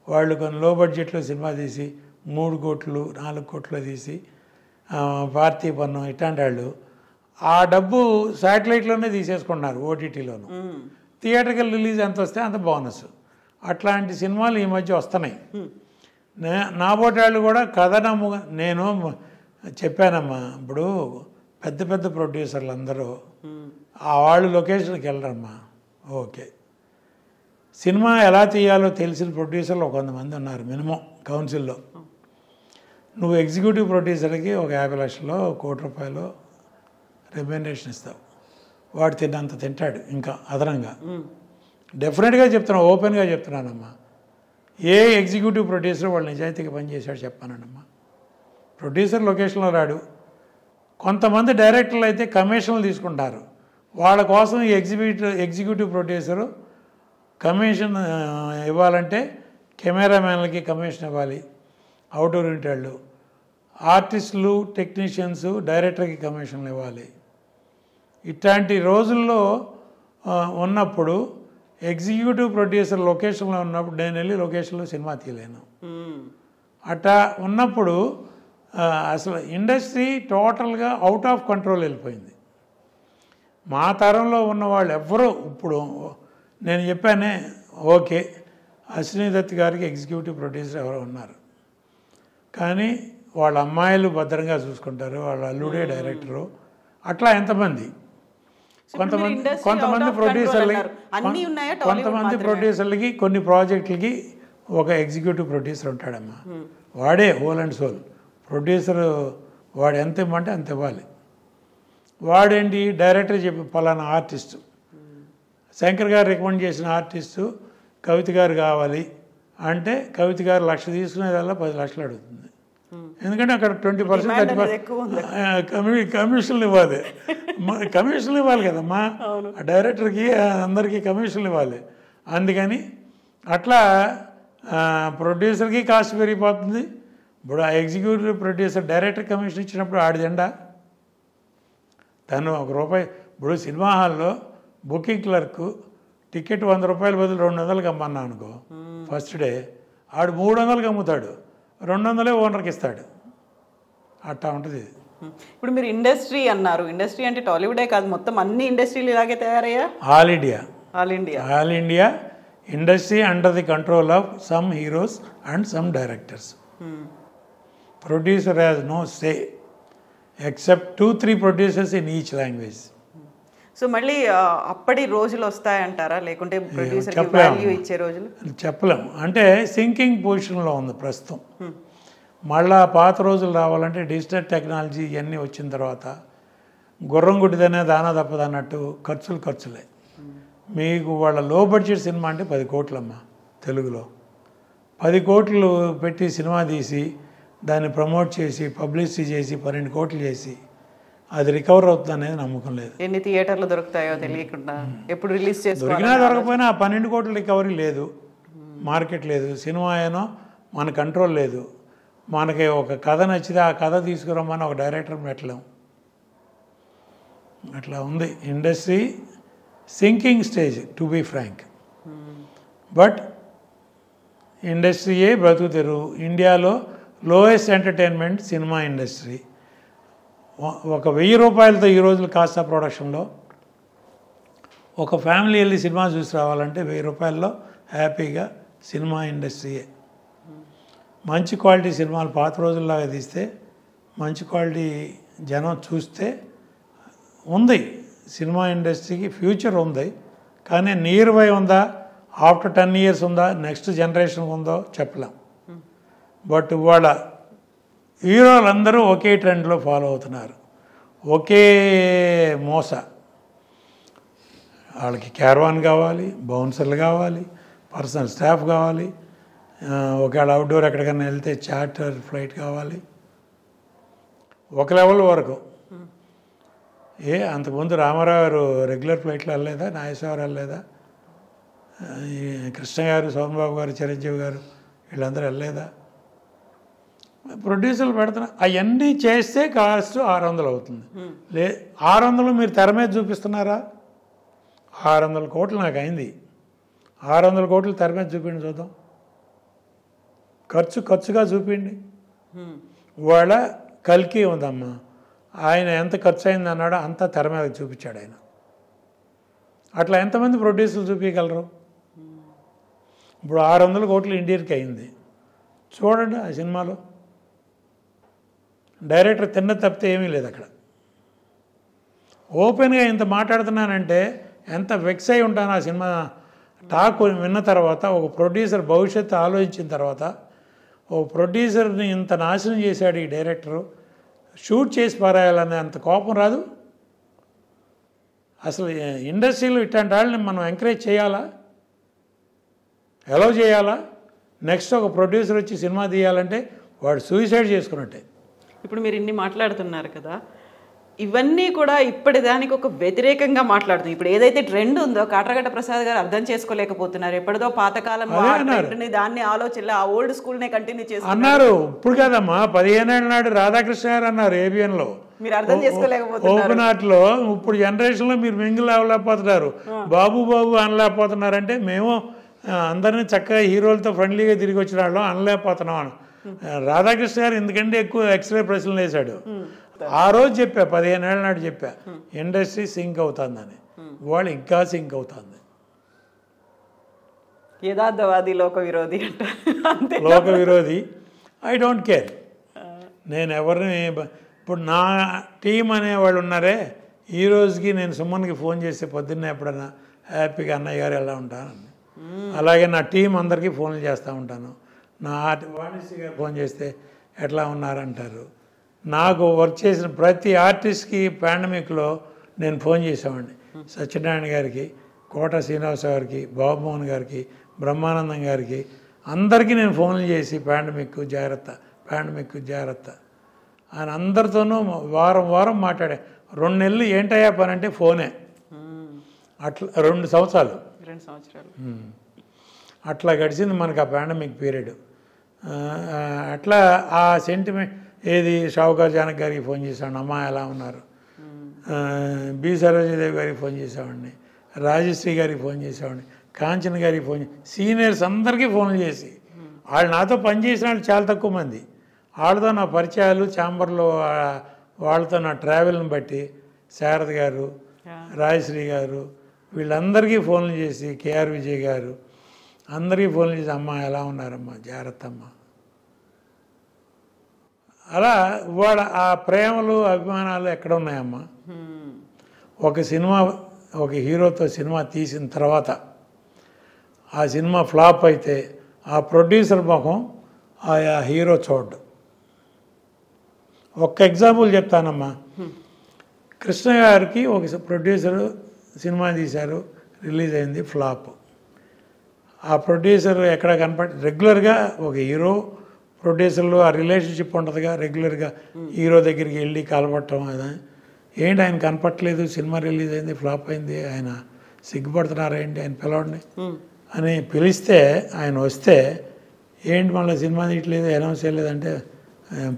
వాళ్ళు కొన్ని లో బడ్జెట్లో సినిమా తీసి 3 కోట్లు 4 కోట్లు తీసి పార్థిపన్నం ఇట్లాంటి వాళ్ళు ఆ డబ్బు శాటిలైట్లోనే తీసేసుకుంటున్నారు, ఓటీటీలోను. థియేటర్కి రిలీజ్ ఎంత వస్తే అంత బోనస్. అట్లాంటి సినిమాలు ఈ మధ్య వస్తున్నాయి. నా పోటాళ్ళు కూడా కథ నేను చెప్పానమ్మా. ఇప్పుడు పెద్ద ప్రొడ్యూసర్లు అందరూ ఆ వాళ్ళు లొకేషన్కి వెళ్ళరమ్మా. ఓకే, సినిమా ఎలా తీయాలో తెలిసిన ప్రొడ్యూసర్లు కొంతమంది ఉన్నారు మినిమం కౌన్సిల్లో. నువ్వు ఎగ్జిక్యూటివ్ ప్రొడ్యూసర్కి ఒక 50 లక్షలు, 1 కోటి రూపాయలు రెమ్యూనరేషన్ ఇస్తావు, వాడు తిన్నంత తింటాడు ఇంకా అదనంగా. డెఫినెట్గా చెప్తున్నాను, ఓపెన్గా చెప్తున్నానమ్మా. ఏ ఎగ్జిక్యూటివ్ ప్రొడ్యూసర్ వాళ్ళు నిజాయితీగా పనిచేశాడు చెప్పానండమ్మా. ప్రొడ్యూసర్ లొకేషన్లో రాడు. కొంతమంది డైరెక్టర్లు అయితే కమిషన్లు తీసుకుంటారు, వాళ్ళ కోసం ఈ ఎగ్జిక్యూటివ్ ప్రొడ్యూసరు కమిషన్ ఇవ్వాలంటే కెమెరామ్యాన్లకి కమిషన్ ఇవ్వాలి, అవుట్డోర్ వాళ్ళు, ఆర్టిస్టులు, టెక్నీషియన్స్, డైరెక్టర్కి కమిషన్లు ఇవ్వాలి. ఇట్లాంటి రోజుల్లో ఉన్నప్పుడు ఎగ్జిక్యూటివ్ ప్రొడ్యూసర్ లొకేషన్లో ఉన్నప్పుడు నేను వెళ్ళి లొకేషన్లో సినిమా తీయలేను. అట్లా ఉన్నప్పుడు అసలు ఇండస్ట్రీ టోటల్గా అవుట్ ఆఫ్ కంట్రోల్ వెళ్ళిపోయింది. మా తరంలో ఉన్న వాళ్ళు ఎవ్వరూ ఇప్పుడు నేను చెప్పానే, ఓకే అశ్విని దత్ గారికి ఎగ్జిక్యూటివ్ ప్రొడ్యూసర్ ఎవరో ఉన్నారు, కానీ వాళ్ళ అమ్మాయిలు భద్రంగా చూసుకుంటారు, వాళ్ళ అల్లుడే డైరెక్టరు, అట్లా ఎంతమంది కొంతమంది ప్రొడ్యూసర్లకి కొన్ని ప్రాజెక్టులకి ఒక ఎగ్జిక్యూటివ్ ప్రొడ్యూసర్ ఉంటాడమ్మా, వాడే హోల్ అండ్ సోల్ ప్రొడ్యూసర్. వాడు ఎంత ఇవ్వమంటే అంత ఇవ్వాలి. వాడేంటి డైరెక్టర్ చెప్పి పలానా ఆర్టిస్టు, శంకర్ గారు రికమెండ్ చేసిన ఆర్టిస్టు కవిత గారు కావాలి అంటే కవిత గారు 1,00,000 తీసుకునేదల్లా 10 లక్షలు అడుగుతుంది. ఎందుకంటే అక్కడ 20% 30% కమిషన్లు ఇవ్వాలి. కమిషన్లు ఇవ్వాలి కదమ్మా డైరెక్టర్కి, అందరికీ కమిషన్లు ఇవ్వాలి. అందుకని అట్లా ప్రొడ్యూసర్కి కాస్ట్ పెరిగిపోతుంది. ఇప్పుడు ఆ ఎగ్జిక్యూటివ్ ప్రొడ్యూసర్ డైరెక్టర్ కమిషన్ ఇచ్చినప్పుడు ఆడిదండా తను ₹1. ఇప్పుడు సినిమా హాల్లో బుకింగ్ క్లర్క్ టికెట్ ₹100 బదులు 200కి అమ్మన్నా అనుకో, ఫస్ట్ డే ఆడు 300కి అమ్ముతాడు, 200 ఓనర్కి ఇస్తాడు. అట్టా ఉంటుంది. ఇప్పుడు మీరు ఇండస్ట్రీ అన్నారు, ఇండస్ట్రీ అంటే టాలీవుడే కాదు, మొత్తం అన్ని ఇండస్ట్రీలు ఇలాగే తయారయ్యా. All India industry under the control of some heroes and some directors. Producer has no say except 2-3 producers in each language. So మళ్ళీ అప్పటి రోజులు వస్తాయంటారా, లేకుంటే ప్రొడ్యూసర్కి వాల్యూ ఇచ్చే రోజులు? చెప్పలేము. అంటే సింకింగ్ పొజిషన్లో ఉంది ప్రస్తుతం. మళ్ళా పాత రోజులు రావాలంటే డిజిటల్ టెక్నాలజీ ఇవన్నీ వచ్చిన తర్వాత గుర్రం గుడ్డిదనే దానా తప్పదన్నట్టు ఖర్చులే. మీకు వాళ్ళ లో బడ్జెట్ సినిమా అంటే 10 కోట్లమ్మా తెలుగులో. 10 కోట్లు పెట్టి సినిమా తీసి దాన్ని ప్రమోట్ చేసి పబ్లిసిటీ చేసి 12 కోట్లు చేసి అది రికవర్ అవుతుంది అనేది నమ్మకం లేదు. ఎన్ని థియేటర్లు దొరుకుతాయో తెలియకుండా ఎప్పుడు రిలీజ్ చేసి దొరికినా దొరకపోయినా ఆ 12 కోట్ల రికవరీ లేదు, మార్కెట్ లేదు, సినిమా ఏనో మన కంట్రోల్ లేదు. మనకి ఒక కథ నచ్చితే ఆ కథ తీసుకురమ్మని ఒక డైరెక్టర్ పెట్టలేం. అట్లా ఉంది industry, sinking stage to be frank. But ఇండస్ట్రీయే బ్రతుకుతారు. ఇండియాలో లోయెస్ట్ ఎంటర్టైన్మెంట్ సినిమా ఇండస్ట్రీ. ఒక ₹1000 ఈ రోజులు కాస్ట్ ఆఫ్ ప్రొడక్షన్లో ఒక ఫ్యామిలీ వెళ్ళి సినిమా చూసి రావాలంటే ₹1000 హ్యాపీగా సినిమా ఇండస్ట్రీయే. మంచి క్వాలిటీ సినిమాలు పాత రోజుల్లాగా తీస్తే మంచి క్వాలిటీ జనం చూస్తే ఉంది. సినిమా ఇండస్ట్రీకి ఫ్యూచర్ ఉంది, కానీ నియర్ బై ఉందా, ఆఫ్టర్ 10 years ఉందా, నెక్స్ట్ జనరేషన్ ఉందో చెప్పలేం. బట్ ఇవాళ హీరోలందరూ ఒకే ట్రెండ్లో ఫాలో అవుతున్నారు, ఒకే మోస. వాళ్ళకి క్యారవాన్ కావాలి, బౌన్సర్లు కావాలి, పర్సనల్ స్టాఫ్ కావాలి, ఒకవేళ అవుట్డోర్ ఎక్కడికైనా వెళ్తే చార్టర్ ఫ్లైట్ కావాలి. ఒక లెవెల్ వరకు. అంతకుముందు రామారావు గారు రెగ్యులర్ ఫ్లైట్లో వెళ్ళలేదా, నాగేశ్వరరావు వెళ్ళలేదా, కృష్ణ గారు, సోమబాబు గారు, చిరంజీవి గారు వీళ్ళందరూ వెళ్ళలేదా? ప్రొడ్యూసర్లు పెడుతున్నారు. అవన్నీ చేస్తే కాస్ట్ 600 అవుతుంది. 600 మీరు తెర మీద చూపిస్తున్నారా? 600 కోట్లు నాకు అయింది. 600 కోట్లు తెర మీద చూపిండి చూద్దాం. ఖర్చుగా చూపిండి. ఇవాళ కల్కి ఉందమ్మా, ఆయన ఎంత ఖర్చు అయింది అన్నాడో అంతా తెర మీద చూపించాడు ఆయన. అట్లా ఎంతమంది ప్రొడ్యూసర్లు చూపించగలరు? ఇప్పుడు 600 కోట్లు ఇండియన్కి అయింది. చూడండి ఆ సినిమాలో డైరెక్టర్ తిన్న తప్పితే ఏమీ లేదు అక్కడ. ఓపెన్గా ఇంత మాట్లాడుతున్నానంటే ఎంత వెక్స్ అయి ఉంటాను ఆ సినిమా టాక్ విన్న తర్వాత. ఒక ప్రొడ్యూసర్ భవిష్యత్తు ఆలోచించిన తర్వాత, ఒక ప్రొడ్యూసర్ని ఇంత నాశనం చేశాడు ఈ డైరెక్టరు, షూట్ చేసి పారాయాలనే అంత కోపం రాదు? అసలు ఇండస్ట్రీలో ఇట్లాంటి వాళ్ళని మనం ఎంకరేజ్ చేయాలా, అలౌ చేయాలా? నెక్స్ట్ ఒక ప్రొడ్యూసర్ వచ్చి సినిమా తీయాలంటే వాడు సూసైడ్ చేసుకున్నట్టే. ఇప్పుడు మీరు ఇన్ని మాట్లాడుతున్నారు కదా, ఇవన్నీ కూడా ఇప్పటిదానికి ఒక వ్యతిరేకంగా మాట్లాడుతుంది. ఇప్పుడు ఏదైతే ట్రెండ్ ఉందో కాట్రగడ్డ ప్రసాద్ గారు అర్థం చేసుకోలేకపోతున్నారు. ఎప్పటిదో పాతకాలం దాన్ని ఆలోచన ఆ ఓల్డ్ స్కూల్ నే కంటిన్యూ చేస్తున్నారు అన్నారు. ఇప్పుడు కాదమ్మా, 15 ఏళ్ళ నాడు రాధాకృష్ణ గారు అన్నారు ఏబిఎన్ లో, మీరు అర్థం చేసుకోలేకపోతున్నారు. ఓపెన్ ఆర్ట్ లో ఇప్పుడు జనరేషన్ లో మీరు మింగిల్ అవ్వలేకపోతున్నారు, బాబు బాబు అనలేకపోతున్నారంటే మేము అందరినీ చక్కగా హీరోలతో ఫ్రెండ్లీగా తిరిగి వచ్చిన వాళ్ళం అనలేకపోతున్నాం అని రాధాకృష్ణ గారు ఎందుకంటే ఎక్కువ ఎక్స్రే ప్రశ్నలు వేశాడు. ఆ రోజు చెప్పా, 15 ఏళ్ళ నాడు చెప్పా, ఇండస్ట్రీ సింక్ అవుతుందని. వాళ్ళు ఇంకా సింక్ అవుతుంది. యథార్థవాది లోక విరోధి అంటే లోక విరోధి. I don't care. నేను ఎవరిని ఇప్పుడు నా టీం అనేవాళ్ళు ఉన్నారే, ఈ రోజుకి నేను సుమన్కి ఫోన్ చేస్తే పొద్దున్నే ఎప్పుడన్నా హ్యాపీగా అన్నయ్య గారు ఎలా ఉంటానని, అలాగే నా టీం అందరికీ ఫోన్లు చేస్తూ ఉంటాను. నా వాణిశ్రీ గారు ఫోన్ చేస్తే ఎట్లా ఉన్నారంటారు. నాకు వర్క్ చేసిన ప్రతి ఆర్టిస్ట్కి పాండమిక్లో నేను ఫోన్ చేసేవాడిని. సత్యనారాయణ గారికి, కోట శ్రీనివాస గారికి, బాబుమోహన్ గారికి, బ్రహ్మానందం గారికి, అందరికీ నేను ఫోన్లు చేసి పాండమిక్ జాగ్రత్త, పాండమిక్ జాగ్రత్త అని అందరితోనూ వారం వారం మాట్లాడే. 2 నెలలు ఏంటయ్యా పని అంటే ఫోనే. అట్లా 2 సంవత్సరాలు అట్లా గడిచింది మనకు ఆ పాండమిక్ పీరియడ్. అట్లా ఆ సెంటిమెంట్ ఏది షావుకార్ జానక్ గారికి ఫోన్ చేసేవాడిని, అమ్మ ఎలా ఉన్నారు. బి సరోజదేవి గారికి ఫోన్ చేసేవాడిని, రాజశ్రీ గారికి ఫోన్ చేసేవాడిని, కాంచన్ గారికి ఫోన్ సీనియర్స్ అందరికీ ఫోన్లు చేసి, వాళ్ళు నాతో పనిచేసిన వాళ్ళు చాలా తక్కువ మంది, వాళ్ళతో నా పరిచయాలు ఛాంబర్లో వాళ్ళతో నా ట్రావెల్ని బట్టి శారద గారు, రాజశ్రీ గారు వీళ్ళందరికీ ఫోన్లు చేసి, కేఆర్ విజయ్ గారు అందరికీ ఫోన్లు చేసి, అమ్మ ఎలా ఉన్నారమ్మా, జాగ్రత్త అమ్మ. అలా వాళ్ళ ఆ ప్రేమలు అభిమానాలు ఎక్కడ ఉన్నాయమ్మా. ఒక హీరోతో సినిమా తీసిన తర్వాత ఆ సినిమా ఫ్లాప్ అయితే ఆ ప్రొడ్యూసర్ ముఖం ఆ హీరో చూడ్డు. ఒక్క ఎగ్జాంపుల్ చెప్తానమ్మా. కృష్ణ గారికి ఒక ప్రొడ్యూసరు సినిమా తీశారు, రిలీజ్ అయింది, ఫ్లాప్. ఆ ప్రొడ్యూసర్ ఎక్కడ రెగ్యులర్గా ఒక హీరో ప్రొడ్యూసర్లు ఆ రిలేషన్షిప్ ఉంటుందిగా, రెగ్యులర్గా హీరో దగ్గరికి వెళ్ళి కలపట్టడం. ఏంటి ఆయన కనపట్లేదు, సినిమా రిలీజ్ అయింది, ఫ్లాప్ అయింది, ఆయన సిగ్గుపడుతున్నారా ఏంటి, ఆయన పిలవండి అని పిలిస్తే ఆయన వస్తే, ఏంటి మళ్ళీ సినిమా తీయట్లేదు, అనౌన్స్ చేయలేదంటే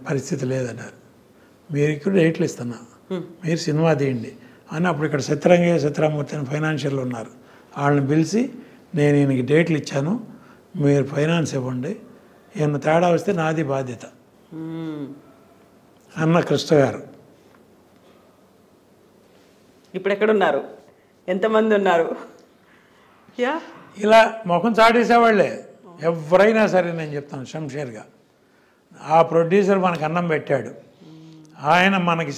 పరిస్థితి లేదన్నారు. మీరు ఇక్కడ డేట్లు ఇస్తున్నా, మీరు సినిమా తీయండి అని. అప్పుడు ఇక్కడ సత్యరామూర్తి అని ఫైనాన్షియల్ ఉన్నారు, వాళ్ళని పిలిచి నేను ఈయనకి డేట్లు ఇచ్చాను, మీరు ఫైనాన్స్ ఇవ్వండి, ఈయన తేడా వస్తే నాది బాధ్యత అన్న కృష్ణ గారు. ఇప్పుడు ఎక్కడున్నారు, ఎంతమంది ఉన్నారు? ఇలా ముఖం చాటేసేవాళ్ళే ఎవరైనా సరే. నేను చెప్తాను షంషేర్గా, ఆ ప్రొడ్యూసర్ మనకు అన్నం పెట్టాడు, ఆయన మనకి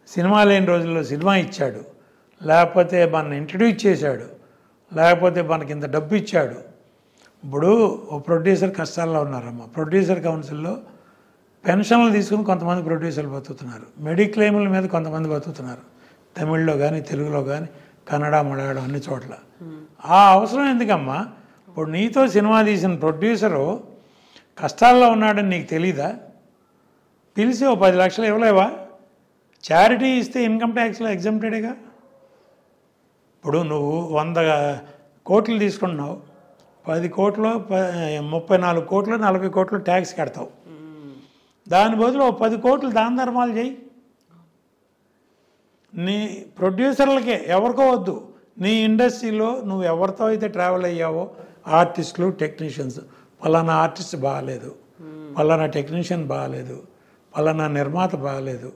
సినిమా లేని రోజుల్లో సినిమా ఇచ్చాడు, లేకపోతే మన ఇంట్రడ్యూస్ చేశాడు, లేకపోతే మనకి ఇంత డబ్బు ఇచ్చాడు. ఇప్పుడు ఓ ప్రొడ్యూసర్ కష్టాల్లో ఉన్నారమ్మా. ప్రొడ్యూసర్ కౌన్సిల్లో పెన్షన్లు తీసుకుని కొంతమంది ప్రొడ్యూసర్లు బతుకుతున్నారు, మెడిక్లెయిముల మీద కొంతమంది బతుకుతున్నారు, తమిళ్లో కానీ తెలుగులో కానీ కన్నడ మలయాళం అన్ని చోట్ల. ఆ అవసరం ఎందుకమ్మా? ఇప్పుడు నీతో సినిమా తీసిన ప్రొడ్యూసరు కష్టాల్లో ఉన్నాడని నీకు తెలీదా? పిలిచి ఓ 10 లక్షలు ఇవ్వలేవా? చారిటీ ఇస్తే ఇన్కమ్ ట్యాక్స్లో ఎగ్జామ్టెడేగా. ఇప్పుడు నువ్వు 100 కోట్లు తీసుకుంటున్నావు, 10 కోట్లు 34 కోట్లు 40 కోట్లు ట్యాక్స్ కడతావు. దాని బదులు 10 కోట్లు దాన ధర్మాలు చేయి. నీ ప్రొడ్యూసర్లకే, ఎవరికో వద్దు, నీ ఇండస్ట్రీలో నువ్వు ఎవరితో అయితే ట్రావెల్ అయ్యావో ఆర్టిస్టులు, టెక్నీషియన్స్, పలానా ఆర్టిస్ట్ బాగాలేదు, పలానా టెక్నీషియన్ బాగాలేదు, పలానా నిర్మాత బాగాలేదు,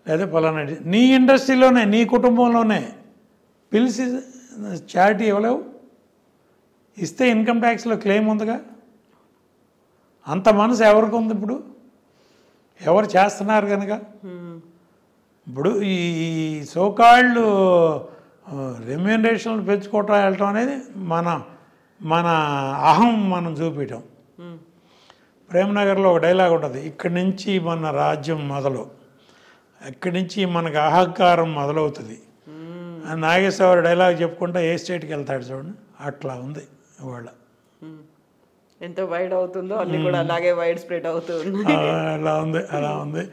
లేదా పలానా నీ ఇండస్ట్రీలోనే నీ కుటుంబంలోనే పిలిచి చారిటీ ఇవ్వలేవు? ఇస్తే ఇన్కమ్ ట్యాక్స్లో క్లెయిమ్ ఉందిగా. అంత మనసు ఎవరికి ఉంది? ఇప్పుడు ఎవరు చేస్తున్నారు కనుక. ఇప్పుడు ఈ సోకాళ్ళు రెమ్యూనరేషన్లు పెంచుకోవటం వెళ్ళటం అనేది మన అహం మనం చూపించటం. ప్రేమనగర్లో ఒక డైలాగ్ ఉంటుంది, ఇక్కడి నుంచి మన రాజ్యం మొదలు, ఇక్కడి నుంచి మనకు అహంకారం మొదలవుతుంది. నాగేశ్వర డైలాగ్ చెప్పుకుంటా ఏ స్టేట్కి వెళ్తాడు చూడండి, అట్లా ఉంది ఇవాళ. ఎంత వైడ్ అవుతుందో అన్ని కూడా అలాగే వైడ్ స్ప్రెడ్ అవుతుంది. అలా ఉంది.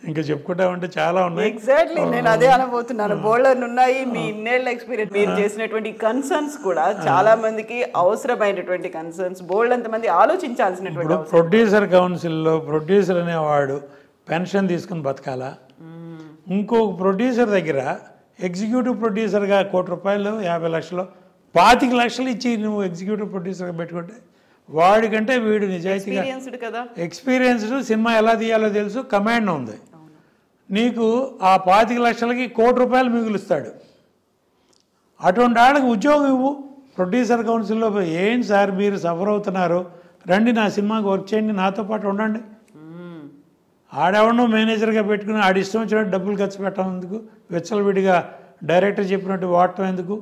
ఇంకా చెప్పుకుంటా ఉంటే చాలా ఉన్నాయి. ఎగ్జాక్ట్లీ నేను అదే అనబోతున్నాను. బోల్డర్ ఉన్నాయి. మీ ఇన్నేళ్ల ఎక్స్పీరియన్స్, మీరు చేసినటువంటి కన్సర్న్స్ కూడా చాలా మందికి అవసరమైనటువంటి కన్సర్న్స్, బోల్డ్ అంతమంది ఆలోచించాల్సినటువంటి. ప్రొడ్యూసర్ కౌన్సిల్లో ప్రొడ్యూసర్ అనేవాడు పెన్షన్ తీసుకుని బతకాలా? ఇంకొక ప్రొడ్యూసర్ దగ్గర ఎగ్జిక్యూటివ్ ప్రొడ్యూసర్గా ₹1,00,00,000 50 లక్షలు 25 లక్షలు ఇచ్చి నువ్వు ఎగ్జిక్యూటివ్ ప్రొడ్యూసర్గా పెట్టుకుంటే వాడికంటే వీడు నిజాయితీగా ఎక్స్పీరియన్స్డ్, సినిమా ఎలా తీయాలో తెలుసు, కమాండ్ ఉంది. నీకు ఆ 25 లక్షలకి ₹1,00,00,000 మిగులుస్తాడు. అటువంటి వాళ్ళకి ఉద్యోగం ఇవ్వు. ప్రొడ్యూసర్ కౌన్సిల్లో ఏంటి సార్ మీరు సఫర్ అవుతున్నారు, రండి నా సినిమాకి వర్క్ చేయండి, నాతో పాటు ఉండండి. ఆడెవడో మేనేజర్గా పెట్టుకుని ఆడి ఇష్టం వచ్చినట్టు డబ్బులు ఖర్చు పెట్టడం ఎందుకు? విచ్చలవిడిగా డైరెక్టర్ చెప్పినట్టు వాడటం ఎందుకు?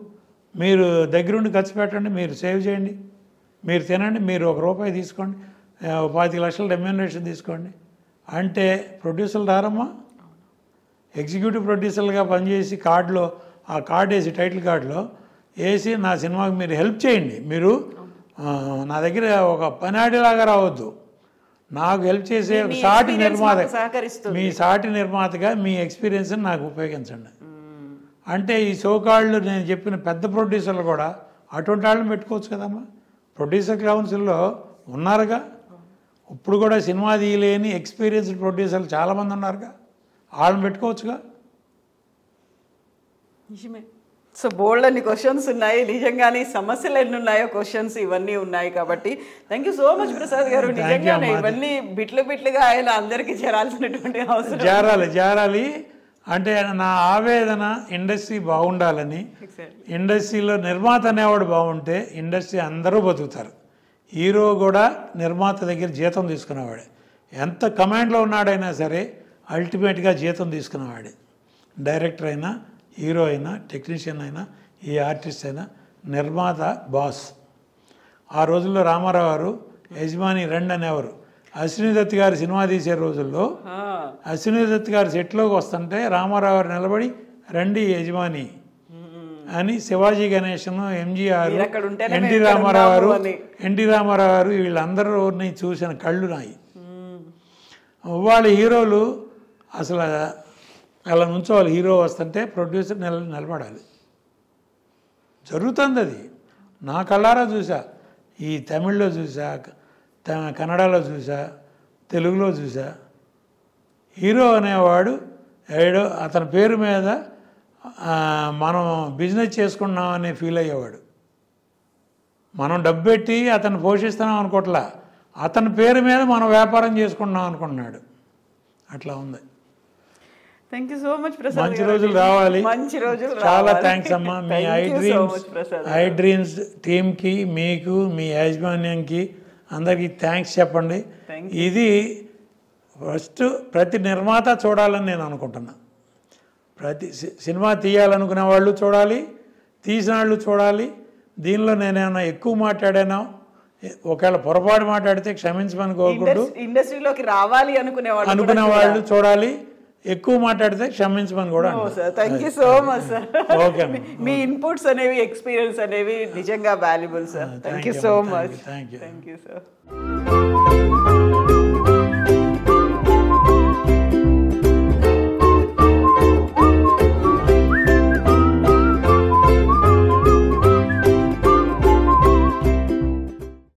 మీరు దగ్గరుండి ఖర్చు పెట్టండి, మీరు సేవ్ చేయండి, మీరు తినండి, మీరు ₹1 తీసుకోండి, 25 లక్షల రెమ్యూనరేషన్ తీసుకోండి అంటే ప్రొడ్యూసర్లు రారమ్మా. ఎగ్జిక్యూటివ్ ప్రొడ్యూసర్లుగా పనిచేసి కార్డులో ఆ కార్డు వేసి టైటిల్ కార్డులో వేసి నా సినిమాకి మీరు హెల్ప్ చేయండి, మీరు నా దగ్గర ఒక పనాడిలాగా రావద్దు, నాకు హెల్ప్ చేసే సాటి నిర్మాత, మీ సాటి నిర్మాతగా మీ ఎక్స్పీరియన్స్ని నాకు ఉపయోగించండి అంటే ఈ సోకాళ్ళు నేను చెప్పిన పెద్ద ప్రొడ్యూసర్లు కూడా అటువంటి వాళ్ళని పెట్టుకోవచ్చు కదమ్మా. ప్రొడ్యూసర్ కౌన్సిల్లో ఉన్నారుగా, ఇప్పుడు కూడా సినిమా తీయలేని ఎక్స్పీరియన్స్డ్ ప్రొడ్యూసర్లు చాలామంది ఉన్నారుగా, వాళ్ళని పెట్టుకోవచ్చుగా. నిజమే. సో బోల్డ్ అన్ని క్వశ్చన్స్ ఉన్నాయి, నిజంగానే సమస్యలు ఎన్ని ఉన్నాయో క్వశ్చన్స్ ఇవన్నీ ఉన్నాయి. కాబట్టి thank you so much Prasad గారు. నిజంగానే ఇవన్నీ బిట్లుగా ఆయన అందరికీ చేరాల్సినటువంటి అవసరం. చేరాలి అంటే నా ఆవేదన ఇండస్ట్రీ బాగుండాలని. ఇండస్ట్రీలో నిర్మాత అనేవాడు బాగుంటే ఇండస్ట్రీ అందరూ బతుకుతారు. హీరో కూడా నిర్మాత దగ్గర జీతం తీసుకునేవాడే, ఎంత కమాండ్లో ఉన్నాడైనా సరే అల్టిమేట్గా జీతం తీసుకునేవాడే. డైరెక్టర్ అయినా, హీరో అయినా, టెక్నీషియన్ అయినా, ఏ ఆర్టిస్ట్ అయినా నిర్మాత బాస్. ఆ రోజుల్లో రామారావు గారు యజమాని రండి అనేవారు. అశ్విని దత్ గారు సినిమా తీసే రోజుల్లో అశ్విని దత్ గారు సెట్లోకి వస్తుంటే రామారావు గారు నిలబడి రండి యజమాని అని శివాజీ గణేశన్, ఎంజీఆర్, ఎన్టీ రామారావు గారు వీళ్ళందరినీ చూసిన కళ్ళు నాయి. వాళ్ళ హీరోలు అసలు అలా నుంచోవాలి. హీరో వస్తుంటే ప్రొడ్యూసర్ నిలబడాలి. జరుగుతుంది అది. నా కళ్ళారా చూసా, ఈ తమిళ్లో చూసా, కన్నడలో చూసా, తెలుగులో చూసా. హీరో అనేవాడు ఏడో అతని పేరు మీద మనం బిజినెస్ చేసుకున్నామని ఫీల్ అయ్యేవాడు. మనం డబ్బు పెట్టి అతను పోషిస్తున్నాం అనుకోవట్లా, అతని పేరు మీద మనం వ్యాపారం చేసుకున్నాం అనుకున్నాడు. అట్లా ఉంది. Thank you so much Prasad. మంచి రోజులు రావాలి. చాలా థ్యాంక్స్ అమ్మా. మీ ఐ డ్రీమ్స్ టీమ్కి, మీకు, మీ యాజమాన్యంకి అందరికీ థ్యాంక్స్ చెప్పండి. ఇది ఫస్ట్ ప్రతి నిర్మాత చూడాలని నేను అనుకుంటున్నా. ప్రతి సినిమా తీయాలనుకునే వాళ్ళు చూడాలి, తీసిన వాళ్ళు చూడాలి. దీనిలో నేనేమన్నా ఎక్కువ మాట్లాడానో, ఒకవేళ పొరపాటు మాట్లాడితే క్షమించమని కోరుకుంటూ, ఇండస్ట్రీలోకి రావాలి అనుకునే వాళ్ళు చూడాలి, ఎక్కువ మాట్లాడితే క్షమించమని కూడా. Thank you so much sir. Okay, me inputs అనేవి, ఎక్స్పీరియన్స్ అనేవి నిజంగా valuable sir. Thank you so much. Thank you sir.